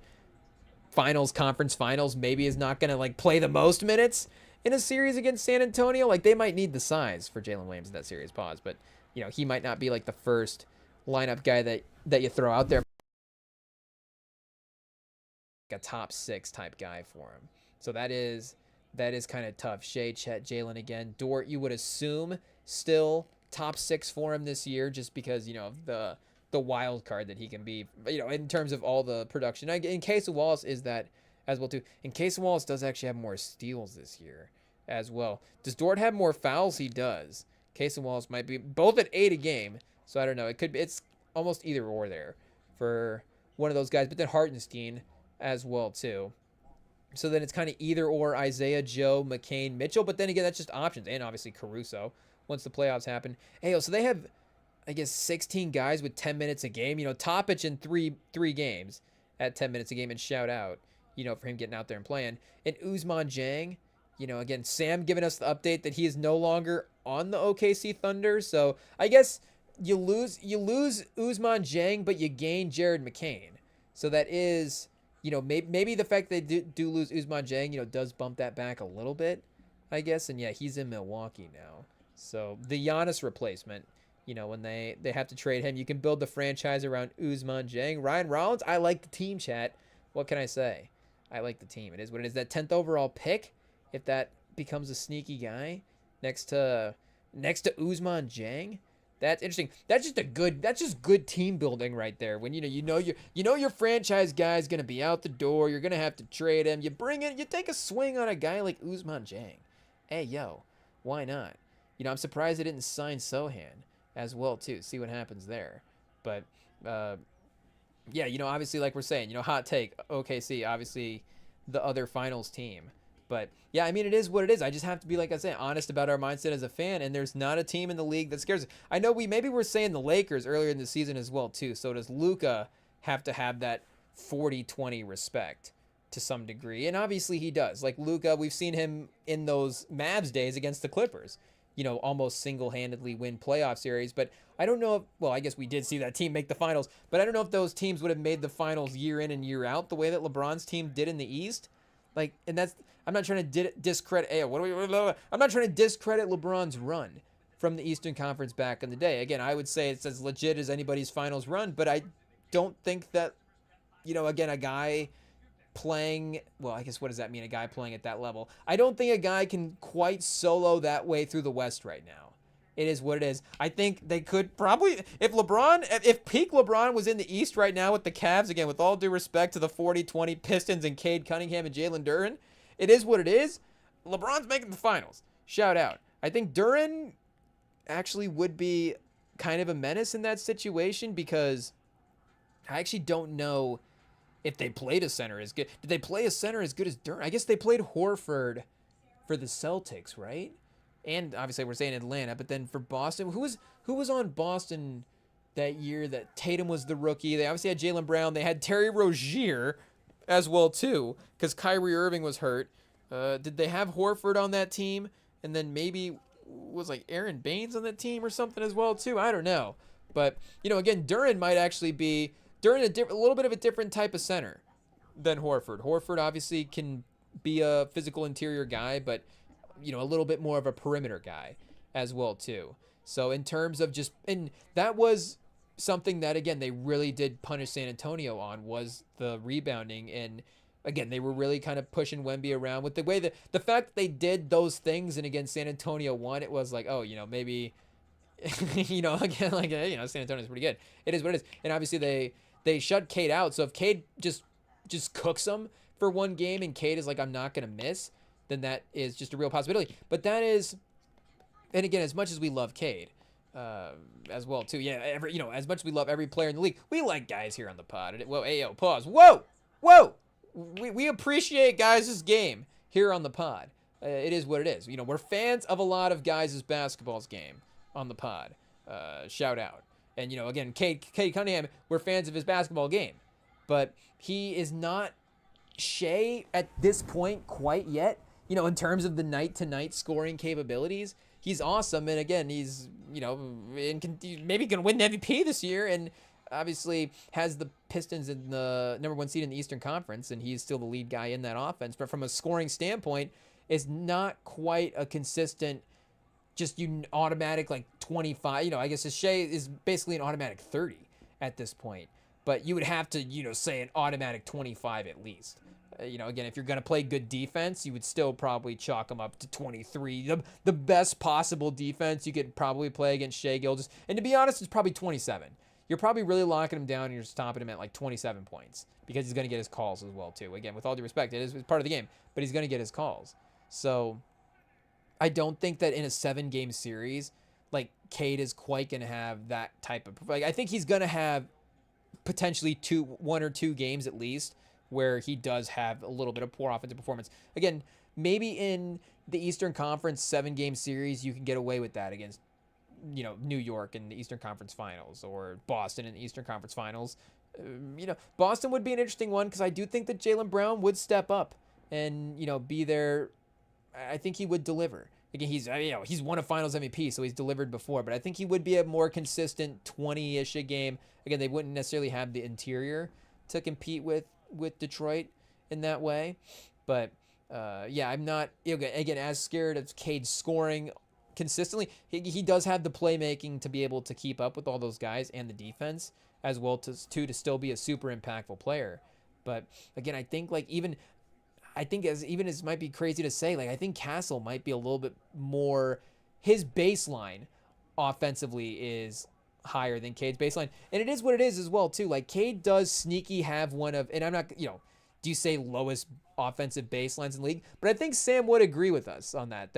conference finals, maybe is not going to like play the most minutes in a series against San Antonio. Like they might need the size for Jalen Williams in that series. Pause, but he might not be like the first lineup guy that you throw out there. A top 6 type guy for him. So that is kind of tough. Shea, Chet, Jalen again. Dort, you would assume still top 6 for him this year, just because the wild card that he can be, in terms of all the production. In case of Wallace is that as well too. In case of Wallace does actually have more steals this year as well. Does Dort have more fouls? He does. Case of Wallace might be both at 8 a game. So I don't know. It's almost either or there for one of those guys. But then Hartenstein as well too. So then it's kind of either or Isaiah, Joe, McCain, Mitchell. But then again, that's just options. And obviously Caruso once the playoffs happen. Hey, so they have, I guess, 16 guys with 10 minutes a game. Topic in three games at 10 minutes a game. And shout out, for him getting out there and playing. And Ousmane Dieng, again, Sam giving us the update that he is no longer on the OKC Thunder. So I guess you lose Ousmane Dieng, but you gain Jared McCain. So that is, maybe the fact they do lose Ousmane Dieng, does bump that back a little bit, I guess. And yeah, he's in Milwaukee now. So the Giannis replacement, when they have to trade him, you can build the franchise around Ousmane Dieng. Ryan Rollins, I like the team, chat. What can I say? I like the team. It is what it is. That 10th overall pick, if that becomes a sneaky guy next to Ousmane Dieng, that's interesting. That's just good team building right there. When your franchise guy's gonna be out the door, you're gonna have to trade him. You take a swing on a guy like Ousmane Dieng. Hey yo, why not? I'm surprised they didn't sign Sohan as well too. See what happens there. But yeah, obviously, like we're saying, hot take, OKC, obviously the other finals team. But yeah, I mean, it is what it is. I just have to be, like I say, honest about our mindset as a fan. And there's not a team in the league that scares us. I know maybe we're saying the Lakers earlier in the season as well too. So does Luka have to have that 40-20 respect to some degree? And obviously he does. Like Luka, we've seen him in those Mavs days against the Clippers, almost single-handedly win playoff series. But I don't know if, I guess we did see that team make the finals, but I don't know if those teams would have made the finals year in and year out the way that LeBron's team did in the East. Like, and I'm not trying to discredit, I'm not trying to discredit LeBron's run from the Eastern Conference back in the day. Again, I would say it's as legit as anybody's finals run, but I don't think that, again, a guy playing, I guess what does that mean, a guy playing at that level? I don't think a guy can quite solo that way through the West right now. It is what it is. I think they could probably, if peak LeBron was in the East right now with the Cavs, again, with all due respect to the 40-20 Pistons and Cade Cunningham and Jalen Duren, it is what it is. LeBron's making the finals. Shout out. I think Duren actually would be kind of a menace in that situation, because I actually don't know if they played a center as good. Did they play a center as good as Duren? I guess they played Horford for the Celtics, right? And obviously we're saying Atlanta, but then for Boston, who was on Boston that year that Tatum was the rookie? They obviously had Jaylen Brown. They had Terry Rozier as well too, because Kyrie Irving was hurt. Did they have Horford on that team? And then maybe was like Aaron Baines on that team or something as well too? I don't know. But, again, Duren might actually be a little bit of a different type of center than Horford. Horford obviously can be a physical interior guy, but a little bit more of a perimeter guy as well too. So in terms of and that was something that, again, they really did punish San Antonio on, was the rebounding. And again, they were really kind of pushing Wemby around with the way that the fact that they did those things. And again, San Antonio won. It was like, maybe, again, like, San Antonio's pretty good. It is what it is. And obviously they shut Cade out. So if Cade just cooks them for one game and Cade is like, I'm not going to miss, then that is just a real possibility. But that is, and again, as much as we love Cade, as well too, yeah, as much as we love every player in the league, we like guys here on the pod. Whoa, pause. Whoa. We appreciate guys' game here on the pod. It is what it is. We're fans of a lot of guys' basketball's game on the pod. Shout out. And again, Cade Cunningham, we're fans of his basketball game, but he is not Shea at this point quite yet. in terms of the night-to-night scoring capabilities, he's awesome. And again, he's, maybe going to win the MVP this year, and obviously has the Pistons in the number 1 seed in the Eastern Conference, and he's still the lead guy in that offense. But from a scoring standpoint, is not quite a consistent, just automatic like 25. I guess Shea is basically an automatic 30 at this point. But you would have to, say an automatic 25 at least. Again, if you're going to play good defense, you would still probably chalk him up to 23. The best possible defense you could probably play against Shea Gilgeous. And to be honest, it's probably 27. You're probably really locking him down and you're stopping him at like 27 points because he's going to get his calls as well, too. Again, with all due respect, it's part of the game, but he's going to get his calls. So I don't think that in a 7-game series, like Cade is quite going to have that type of, I think he's going to have potentially 1 or 2 games at least where he does have a little bit of poor offensive performance. Again, maybe in the Eastern Conference 7-game series, you can get away with that against, New York in the Eastern Conference Finals or Boston in the Eastern Conference Finals. Boston would be an interesting one because I do think that Jaylen Brown would step up and, be there. I think he would deliver. Again, he's won a Finals MVP, so he's delivered before, but I think he would be a more consistent 20-ish a game. Again, they wouldn't necessarily have the interior to compete with Detroit in that way. But, I'm not, again, as scared of Cade scoring consistently. He does have the playmaking to be able to keep up with all those guys and the defense as well to still be a super impactful player. But, again, I think, as might be crazy to say, I think Castle might be a little bit more, his baseline offensively is higher than Cade's baseline. And it is what it is as well, too. Cade does sneaky have one of, and I'm not, do you say lowest offensive baselines in the league? But I think Sam would agree with us on that,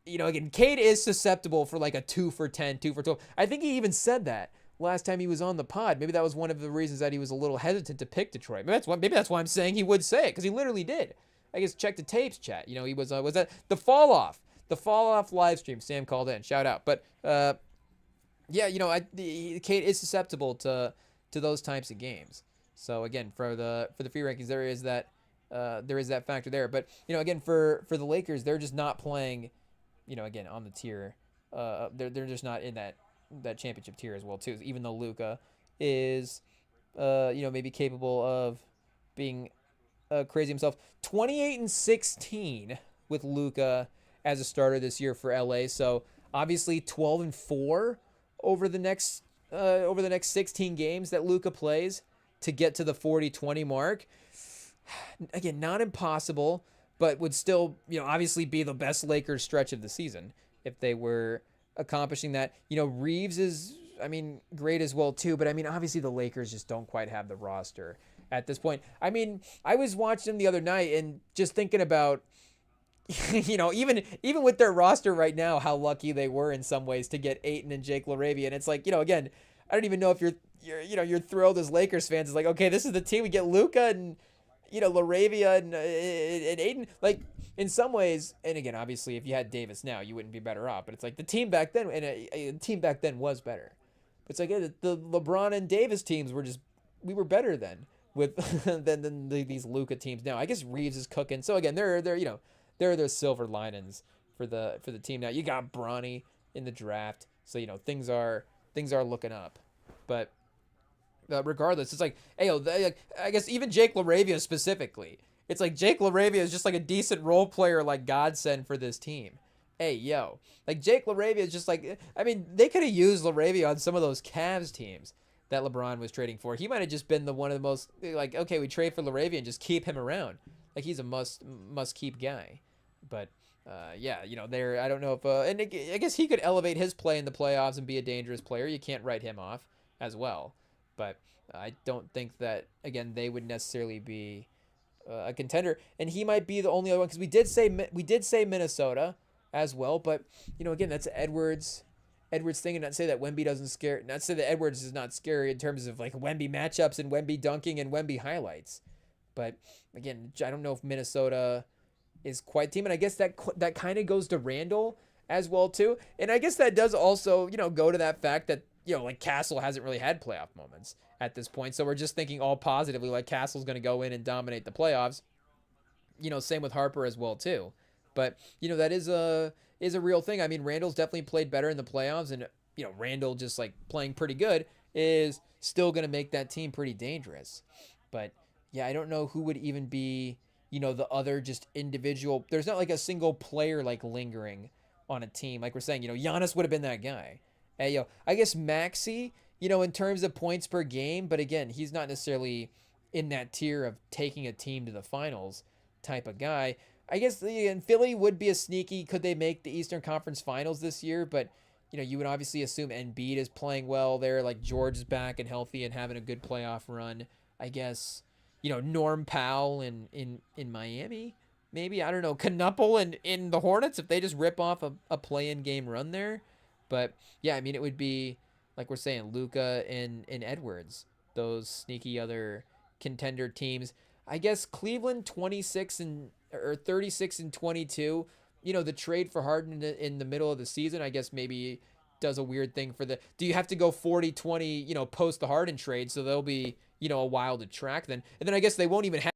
again, Cade is susceptible for a 2 for 10, 2 for 12. I think he even said that last time he was on the pod. Maybe that was one of the reasons that he was a little hesitant to pick Detroit. Maybe that's why I'm saying he would say it, because he literally did. I guess check the tapes, chat. He was that the fall off live stream. Sam called in, shout out. But Cade is susceptible to those types of games. So again, for the free rankings, there is that factor there. But again, for the Lakers, they're just not playing, again on the tier. They're just not in that championship tier as well too. Even though Luka is, maybe capable of being crazy himself. 28-16 with Luka as a starter this year for LA. So obviously 12-4 over the next 16 games that Luka plays to get to the 40-20 mark. Again, not impossible, but would still, obviously be the best Lakers stretch of the season if they were accomplishing that. Reeves is, great as well too, but obviously the Lakers just don't quite have the roster at this point. I was watching them the other night and just thinking about, even with their roster right now, how lucky they were in some ways to get Ayton and Jake LaRavia. And it's again, I don't even know if you're thrilled as Lakers fans. It's okay, this is the team. We get Luka and, LaRavia and Ayton. In some ways, and again, obviously, if you had Davis now, you wouldn't be better off. But it's the team back then, and a team back then was better. But it's the LeBron and Davis teams we were better then than these Luka teams now. I guess Reeves is cooking. So again, they're the silver linings for the team now. You got Bronny in the draft, so things are looking up. But regardless, it's I guess even Jake LaRavia specifically, it's Jake LaRavia is just a decent role player, godsend for this team. Hey, yo, Jake LaRavia is just they could have used LaRavia on some of those Cavs teams that LeBron was trading for. He might have just been one of the most okay, we trade for LaRavia and just keep him around. He's a must keep guy. But there, I don't know if and I guess he could elevate his play in the playoffs and be a dangerous player. You can't write him off as well. But I don't think that, again, they would necessarily be a contender, and he might be the only other one, because we did say Minnesota as well. But again, that's Edwards thing, and not say that Wemby doesn't scare. Not say that Edwards is not scary in terms of Wemby matchups and Wemby dunking and Wemby highlights. But again, I don't know if Minnesota is quite team, and I guess that kind of goes to Randall as well too. And I guess that does also go to that fact that Castle hasn't really had playoff moments at this point. So we're just thinking all positively, Castle's going to go in and dominate the playoffs. same with Harper as well too. But that is a real thing. I mean, Randall's definitely played better in the playoffs, and Randall just like playing pretty good is still going to make that team pretty dangerous. But yeah, I don't know who would even be the other just individual. There's not like a single player like lingering on a team. Like we're saying, Giannis would have been that guy. And, I guess Maxi, in terms of points per game, but again, he's not necessarily in that tier of taking a team to the finals type of guy. I guess and Philly would be a sneaky. Could they make the Eastern Conference Finals this year? But you would obviously assume Embiid is playing well there. Like George is back and healthy and having a good playoff run. I guess Norm Powell in Miami. Maybe I don't know Knuppel in the Hornets if they just rip off a play-in game run there. But yeah, I mean it would be like we're saying Luka and Edwards, those sneaky other contender teams. I guess Cleveland 26 and or 36 and 22. The trade for Harden in the middle of the season, I guess maybe does a weird thing for the. Do you have to go 40-20, post the Harden trade, so they'll be, a while to track then. And then I guess they won't even have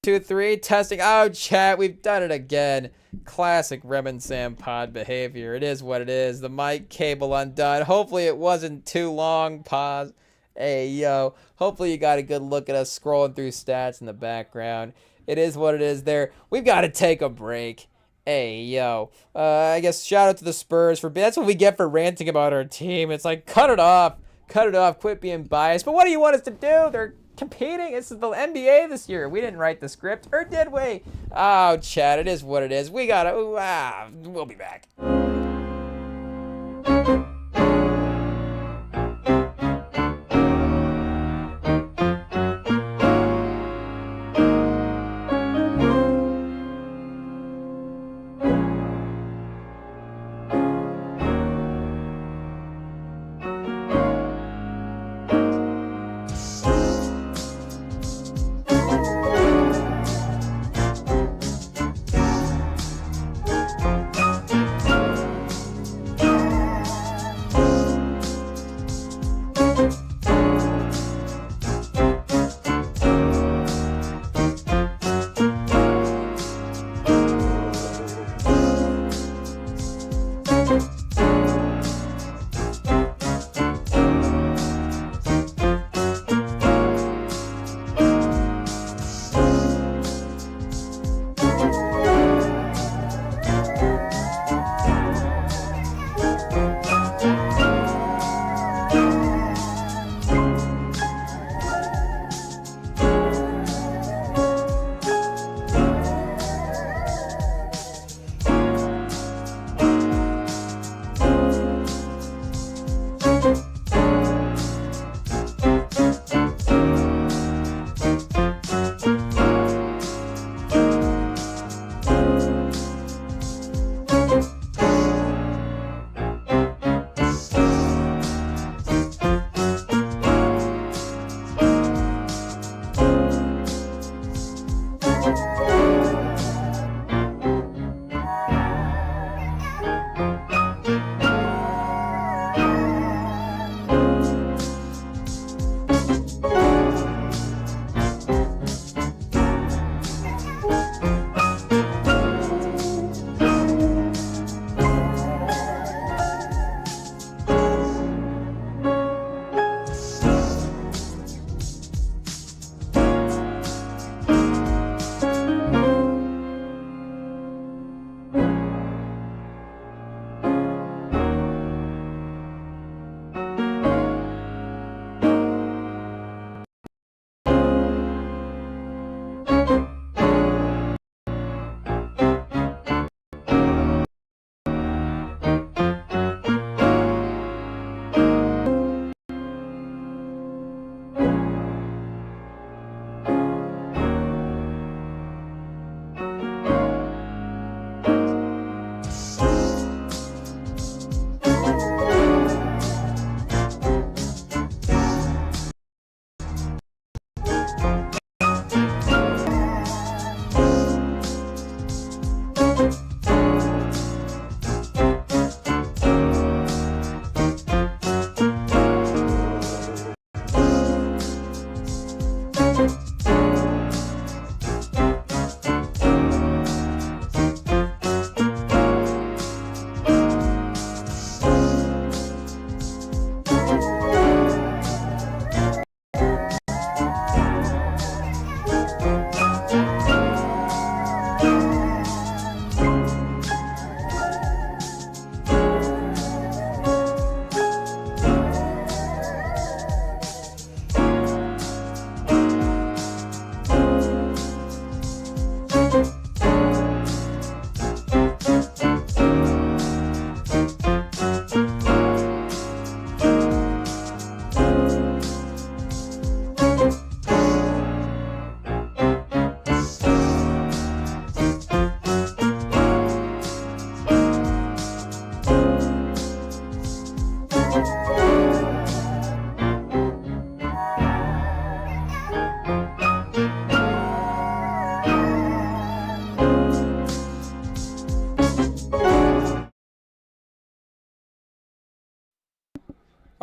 2, 3, testing. Oh, chat, we've done it again. Classic Rem and Sam pod behavior. It is what it is. The mic cable undone. Hopefully it wasn't too long. Pause. Hey, yo. Hopefully you got a good look at us scrolling through stats in the background. It is what it is there. We've got to take a break. Hey, yo. I guess shout out to the Spurs for... That's what we get for ranting about our team. It's like, cut it off. Cut it off. Quit being biased. But what do you want us to do? They're competing. It's the NBA this year. We didn't write the script, or did we? Oh, Chad, it is what it is. We gotta. We'll be back.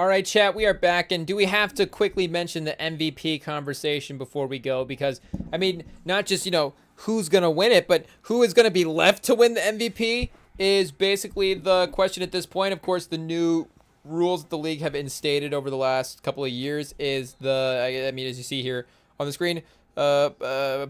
All right, chat, we are back, and do we have to quickly mention the MVP conversation before we go? Because, I mean, not just, who's going to win it, but who is going to be left to win the MVP is basically the question at this point. Of course, the new rules that the league have instated over the last couple of years is as you see here on the screen,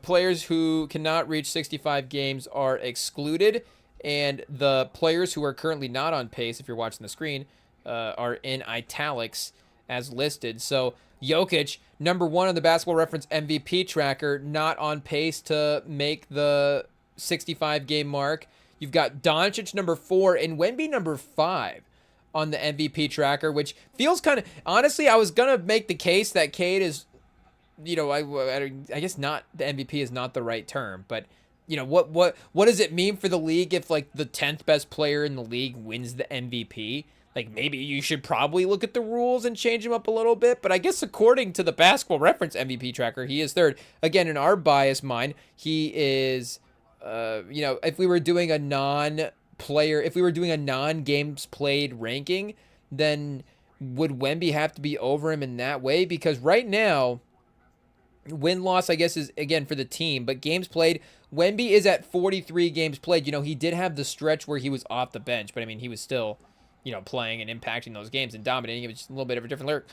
players who cannot reach 65 games are excluded, and the players who are currently not on pace, if you're watching the screen, are in italics as listed. So Jokic, number 1 on the Basketball Reference MVP tracker, not on pace to make the 65 game mark. You've got Doncic number 4 and Wemby number 5 on the MVP tracker, which feels kind of, honestly, I was gonna make the case that Cade is, I guess not, the MVP is not the right term, but what does it mean for the league if like the 10th best player in the league wins the MVP? Like, maybe you should probably look at the rules and change them up a little bit. But I guess according to the Basketball Reference MVP tracker, he is 3rd. Again, in our biased mind, he is, if we were doing a non-games played ranking, then would Wemby have to be over him in that way? Because right now, win-loss, I guess, is, again, for the team. But games played, Wemby is at 43 games played. He did have the stretch where he was off the bench. But, I mean, he was still playing and impacting those games and dominating. It was just a little bit of a different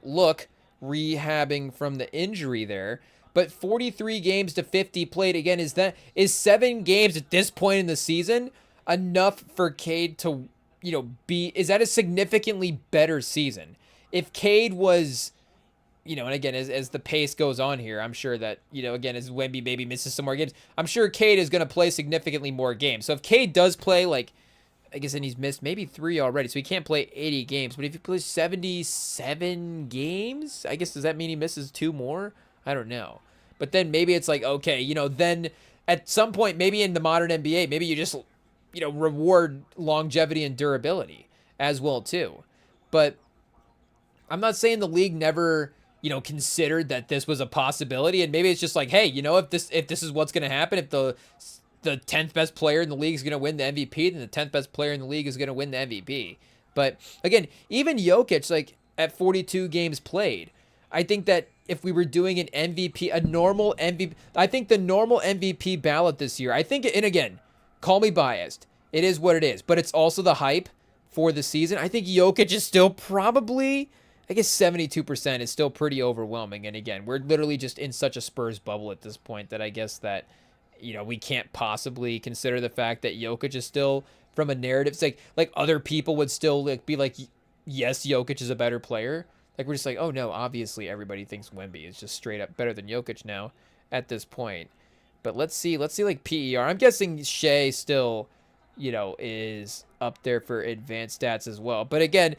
look, rehabbing from the injury there. But 43 games to 50 played, again, is 7 games at this point in the season enough for Cade to, is that a significantly better season? If Cade was, and again, as the pace goes on here, I'm sure that, again, as Wemby maybe misses some more games, I'm sure Cade is going to play significantly more games. So if Cade does play, like, I guess then he's missed maybe 3 already, so he can't play 80 games. But if he plays 77 games, I guess, does that mean he misses 2 more? I don't know. But then maybe it's like, okay, then at some point, maybe in the modern NBA, maybe you just, reward longevity and durability as well, too. But I'm not saying the league never, considered that this was a possibility. And maybe it's just like, hey, if this is what's going to happen, if the 10th best player in the league is going to win the MVP, then the 10th best player in the league is going to win the MVP. But again, even Jokic, like at 42 games played, I think that if we were doing an MVP, a normal MVP, I think the normal MVP ballot this year, I think, and again, call me biased, it is what it is, but it's also the hype for the season. I think Jokic is still probably, I guess 72% is still pretty overwhelming. And again, we're literally just in such a Spurs bubble at this point that I guess that, we can't possibly consider the fact that Jokic is still, from a narrative, it's like other people would still be like, yes, Jokic is a better player. Like, we're just like, oh no, obviously everybody thinks Wemby is just straight up better than Jokic now at this point. But let's see like PER. I'm guessing Shea still, is up there for advanced stats as well. But again,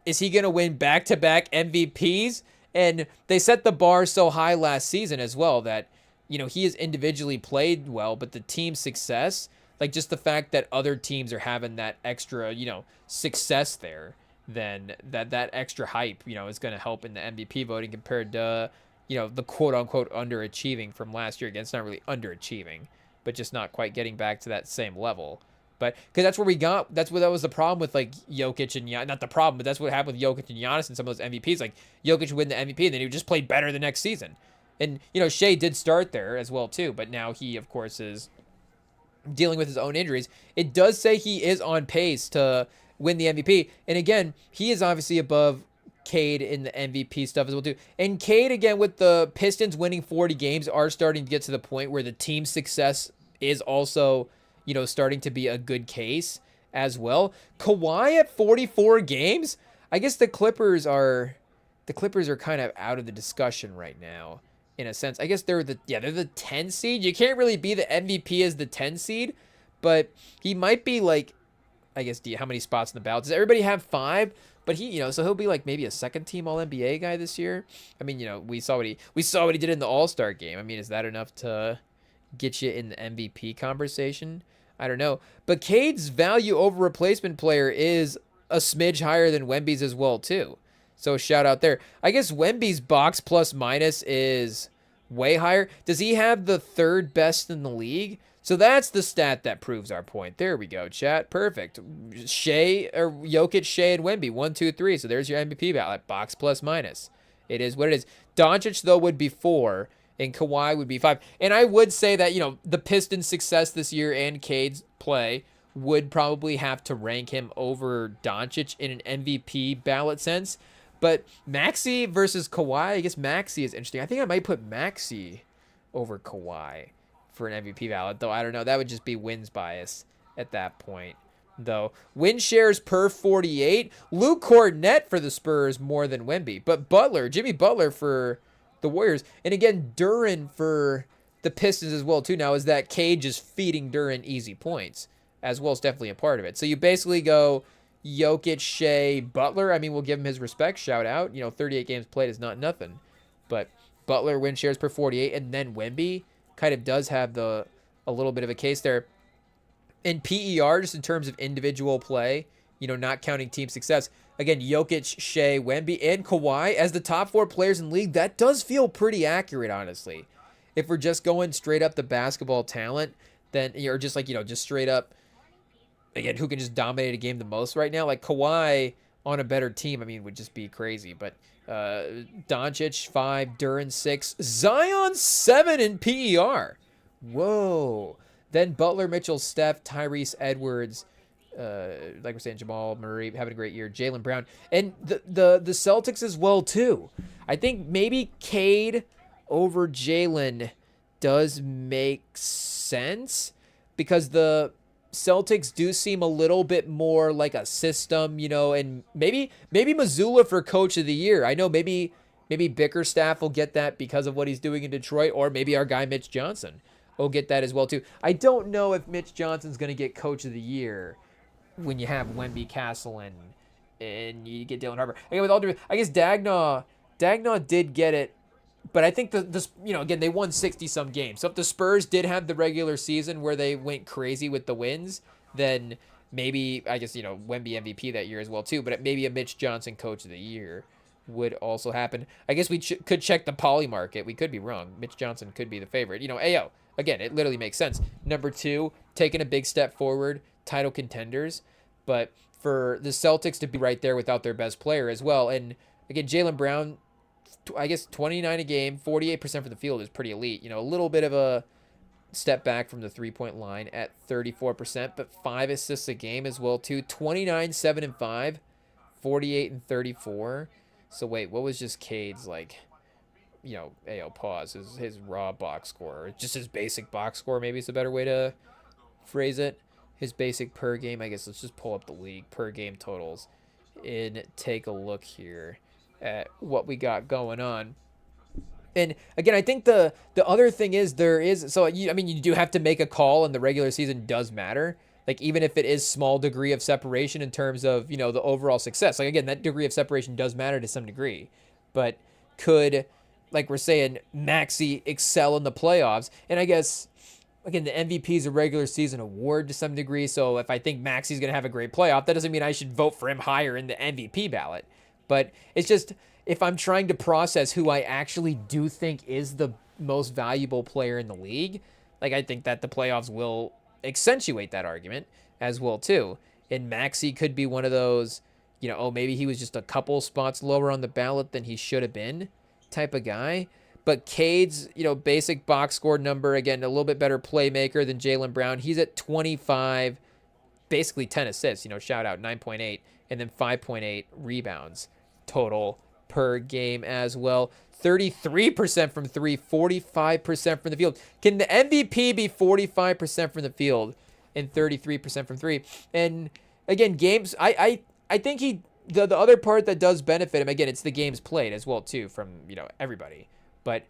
is he going to win back-to-back MVPs? And they set the bar so high last season as well that, he has individually played well, but the team's success, like just the fact that other teams are having that extra, success there, then that extra hype, is going to help in the MVP voting compared to, the quote-unquote underachieving from last year. Again, it's not really underachieving, but just not quite getting back to that same level. But because that was the problem with like Jokic and not the problem, but that's what happened with Jokic and Giannis and some of those MVPs. Like Jokic would win the MVP, and then he would just play better the next season. And, Shea did start there as well, too. But now he, of course, is dealing with his own injuries. It does say he is on pace to win the MVP. And, again, he is obviously above Cade in the MVP stuff as well, too. And Cade, again, with the Pistons winning 40 games, are starting to get to the point where the team's success is also, starting to be a good case as well. Kawhi at 44 games? I guess the Clippers are kind of out of the discussion right now. In a sense, I guess they're the 10 seed. You can't really be the MVP as the 10 seed, but he might be like, I guess, how many spots in the ballot? Does everybody have 5? But he, so he'll be like maybe a second team All NBA guy this year. I mean, we saw what he did in the All-Star game. I mean, is that enough to get you in the MVP conversation? I don't know. But Cade's value over replacement player is a smidge higher than Wemby's as well, too. So shout out there. I guess Wemby's box plus minus is way higher. Does he have the 3rd best in the league? So that's the stat that proves our point. There we go, chat. Perfect. Shea or Jokic, Shea, and Wemby. 1, 2, 3. So there's your MVP ballot. Box plus minus. It is what it is. Doncic, though, would be 4, and Kawhi would be 5. And I would say that, the Pistons' success this year and Cade's play would probably have to rank him over Doncic in an MVP ballot sense. But Maxey versus Kawhi, I guess Maxey is interesting. I think I might put Maxey over Kawhi for an MVP ballot, though I don't know. That would just be wins bias at that point, though. Win shares per 48. Luke Kornet for the Spurs more than Wemby. But Jimmy Butler for the Warriors. And again, Duren for the Pistons as well, too. Now, is that Cade just feeding Duren easy points as well is definitely a part of it. So you basically go Jokic, Shea, Butler. I mean, we'll give him his respect. Shout out. 38 games played is not nothing. But Butler win shares per 48. And then Wemby kind of does have a little bit of a case there. In PER, just in terms of individual play, not counting team success. Again, Jokic, Shea, Wemby, and Kawhi as the top 4 players in the league. That does feel pretty accurate, honestly. If we're just going straight up the basketball talent, then you're just just straight up, again, who can just dominate a game the most right now? Like Kawhi on a better team, would just be crazy. But Doncic 5, Duren 6, Zion 7 in PER. Whoa. Then Butler, Mitchell, Steph, Tyrese, Edwards, like we're saying, Jamal Murray having a great year, Jaylen Brown, and the Celtics as well too. I think maybe Cade over Jaylen does make sense because the Celtics do seem a little bit more like a system, and maybe Mazzulla for coach of the year. I know maybe Bickerstaff will get that because of what he's doing in Detroit, or maybe our guy Mitch Johnson will get that as well too. I don't know if Mitch Johnson's going to get coach of the year when you have Wemby, Castle, and you get Dylan Harper. Again, with all due, I guess Dagnaw did get it. But I think again, they won 60-some games. So if the Spurs did have the regular season where they went crazy with the wins, then maybe, I guess, Wemby MVP that year as well, too. But maybe a Mitch Johnson coach of the year would also happen. I guess we could check the poly market. We could be wrong. Mitch Johnson could be the favorite. Ayo, again, it literally makes sense. Number 2, taking a big step forward, title contenders. But for the Celtics to be right there without their best player as well. And, again, Jaylen Brown, I guess 29 a game, 48% from the field is pretty elite. A little bit of a step back from the 3-point line at 34%, but 5 assists a game as well too. 29, 7, and 5, 48 and 34. So wait, what was just Cade's pause, his raw box score, just his basic box score, maybe it's a better way to phrase it. His basic per game, I guess let's just pull up the league per game totals and take a look here at what we got going on. And again, I think the other thing is you do have to make a call, and the regular season does matter. Like, even if it is small degree of separation in terms of, the overall success. Like, again, that degree of separation does matter to some degree. But could, like we're saying, Maxey excel in the playoffs? And I guess, again, the MVP is a regular season award to some degree. So if I think Maxey's going to have a great playoff, that doesn't mean I should vote for him higher in the MVP ballot. But it's just, if I'm trying to process who I actually do think is the most valuable player in the league, like, I think that the playoffs will accentuate that argument as well too. And Maxey could be one of those, maybe he was just a couple spots lower on the ballot than he should have been type of guy. But Cade's, basic box score number, again, a little bit better playmaker than Jaylen Brown. He's at 25, basically 10 assists, shout out 9.8, and then 5.8 rebounds total per game as well. 33% from 3, 45% from the field. Can the MVP be 45% from the field and 33% from 3? And again, games, I think the other part that does benefit him, again, it's the games played as well too from, everybody. But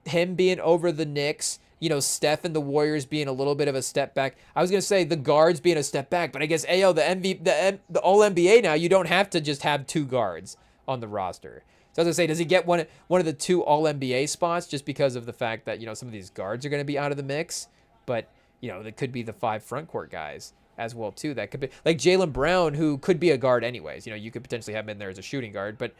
him being over the Knicks, Steph and the Warriors being a little bit of a step back. I was going to say the guards being a step back, but I guess the All-NBA now, you don't have to just have 2 guards on the roster. So I was going to say, does he get one of the 2 All-NBA spots just because of the fact that, some of these guards are going to be out of the mix? But, that could be the 5 front court guys as well too. That could be like Jaylen Brown, who could be a guard anyways. You could potentially have him in there as a shooting guard, but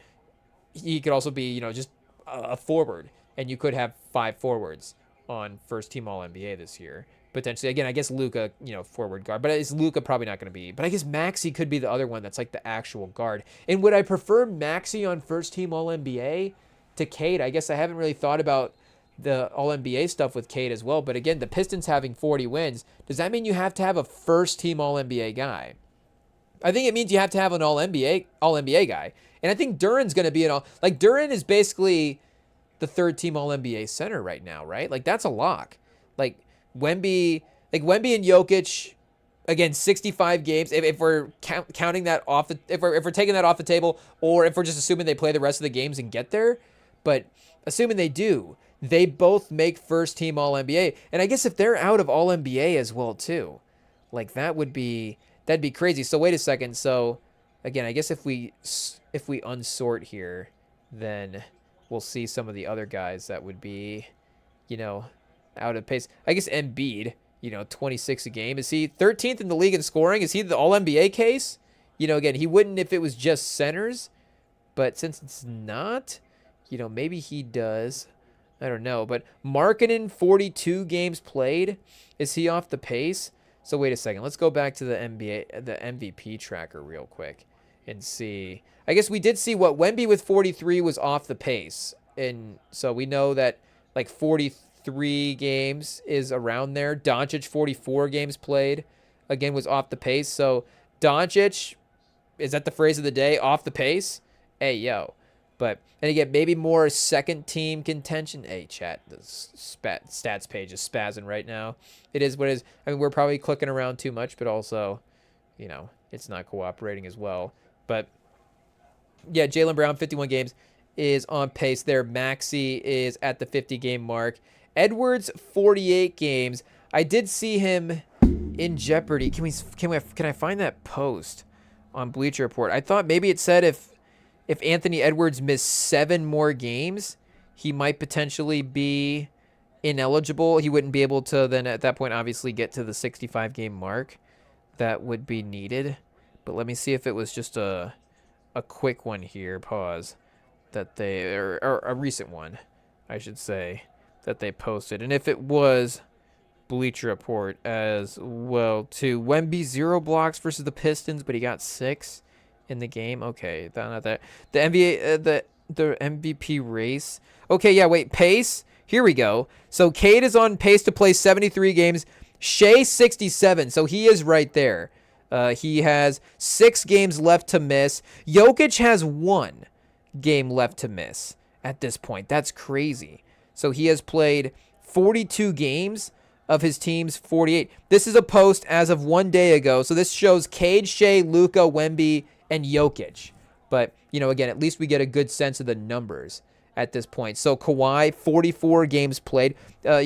he could also be, just a forward, and you could have 5 forwards on first team All-NBA this year potentially. Again, I guess Luka, forward guard. But is Luka probably not going to be? But I guess Maxey could be the other one that's like the actual guard. And would I prefer Maxey on first team All-NBA to Cade? I guess I haven't really thought about the All-NBA stuff with Cade as well. But again, the Pistons having 40 wins, does that mean you have to have a first team All-NBA guy? I think it means you have to have an All-NBA guy. And I think Duren's going to be Duren is basically the third team All-NBA center right now, right? Like, that's a lock. Like Wemby and Jokic, again, 65 games. If we're counting that off if we're taking that off the table, or if we're just assuming they play the rest of the games and get there, but assuming they do, they both make first team All-NBA. And I guess if they're out of All-NBA as well too, like that'd be crazy. So wait a second. So again, I guess if we unsort here, then we'll see some of the other guys that would be, out of pace. I guess Embiid, 26 a game. Is he 13th in the league in scoring? Is he the All-NBA case? Again, he wouldn't if it was just centers, but since it's not, maybe he does. I don't know. But Markkanen, 42 games played. Is he off the pace? So wait a second. Let's go back to the MVP tracker real quick and see. I guess we did see what Wemby with 43 was off the pace. And so we know that like 43 games is around there. Doncic, 44 games played, again, was off the pace. So Doncic, is that the phrase of the day? Off the pace? Hey, yo. But, and again, maybe more second team contention. Hey, chat, the stats page is spazzing right now. It is what it is. I mean, we're probably clicking around too much, but also, it's not cooperating as well. But, yeah, Jaylen Brown, 51 games, is on pace there. Maxey is at the 50-game mark. Edwards, 48 games. I did see him in jeopardy. Can I find that post on Bleacher Report? I thought maybe it said if Anthony Edwards missed 7 more games, he might potentially be ineligible. He wouldn't be able to then at that point obviously get to the 65-game mark that would be needed. But let me see if it was just a quick one here. Pause. That they or a recent one, I should say, that they posted. And if it was Bleacher Report as well too. Wemby 0 blocks versus the Pistons, but he got 6 in the game. Okay, not that. The NBA, the MVP race. Okay, yeah, wait, pace. Here we go. So Cade is on pace to play 73 games. Shea 67. So he is right there. He has 6 games left to miss. Jokic has 1 game left to miss at this point. That's crazy. So he has played 42 games of his team's 48. This is a post as of 1 day ago. So this shows Cade, Shea, Luka, Wemby, and Jokic. But, again, at least we get a good sense of the numbers at this point. So Kawhi, 44 games played. So I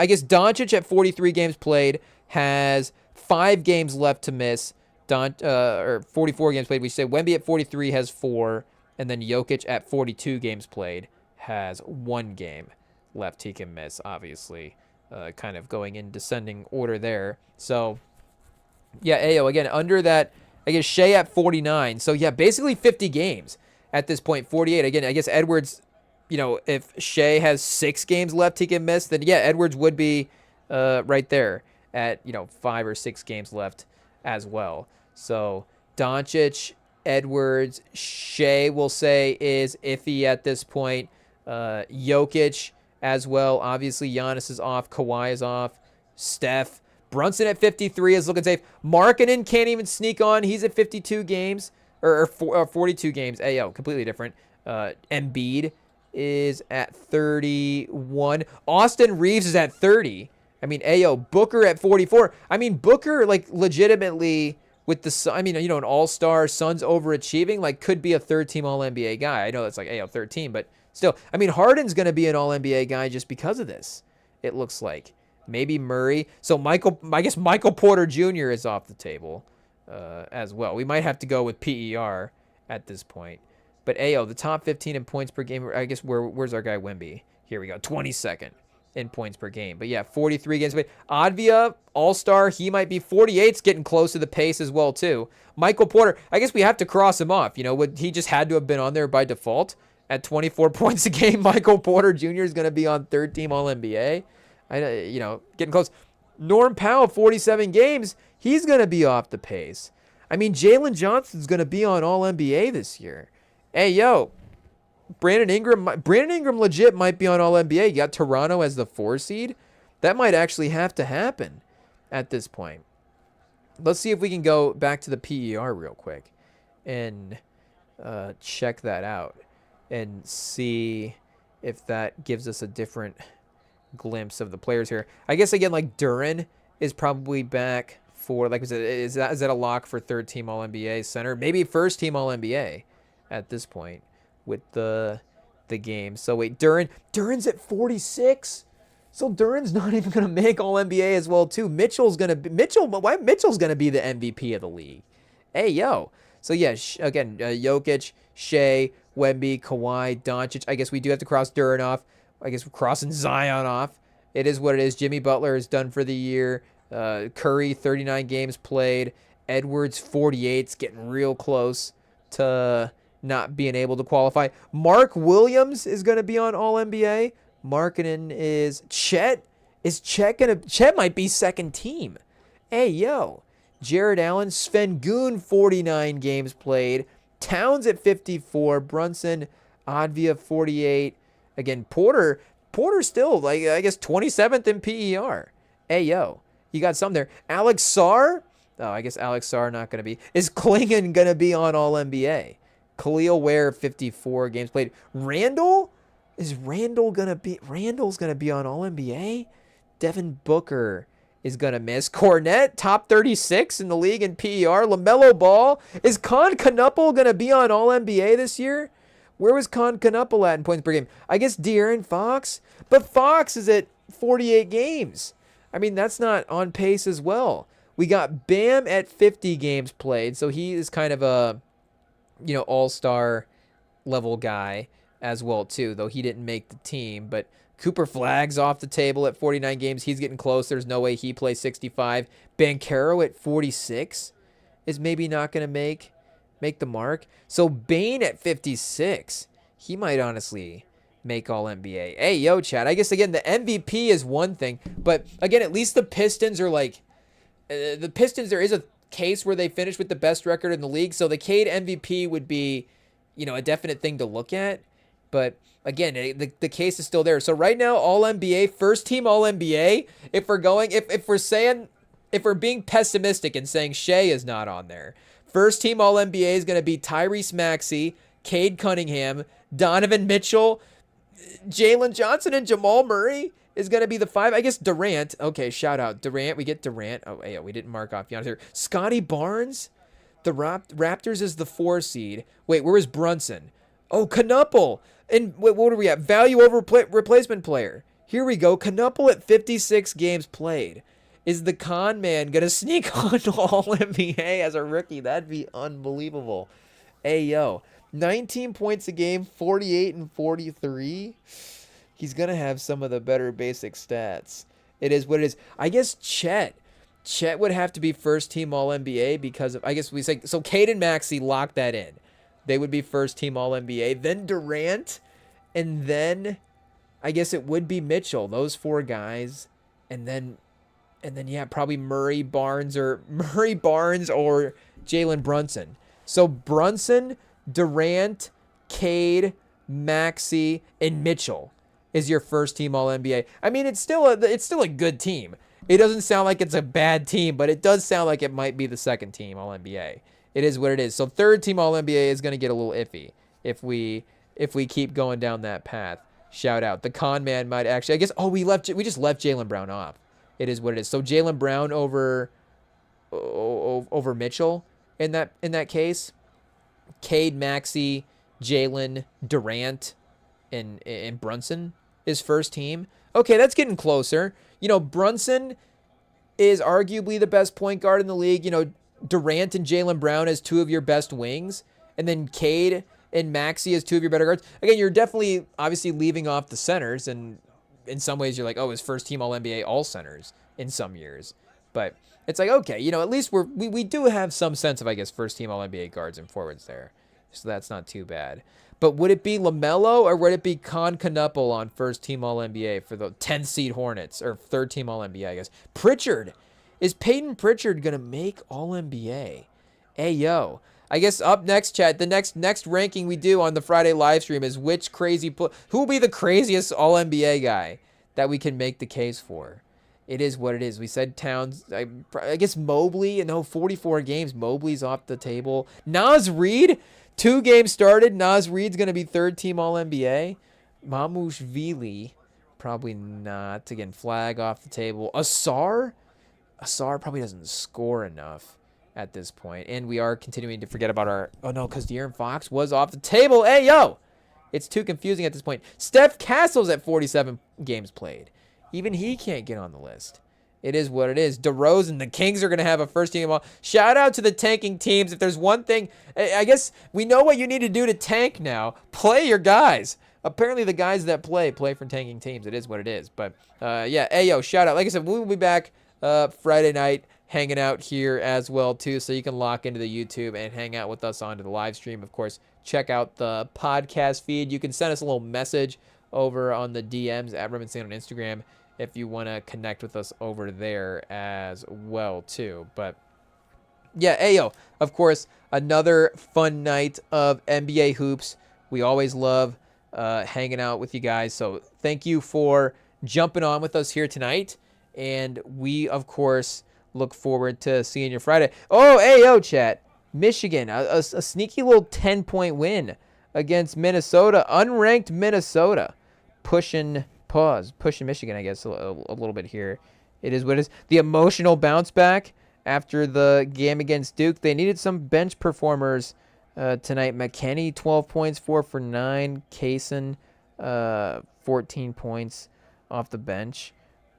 guess Doncic at 43 games played has 5 games left to miss. Or 44 games played. We say Wemby at 43 has 4. And then Jokic at 42 games played has 1 game left he can miss, obviously. Kind of going in descending order there. So, yeah, Ayo, again, under that, I guess Shea at 49. So, yeah, basically 50 games at this point, 48. Again, I guess Edwards, if Shea has 6 games left he can miss, then, yeah, Edwards would be right there at, 5 or 6 games left as well. So, Doncic, Edwards, Shea, we'll say, is iffy at this point. Jokic as well. Obviously, Giannis is off. Kawhi is off. Steph. Brunson at 53 is looking safe. Markkanen can't even sneak on. He's at 52 games. Or 42 games. Ayo, completely different. Embiid is at 31. Austin Reeves is at 30. I mean, Ayo, Booker at 44. I mean, Booker, legitimately, with the, an all-star, Suns overachieving, could be a third-team All-NBA guy. I know that's Ayo, 13, but still. I mean, Harden's going to be an All-NBA guy just because of this, it looks like. Maybe Murray. So, I guess Michael Porter Jr. is off the table as well. We might have to go with PER at this point. But, Ayo, the top 15 in points per game, I guess, where's our guy Wemby? Here we go, 22nd. In points per game. But yeah, 43 games played. Advia, all-star, he might be 48's getting close to the pace as well, too. Michael Porter, I guess we have to cross him off. He just had to have been on there by default at 24 points a game. Michael Porter Jr. is going to be on third-team All-NBA. Getting close. Norm Powell, 47 games. He's going to be off the pace. I mean, Jalen Johnson's going to be on All-NBA this year. Hey, yo, Brandon Ingram legit might be on All-NBA. You got Toronto as the 4 seed. That might actually have to happen at this point. Let's see if we can go back to the PER real quick and check that out and see if that gives us a different glimpse of the players here. I guess, again, like Duren is probably back for, like, is that a lock for 3rd-team All-NBA center? Maybe 1st-team All-NBA at this point with the game. So, wait, Duren's at 46? So Duren's not even going to make All-NBA as well, too. Mitchell's going to be the MVP of the league. Hey, yo. So, yeah, again, Jokic, Shea, Wemby, Kawhi, Doncic. I guess we do have to cross Duren off. I guess we're crossing Zion off. It is what it is. Jimmy Butler is done for the year. Curry, 39 games played. Edwards, 48. It's getting real close to not being able to qualify. Mark Williams is going to be on All-NBA. Markkanen is Chet. Chet might be 2nd team. Hey, yo. Jared Allen, Sengun, 49 games played. Towns at 54. Brunson, Advia, 48. Again, Porter still, like, I guess 27th in PER. Hey, yo. You got some there. Alex Sarr. Oh, I guess Alex Sarr not going to be. Is Klingon going to be on All-NBA? Khalil Ware, 54 games played. Randall? Is Randall's going to be on All-NBA? Devin Booker is going to miss. Cornette, top 36 in the league in PER. LaMelo Ball. Is Con Knuppel going to be on All-NBA this year? Where was Con Knuppel at in points per game? I guess De'Aaron Fox. But Fox is at 48 games. I mean, that's not on pace as well. We got Bam at 50 games played. So he is kind of a, all-star level guy as well, too, though he didn't make the team. But Cooper Flagg's off the table at 49 games. He's getting close. There's no way he plays 65. Banchero at 46 is maybe not going to make the mark. So Bane at 56, he might honestly make All-NBA. Hey, yo, Chad. I guess, again, the MVP is one thing. But, again, at least the Pistons are like... the Pistons, there is a case where they finish with the best record in the league. So the Cade MVP would be, a definite thing to look at. But again, the case is still there. So right now, All-NBA, 1st-team All-NBA. If we're being pessimistic and saying Shea is not on there, 1st-team All-NBA is going to be Tyrese Maxey, Cade Cunningham, Donovan Mitchell, Jalen Johnson, and Jamal Murray is going to be the 5. I guess Durant. Okay, shout out Durant. We get Durant. Oh, yeah, we didn't mark off Giannis here. Scotty Barnes, the Raptors is the 4 seed. Wait, where was Brunson? Oh, Knuppel. And what are we at? Value over replacement player. Here we go. Knuppel at 56 games played. Is the con man going to sneak on to All-NBA as a rookie? That'd be unbelievable. Hey, yo. 19 points a game, 48 and 43. He's going to have some of the better basic stats. It is what it is. I guess Chet would have to be 1st-team All-NBA because of, I guess we say, so Cade and Maxey lock that in. They would be 1st-team All-NBA. Then Durant, and then I guess it would be Mitchell. Those 4 guys, and then yeah, probably Murray Barnes or Jalen Brunson. So Brunson, Durant, Cade, Maxey, and Mitchell is your 1st-team All-NBA. I mean, it's still a good team. It doesn't sound like it's a bad team, but it does sound like it might be the 2nd-team All-NBA. It is what it is. So 3rd-team All-NBA is going to get a little iffy if we keep going down that path. Shout out. The con man might actually, I guess, we just left Jaylen Brown off. It is what it is. So Jaylen Brown over Mitchell in that case. Cade, Maxey, Jalen, Durant, and Brunson is 1st-team. Okay, that's getting closer. Brunson is arguably the best point guard in the league. Durant and Jaylen Brown as 2 of your best wings, and then Cade and Maxey as 2 of your better guards. Again, you're definitely obviously leaving off the centers, and in some ways you're like, is 1st-team All-NBA all centers in some years. But it's like, okay, at least we do have some sense of, I guess, 1st-team All-NBA guards and forwards there. So that's not too bad. But would it be LaMelo or would it be Cunningham on first team All-NBA for the 10 seed Hornets, or third team All-NBA, I guess? Pritchard. Is Peyton Pritchard going to make All-NBA? Hey, yo. I guess up next, chat, the next ranking we do on the Friday live stream is which who will be the craziest All-NBA guy that we can make the case for. It is what it is. We said Towns. I guess Mobley, 44 games. Mobley's off the table. Naz Reid, 2 games started. Naz Reid's going to be third team All-NBA. Mamushvili, probably not. Again, flag off the table. Asar probably doesn't score enough at this point. And we are continuing to forget about our... Oh, no, because De'Aaron Fox was off the table. Hey, yo! It's too confusing at this point. Steph Castle's at 47 games played. Even he can't get on the list. It is what it is. DeRozan, the Kings are going to have a first team. Shout out to the tanking teams. If there's one thing, I guess we know what you need to do to tank now. Play your guys. Apparently the guys that play for tanking teams. It is what it is. But, yeah, Ayo, shout out. Like I said, we will be back Friday night hanging out here as well, too. So you can lock into the YouTube and hang out with us onto the live stream. Of course, check out the podcast feed. You can send us a little message over on the DMs at REMINGTOM on Instagram if you want to connect with us over there as well, too. But, yeah, Ayo, of course, another fun night of NBA hoops. We always love hanging out with you guys. So thank you for jumping on with us here tonight. And we, of course, look forward to seeing you Friday. Oh, Ayo, chat. Michigan, a sneaky little 10-point win against Minnesota. Unranked Minnesota. Pushing Michigan, I guess, a little bit here. It is what it is. The emotional bounce back after the game against Duke. They needed some bench performers tonight. McKinney, 12 points, 4 for 9. Kaysen, 14 points off the bench.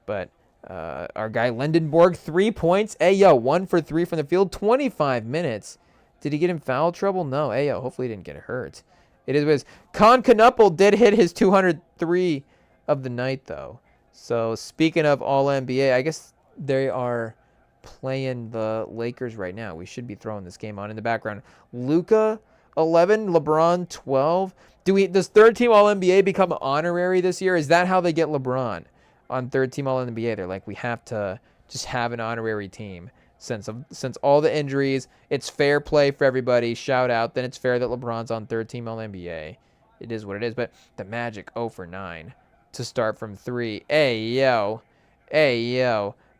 But our guy Lindenborg, 3 points. Ayo, 1 for 3 from the field, 25 minutes. Did he get in foul trouble? No. Ayo, hopefully he didn't get hurt. It is what it is. Cunningham did hit his 203 of the night, though. So, speaking of All-NBA, I guess they are playing the Lakers right now. We should be throwing this game on in the background. Luka, 11. LeBron, 12. Does third-team All-NBA become honorary this year? Is that how they get LeBron on third-team All-NBA? They're like, we have to just have an honorary team. Since all the injuries, it's fair play for everybody. Shout out. Then it's fair that LeBron's on third-team All-NBA. It is what it is. But the Magic 0 for 9 to start from 3. Hey, yo.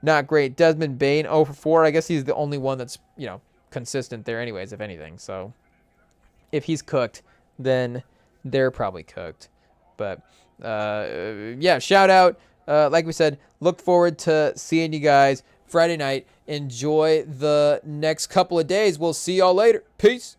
Not great. Desmond Bane 0 for 4. I guess he's the only one that's, consistent there anyways, if anything. So if he's cooked, then they're probably cooked. But, yeah, shout out. Like we said, look forward to seeing you guys Friday night. Enjoy the next couple of days. We'll see y'all later. Peace.